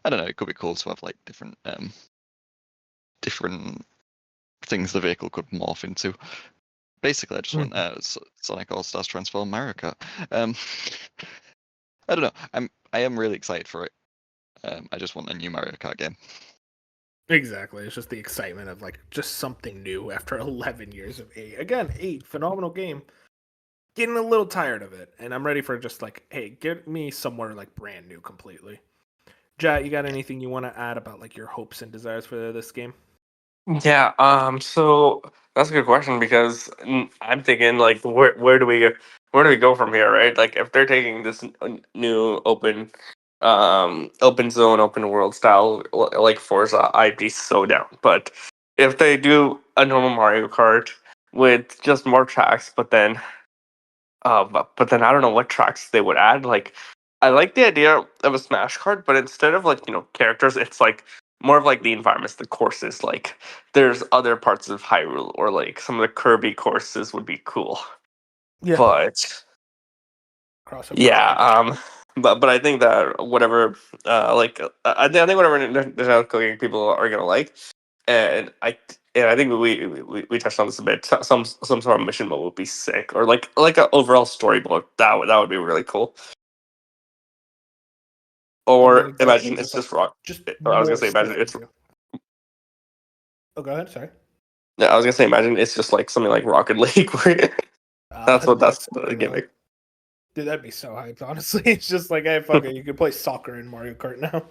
I don't know, it could be cool to have like different things the vehicle could morph into. Basically, I just want Sonic All Stars Transform Mario Kart. I don't know. I am really excited for it. I just want a new Mario Kart game. Exactly. It's just the excitement of like just something new after 11 years of 8. Again, 8, phenomenal game. Getting a little tired of it, and I'm ready for just like, hey, get me somewhere like brand new completely. Jat, you got anything you want to add about like your hopes and desires for this game? Yeah, so that's a good question because I'm thinking like where do we go from here, right? Like if they're taking this new open zone, open world style like Forza, I'd be so down. But if they do a normal Mario Kart with just more tracks, but then I don't know what tracks they would add. Like, I like the idea of a Smash card, but instead of like characters, it's like more of like the environments, the courses. Like, there's other parts of Hyrule, or like some of the Kirby courses would be cool. Yeah. But Crossover. yeah, but I think that whatever, I think whatever Nintendo cooking people are gonna like, and I think we touched on this a bit. Some sort of mission mode would be sick, or like an overall story mode. That would be really cool. I mean, Or exactly. imagine it's Just like just rock. just I was gonna more say imagine stuff to it's do. Oh, go ahead. Sorry. Yeah, I was gonna say, imagine it's just like something like Rocket League, where that's the gimmick. Dude, that'd be so hyped. Honestly, it's just like, hey, fuck it, you can play soccer in Mario Kart now.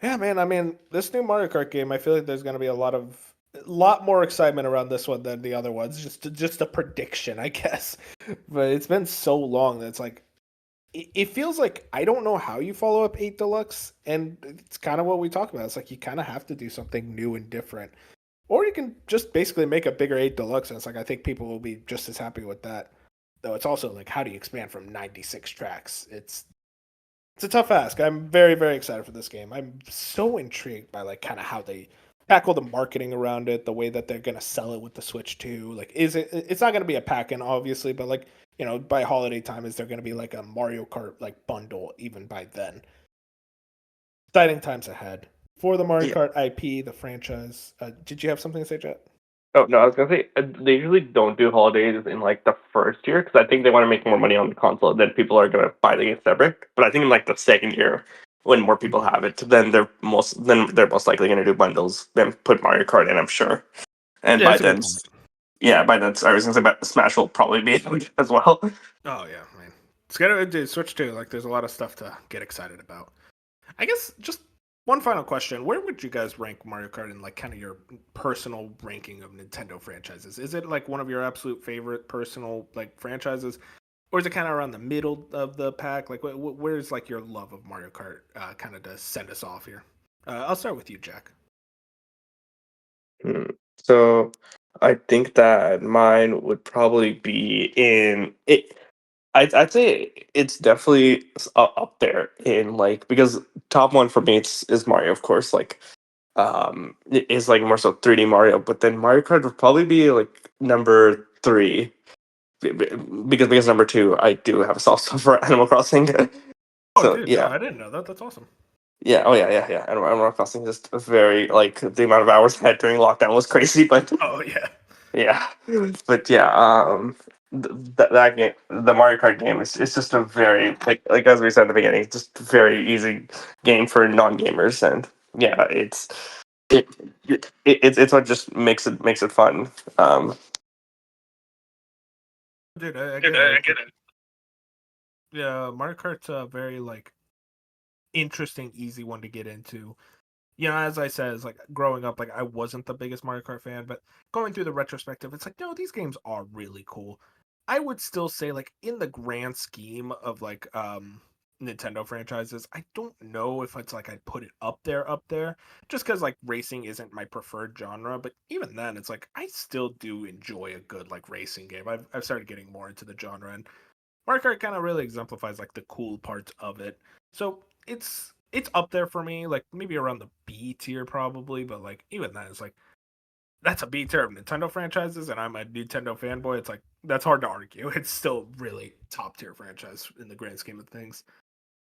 Yeah, man. I mean, this new Mario Kart game, I feel like there's gonna be a lot more excitement around this one than the other ones. Just a prediction, I guess. But it's been so long that it's like it feels like I don't know how you follow up 8 Deluxe, and it's kind of what we talked about. It's like you kind of have to do something new and different, or you can just basically make a bigger 8 Deluxe, and it's like I think people will be just as happy with that. Though it's also like, how do you expand from 96 tracks? It's a tough ask. I'm very, very excited for this game. I'm so intrigued by like kind of how they tackle the marketing around it, the way that they're gonna sell it with the Switch 2. Like, is it? It's not gonna be a pack-in, obviously, but like, by holiday time, is there gonna be like a Mario Kart like bundle even by then? Exciting times ahead for the Mario Yeah. Kart IP, the franchise. Did you have something to say, Jet? Oh no, I was gonna say they usually don't do holidays in like the first year because I think they want to make more money on the console. Then people are gonna buy the game separate. But I think in like the second year, when more people have it, then they're most likely gonna do bundles. Then put Mario Kart in, I'm sure. And Yeah, by it's a good then, point. by then, I was gonna say, but Smash will probably be out as well. Oh yeah, man. It's gonna do Switch 2. Like, there's a lot of stuff to get excited about. I guess just one final question. Where would you guys rank Mario Kart in like kind of your personal ranking of Nintendo franchises? Is it like one of your absolute favorite personal like franchises? Or is it kind of around the middle of the pack? Like, where's like your love of Mario Kart kind of to send us off here? I'll start with you, Jack. Hmm. So I think that mine would probably be in it. I'd say it's definitely up there in like because top one for me is Mario, of course. Like it is like more so 3D Mario, but then Mario Kart would probably be like number three because number two I do have a soft spot for Animal Crossing. Oh, So dude, no, yeah, I didn't know that. That's awesome. yeah, oh yeah. Animal Crossing is just very like the amount of hours I had during lockdown was crazy, but Oh yeah. yeah, but yeah, that game, the Mario Kart game, is it's just a very like as we said at the beginning, it's just a very easy game for non gamers, and yeah, it, it's what just makes it fun. Um, Dude, I get it. Yeah, Mario Kart's a very like interesting, easy one to get into. As I said, it's like growing up, like I wasn't the biggest Mario Kart fan, but going through the retrospective, it's like, no, these games are really cool. I would still say, like, in the grand scheme of like Nintendo franchises, I don't know if it's like I'd put it up there, just because like racing isn't my preferred genre. But even then, it's like I still do enjoy a good like racing game. I've started getting more into the genre, and Mario Kart kind of really exemplifies like the cool parts of it. So it's up there for me, like maybe around the B tier probably, but like even then it's like that's a B tier of Nintendo franchises, and I'm a Nintendo fanboy. It's like that's hard to argue. It's still really top tier franchise in the grand scheme of things.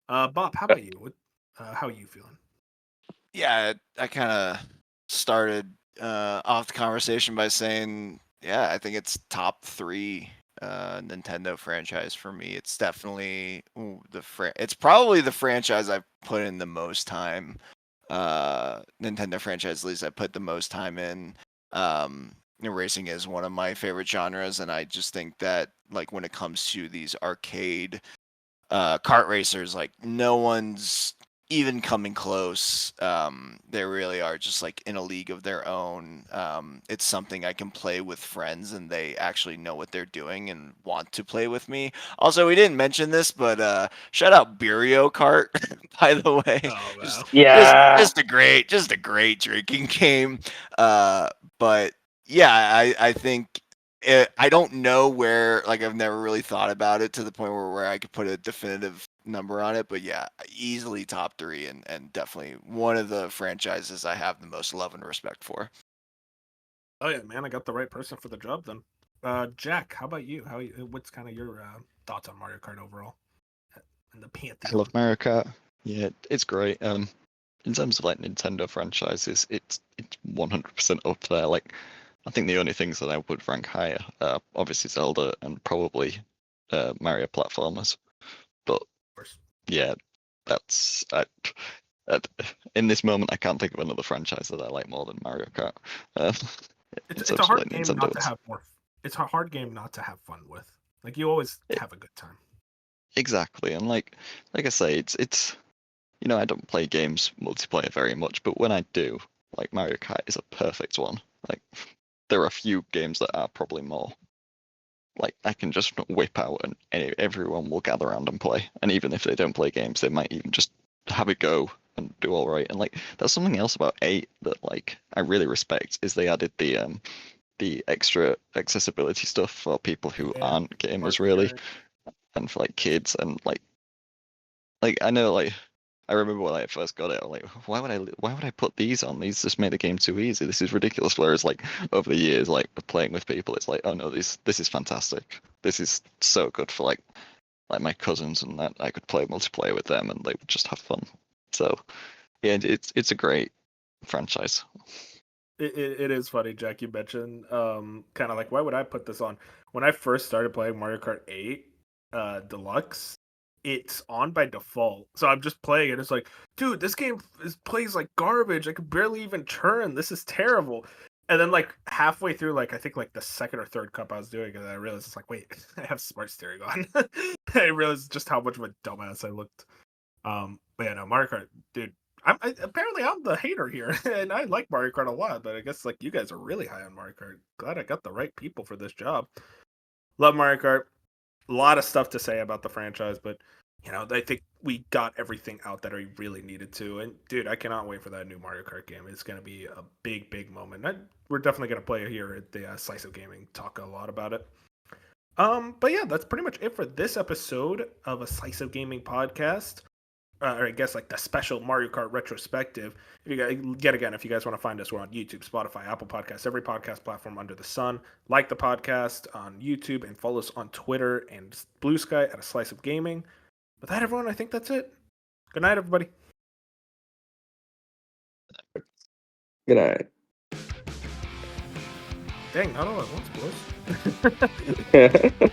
Bob, how about you? How are you feeling? Yeah, I kind of started off the conversation by saying, yeah, I think it's top three Nintendo franchise for me. It's definitely it's probably the franchise I've put in the most time. Nintendo franchise, at least I put the most time in. Racing is one of my favorite genres, and I just think that like when it comes to these arcade kart racers, like no one's even coming close. They really are just like in a league of their own. It's something I can play with friends and they actually know what they're doing and want to play with me. Also, we didn't mention this, but shout out Mario Kart, by the way. Oh Just wow. just yeah, just a great drinking game. But yeah, I think I don't know where, like, I've never really thought about it to the point where I could put a definitive number on it, but yeah, easily top three, and definitely one of the franchises I have the most love and respect for. Oh yeah, man, I got the right person for the job then. Jack, how about you? What's kind of your thoughts on Mario Kart overall and the I pantheon? love Mario Kart. Yeah, it's great. In terms of like Nintendo franchises, it's 100% up there. Like, I think the only things that I would rank higher are obviously Zelda and probably Mario platformers. But Of course. yeah, that's In this moment, I can't think of another franchise that I like more than Mario Kart. Um, in It's a such hard like game not to Nintendo's. have more. It's a hard game not to have fun with. Like you always have a good time. Exactly, and like I say, it's I don't play games multiplayer very much, but when I do, like Mario Kart is a perfect one. Like there are a few games that are probably more like I can just whip out and everyone will gather around and play. And even if they don't play games, they might even just have a go and do all right. And like that's something else about 8 that like I really respect is they added the extra accessibility stuff for people who Yeah, aren't gamers smart really, steering. and for like kids and like I know like I remember when I first got it, I'm like, why would I put these on? These just make the game too easy. This is ridiculous. Whereas like over the years, like playing with people, it's like, oh no, this is fantastic. This is so good for like my cousins and that I could play multiplayer with them and they would just have fun. So yeah, it's a great franchise. It is funny, Jack. You mentioned kind of like why would I put this on? When I first started playing Mario Kart 8 Deluxe, it's on by default. So I'm just playing it. It's like, dude, this game plays like garbage. I could barely even turn. This is terrible. And then like halfway through, like I think like the second or third cup I was doing, and I realized it's like, wait, I have smart steering on. I realized just how much of a dumbass I looked. But yeah, no, Mario Kart, dude. Apparently I'm the hater here, and I like Mario Kart a lot. But I guess like you guys are really high on Mario Kart. Glad I got the right people for this job. Love Mario Kart. A lot of stuff to say about the franchise, but I think we got everything out that I really needed to. And dude, I cannot wait for that new Mario Kart game. It's going to be a big, big moment. We're definitely going to play it here at the Slice of Gaming. Talk a lot about it. But yeah, that's pretty much it for this episode of a Slice of Gaming podcast. Or I guess like the special Mario Kart retrospective. If you guys, if you guys want to find us, we're on YouTube, Spotify, Apple Podcasts, every podcast platform under the sun. Like the podcast on YouTube and follow us on Twitter and Blue Sky at A Slice of Gaming. With that, everyone, I think that's it. Good night, everybody. Good night. Dang, not all at once, boys.